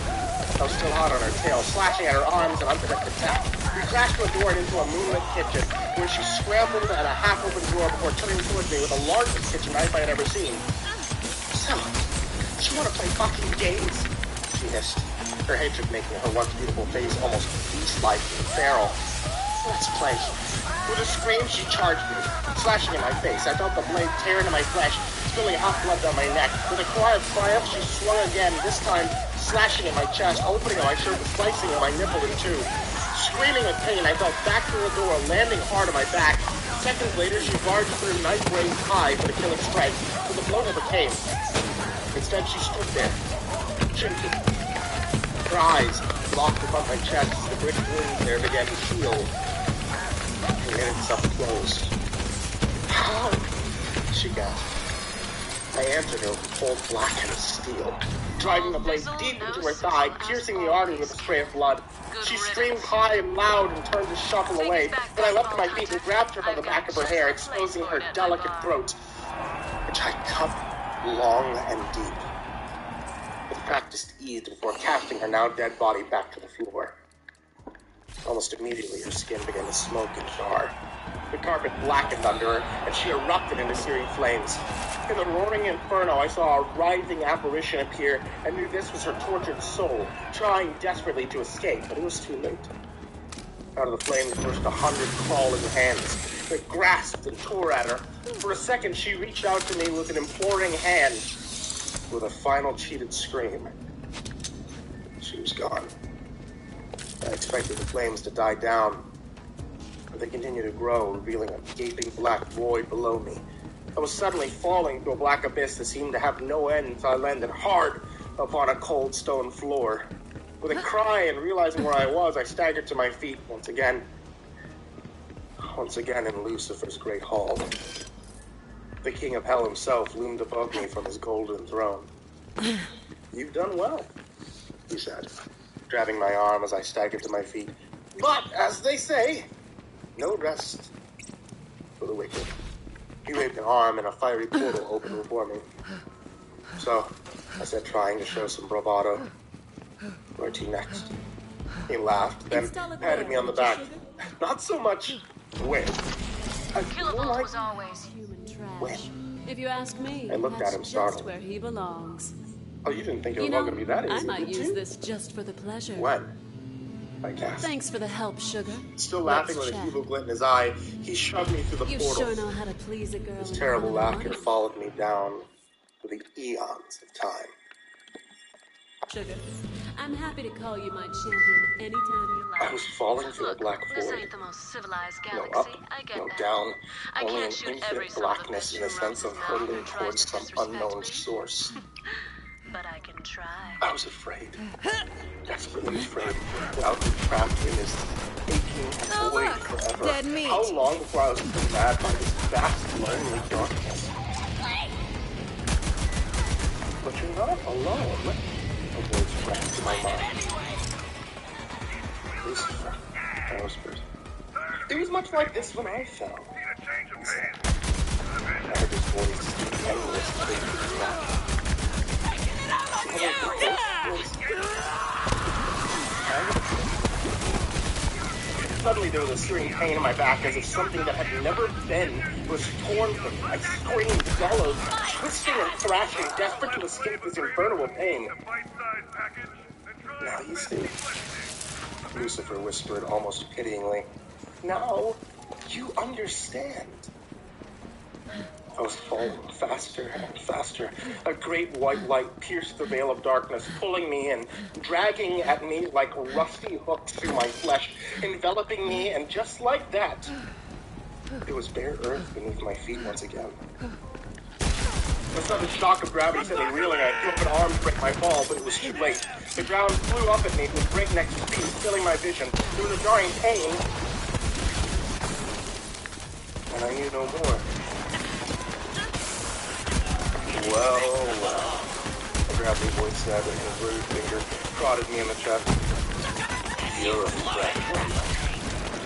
I was still hot on her tail, slashing at her arms in unprotected attack. We crashed through a door and into a moonlit kitchen, where she scrambled at a half-open door before turning towards me with the largest kitchen knife I had ever seen. So, you want to play fucking games? She hissed, her hatred making her once beautiful face almost beast-like and feral. Let's play. With a scream, she charged me, slashing in my face. I felt the blade tear into my flesh, spilling hot blood down my neck. With a cry of triumph, she swung again, this time slashing at my chest, opening my shirt and slicing at my nipple in two. Screaming with pain, I fell back through the door, landing hard on my back. Seconds later, she barged through, knife raised high for the killing strike, but the blow never came. Instead, she stood there, chin-key. Her eyes locked above my chest as the brick wound there began to heal. Her lid itself closed. How? She gasped. I answered her with cold black and steel, driving the blade deep into her thigh, piercing the artery with a spray of blood. She screamed high and loud and turned to shuffle away, but I leapt to my feet and grabbed her by the back of her hair, exposing her delicate throat, which I cut long and deep, with practiced ease before casting her now dead body back to the floor. Almost immediately, her skin began to smoke and char. The carpet blackened under her, and she erupted into searing flames. In the roaring inferno, I saw a writhing apparition appear, and knew this was her tortured soul, trying desperately to escape, but it was too late. Out of the flames burst 100 crawling hands that grasped and tore at her. For a second, she reached out to me with an imploring hand. With a final cheated scream, she was gone. I expected the flames to die down, but they continued to grow, revealing a gaping black void below me. I was suddenly falling into a black abyss that seemed to have no end until I landed hard upon a cold stone floor. With a cry and realizing where I was, I staggered to my feet once again. Once again in Lucifer's great hall. The king of hell himself loomed above me from his golden throne. "You've done well," he said, grabbing my arm as I staggered to my feet. "But, as they say, no rest for the wicked." He waved an arm and a fiery portal opened before me. "So," I said, trying to show some bravado, "where to next?" He laughed, then patted me on the back. "Not so much where. Killable was always human trash. When? If you ask me, I looked at that's him just startled. where he belongs. Oh, you didn't think it You was all know, going to be that easy, I might did use you? this just for the pleasure. When? I guessed. Thanks for the help, sugar. Still laughing Let's with an chat. evil glint in his eye, he shoved me through the You portal. sure know how to please a girl. His in terrible front of laughter money. followed me down for the eons of time. Sugar, I'm happy to call you my champion anytime you like. I was falling through a black This void. ain't the most civilized No galaxy. up, I get no that. down, I only an can't shoot every infinite soul that blackness in bets a you sense runs of his mouth hurtling and tries towards to some disrespect unknown me. source. But I can try. I was afraid, desperately afraid, that I would be trapped in this aching void forever. Dead meat. How long before I was driven mad by this vast, lonely darkness? But you're not alone. A voice sprang to my mind. Lucifer, I whispered. It was much like this when I fell. He said. I heard his voice, endlessly cracked. Suddenly there was a searing pain in my back as if something that had never been was torn from me. I screamed, bellowed, twisting and thrashing, desperate to escape this infernal pain. "Now you see," Lucifer whispered almost pityingly. "Now you understand." I was falling faster and faster. A great white light pierced the veil of darkness, pulling me in, dragging at me like rusty hooks through my flesh, enveloping me, and just like that, it was bare earth beneath my feet once again. The sudden shock of gravity sent me reeling. I threw up an arm to break my fall, but it was too late. The ground flew up at me with breakneck speed, filling my vision. There was a jarring pain, and I knew no more. Well, a gravelly voice said, and his rude finger prodded me in the chest. "You're a threat.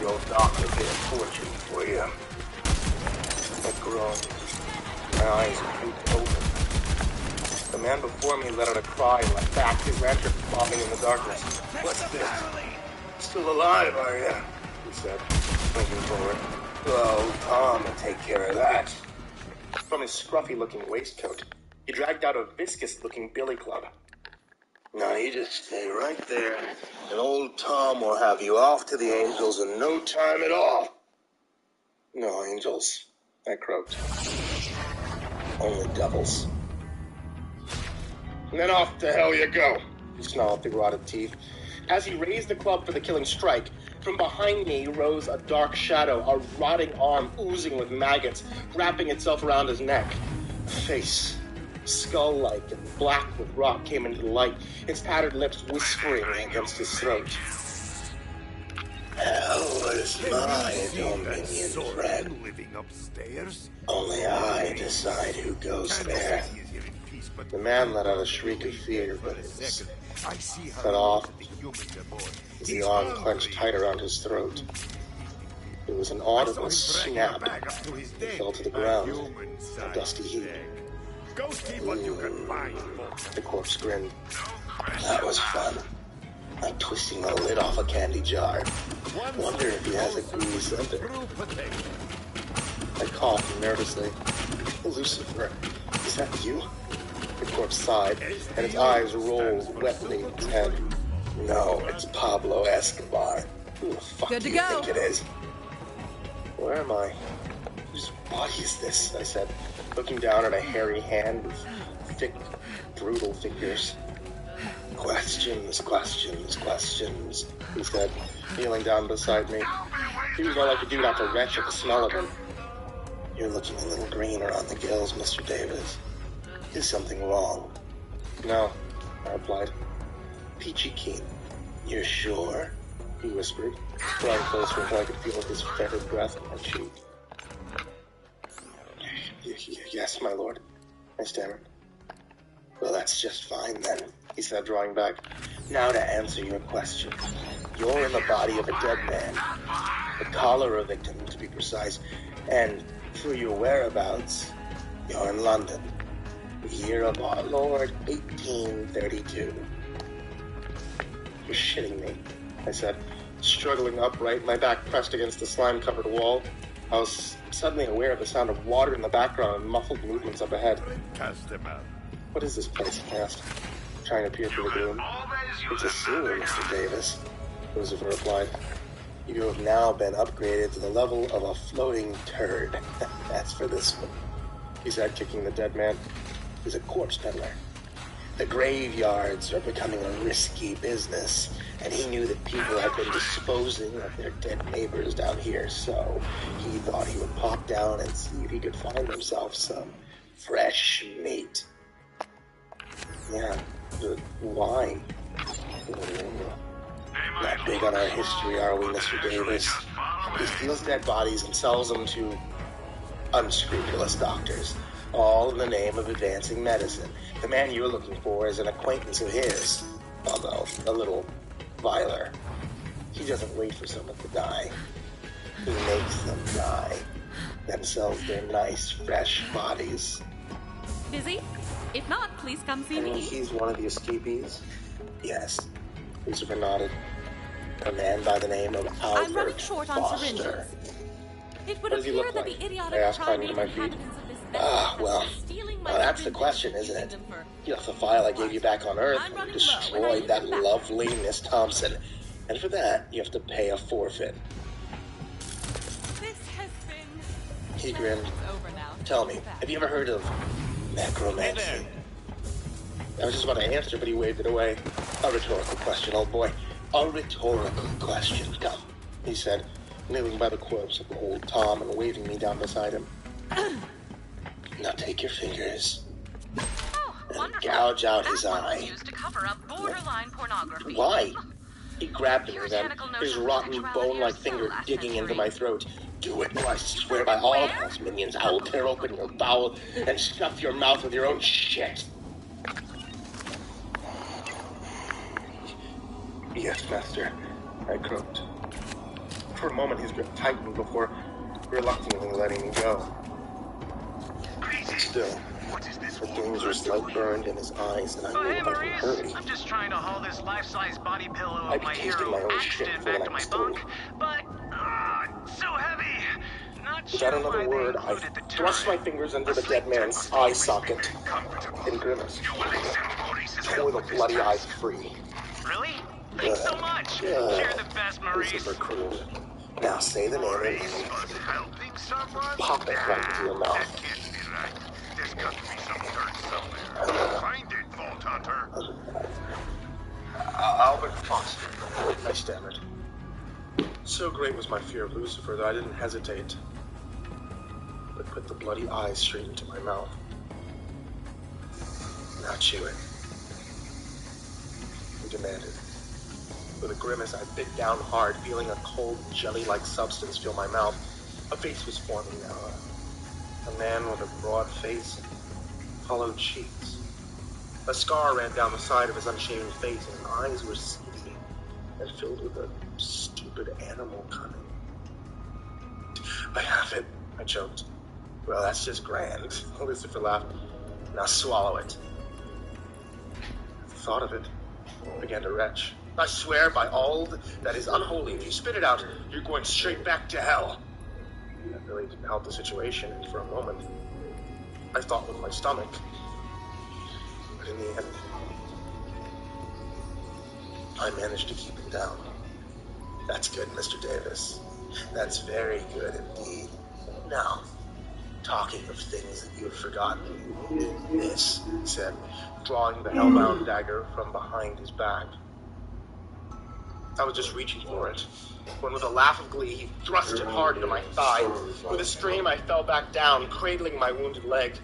Your doctor did a fortune for you." I groaned. My eyes creaked open. The man before me let out a cry and leapt back, his lantern flopping in the darkness. "What's this? Still alive, are you?" he said, leaning forward. "Well, Tom will take care of that." From his scruffy-looking waistcoat, he dragged out a viscous-looking billy club. "Now you just stay right there, and old Tom will have you off to the angels in no time at all." "No angels," I croaked. "Only devils." "And then off to hell you go," he snarled through rotted teeth. As he raised the club for the killing strike, from behind me rose a dark shadow, a rotting arm oozing with maggots, wrapping itself around his neck. A face, skull-like and black with rot, came into the light, its tattered lips whispering against his throat. "Hell is my dominion, friend. Living upstairs? Only I decide who goes there." The man let out a shriek of fear, but it was cut off as the arm clenched tight around his throat. It was an audible snap. He fell to the ground, a dusty heap. Go see what you can find, folks. The corpse grinned. "That was fun. Like twisting the lid off a candy jar. Wonder if he has a gooey scent." I coughed nervously. "Lucifer, is that you?" The corpse sighed, and its eyes rolled wetly in his head. "No, it's Pablo Escobar. Who the fuck Good do to you go. think it is?" "Where am I? Whose body is this?" I said, looking down at a hairy hand with thick, brutal fingers. Questions, questions, questions, he said, kneeling down beside me. He was more like a dude off a wretch at the smell of him. You're looking a little green around the gills, Mr. Davis. Is something wrong? No, I replied. Peachy keen. You're sure? He whispered, drawing closer until I could feel his fetid breath on my cheek. Yes, my lord, I stammered. Well, that's just fine then, he said, drawing back. Now to answer your question. You're in the body of a dead man. A cholera victim, to be precise. And for your whereabouts, you're in London. The year of our Lord, 1832. You're shitting me, I said, struggling upright, my back pressed against the slime-covered wall. I was suddenly aware of the sound of water in the background and muffled movements up ahead. Cast them out. What is this place? I asked, trying to peer through the gloom. It's a sewer, Mr. Davis, Lucifer replied. You have now been upgraded to the level of a floating turd. That's for this one, he said, kicking the dead man. He's a corpse peddler. The graveyards are becoming a risky business, and he knew that people had been disposing of their dead neighbors down here, so he thought he would pop down and see if he could find himself some fresh meat. Yeah, but why? Not big on our history, are we, Mr. Davis? He steals dead bodies and sells them to unscrupulous doctors, all in the name of advancing medicine. The man you're looking for is an acquaintance of his, although a little viler. He doesn't wait for someone to die. He makes them die, then sells their nice, fresh bodies. Busy? If not, please come see me. He's one of the escapees? Yes. Lucifer nodded. A man by the name of Albert I'm running short on Foster. syringes. It would What does he appear look that like? the I idiotic asked, climbing to my feet. inhabitants of this vessel Well, have been stealing my that's the syringes question, and isn't using it? them for... You left the file I gave you back on Earth I'm and running destroyed low, and I that need them back. lovely Miss Thompson. And for that, you have to pay a forfeit. This has been... He grinned. It's over now. Tell me, have you ever heard of necromancy? I was just about to answer, but he waved it away. A rhetorical question, old boy. A rhetorical question. Come, he said, kneeling by the corpse of old Tom and waving me down beside him. Now take your fingers and gouge out his eye. Used to cover up borderline pornography. Why? He grabbed me then, his rotten bone-like finger digging into my throat. Do it, or I swear by all Hell's minions, I will tear open your bowel and stuff your mouth with your own shit. Yes, master, I croaked. For a moment, his grip tightened before reluctantly letting me go. Still, the dangerous light burned in his eyes, and I knew I could hurry. I'm just trying to haul this life-size body pillow I'd of be my tasting hero my own shit Ashton before back the to my next bunk, day. but it's so heavy. Not Without sure another why word, they I included the thrust my fingers into the dead man's eye socket and grimaced. Tore the bloody eyes free. Really? Thanks so much. You're the best, Maurice. Lucifer crooned. Now say the name Helping someone? and pop it right into your That mouth. can't be right. There's got to be some dirt somewhere. Find it, Vault Hunter. Albert Foster, I stammered. So great was my fear of Lucifer that I didn't hesitate, but put the bloody eye straight into my mouth. Now chew it, he demanded. With a grimace, I bit down hard, feeling a cold, jelly-like substance fill my mouth. A face was forming now. A man with a broad face and hollow cheeks. A scar ran down the side of his unshaven face, and his eyes were seedy and filled with a stupid animal cunning. I have it, I choked. Well, that's just grand, Lucifer laughed. Now swallow it. The thought of it began to retch. I swear by all that is unholy, if you spit it out, you're going straight back to hell. That really didn't help the situation, and for a moment, I thought with my stomach. But in the end, I managed to keep it down. That's good, Mr. Davis. That's very good indeed. Now, Talking of things that you have forgotten, this, he said, drawing the hellbound dagger from behind his back. I was just reaching for it, when with a laugh of glee, he thrust it hard into my thigh. With a scream, I fell back down, cradling my wounded leg,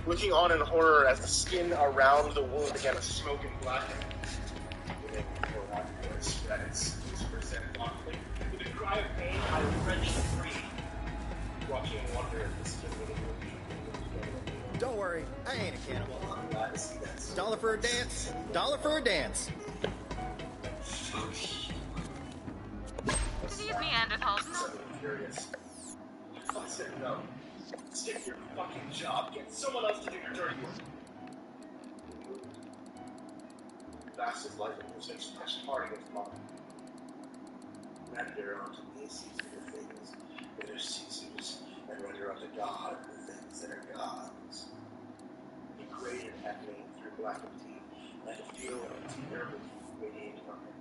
looking on in horror as the skin around the wound began to smoke and blacken. With a cry of pain, I wrenched free, watching in wonder as the skin would have. Don't worry, I ain't a cannibal. Dollar for a dance, dollar for a dance. These Neanderthals, no. Furious. I said no. Stick to your fucking job. Get someone else to do your dirty work. The bastard's life and music's pressed hard against mine. Render unto these things that are Caesar's, and render unto God the things that are God's. He grated at me through blackened teeth, like a feeling of terrible radiating from him.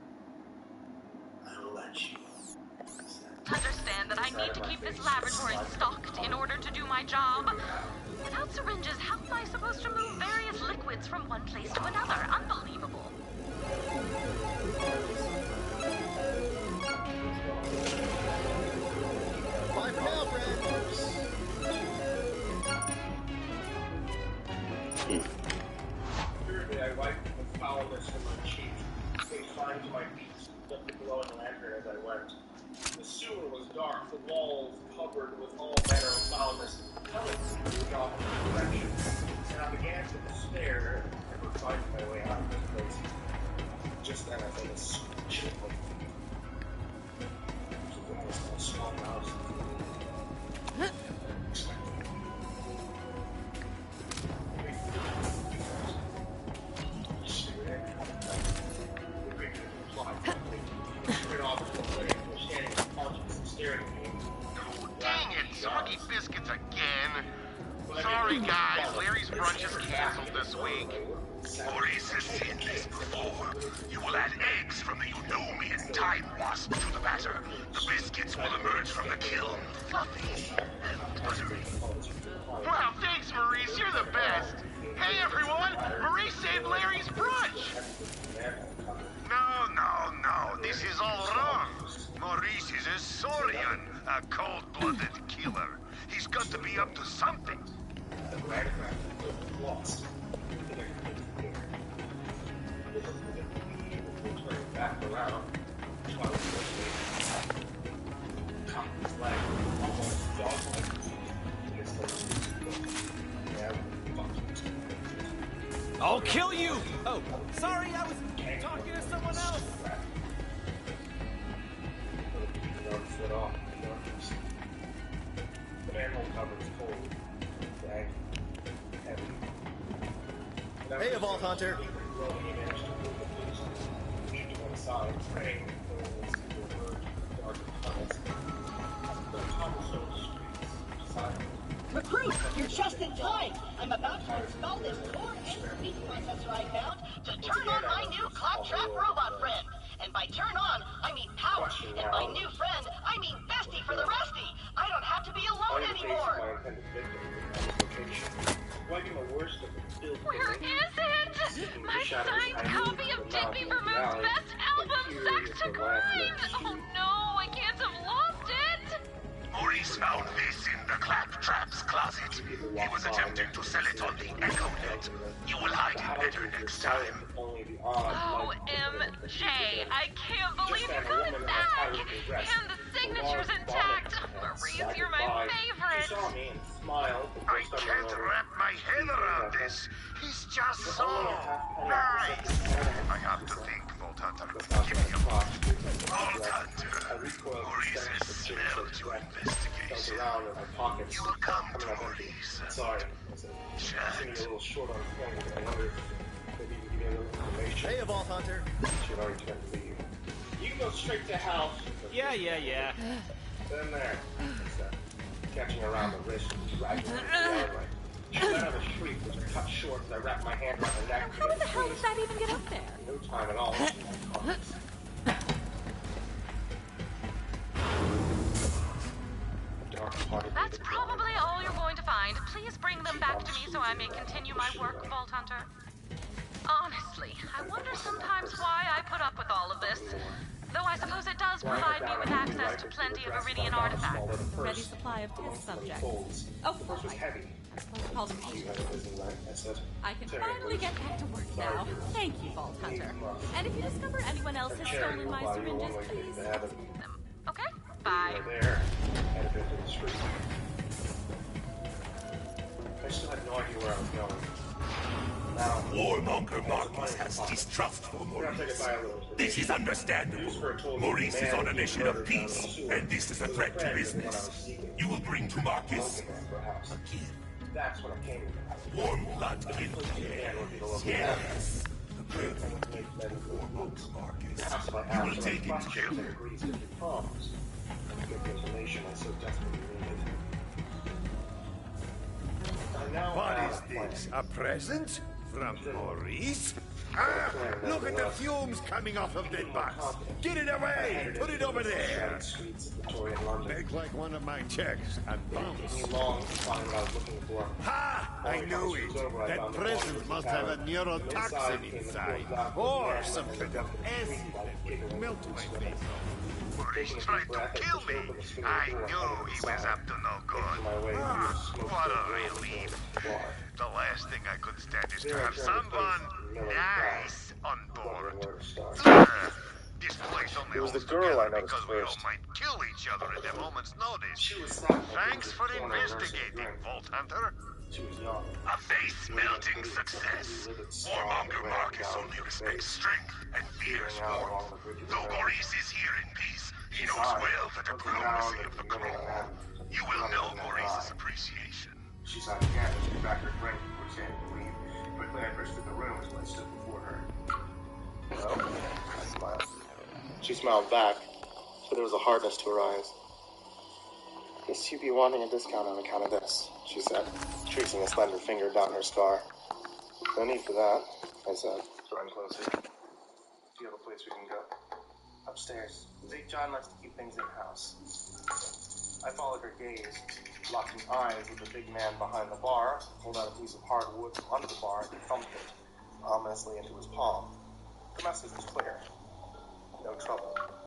I will let you. Understand that I need to keep this laboratory stocked in order to do my job. Without syringes, how am I supposed to move various liquids from one place to another? Unbelievable. Bye for now, friend. Weirdly, I wiped the foulness from my cheek, then climbed to my feet, lit the glowing lantern as I went. The sewer was dark, the walls covered with all manner of foulness, coming from the opposite direction, and I began to despair and never find my way out of this place. Just then I felt a screeching like a small mouse. Dang it, soggy biscuits again. Sorry guys, Larry's brunch is canceled this week. Maurice has seen this before. You will add eggs from the Eunomian time wasp to the batter. The biscuits will emerge from the kiln, fluffy and buttery. Wow, thanks Maurice, you're the best. Hey everyone, Maurice saved Larry's brunch. No, this is all wrong. Maurice is a Saurian, a cold-blooded killer. He's got to be up to something. Back around, his leg almost dog-like. I'll kill you! Oh, sorry, I was talking to someone else. The manhole cover is cold, dag, heavy. Hey, Vault Hunter. Side, praying for the word dark tunnels. The cobblestone streets silent. Recruit, you're just in time. I'm about to install this core and speed processor I found to turn on my new claptrap robot friend. And by turn on, I mean power. And by new friend, I mean bestie for the restie. I don't have to be alone anymore. Where is it? My signed copy of Digby Vermont's best album, Sex to Grind! Oh no, I can't have lost it! Maurice found this in the claptrap's closet. He was attempting to sell it on the Echo Net. You will hide it better next time. OMG, I can't believe you got it back! And the signature's intact! Maurice, you're my favorite! I can't wrap my head around this. He's just so nice. I have to think, Vault Hunter. Give me a moment. Vault Hunter. Maurice's smell to investigation. You'll come to Maurice. Sorry. Chat. A little short on point, but I wonder if maybe you can give me a little information. Hey, Vault Hunter. Should already check for you. You can go straight to house. Yeah. Then there. Catching around the wrist and dragging her into the alleyway. She let out a shriek, which I cut short as I wrapped my hand around her neck. How the hell did that even get up there? No time at all. Dark That's probably all you're going to find. Please bring them back to me so I may continue my work, Vault Hunter. Honestly, I wonder sometimes why I put up with all of this. Though I suppose it does provide me with access to plenty of Iridian artifacts. Ready supply of test subjects. Oh, right. I suppose you call them patients. I can finally get back to work now. Thank you, Vault Hunter. And if you discover anyone else has stolen my syringes, please execute them. Okay? Bye. I still had no idea where I was going. Warmonger Marcus has distrust for Maurice. This is understandable. Maurice is on a mission of peace, and this is a threat to business. You will bring to Marcus a kid. That's what I came with. Warm blood kid. Yes. The birth of Warmonger Marcus. You will take him to him. Get the information I so desperately needed. What is this? A present? From Maurice? Ah! Look at the fumes coming off of that box! Get it away! Put it over there! Make like one of my checks and bounce. Ha! I knew it! That present must have a neurotoxin inside. Or some kind of acid that would melt my face off. Maurice tried to kill me. I knew he was up to no good. What a relief. The last thing I could stand is to have someone nice on board. This place only holds together because we all might kill each other at a moment's notice. Thanks for investigating, Vault Hunter. A face-melting success. Warmonger Marcus only respects strength and fears warmth. Though Maurice is here in peace, he knows well the diplomacy of the crew. You will know Maurice's appreciation. She's on campus, she's back her drink before Sandy to leave. Quickly, I burst through the room until I stood before her. Well, I smiled. She smiled back, but there was a hardness to her eyes. Guess you'd be wanting a discount on account of this, she said, tracing a slender finger down her scar. No need for that, I said, drawing closer. Do you have a place we can go? Upstairs. St. John likes to keep things in-house. I followed her gaze, locking eyes with the big man behind the bar, pulled out a piece of hardwood from under the bar and thumped it ominously into his palm. The message was clear. No trouble.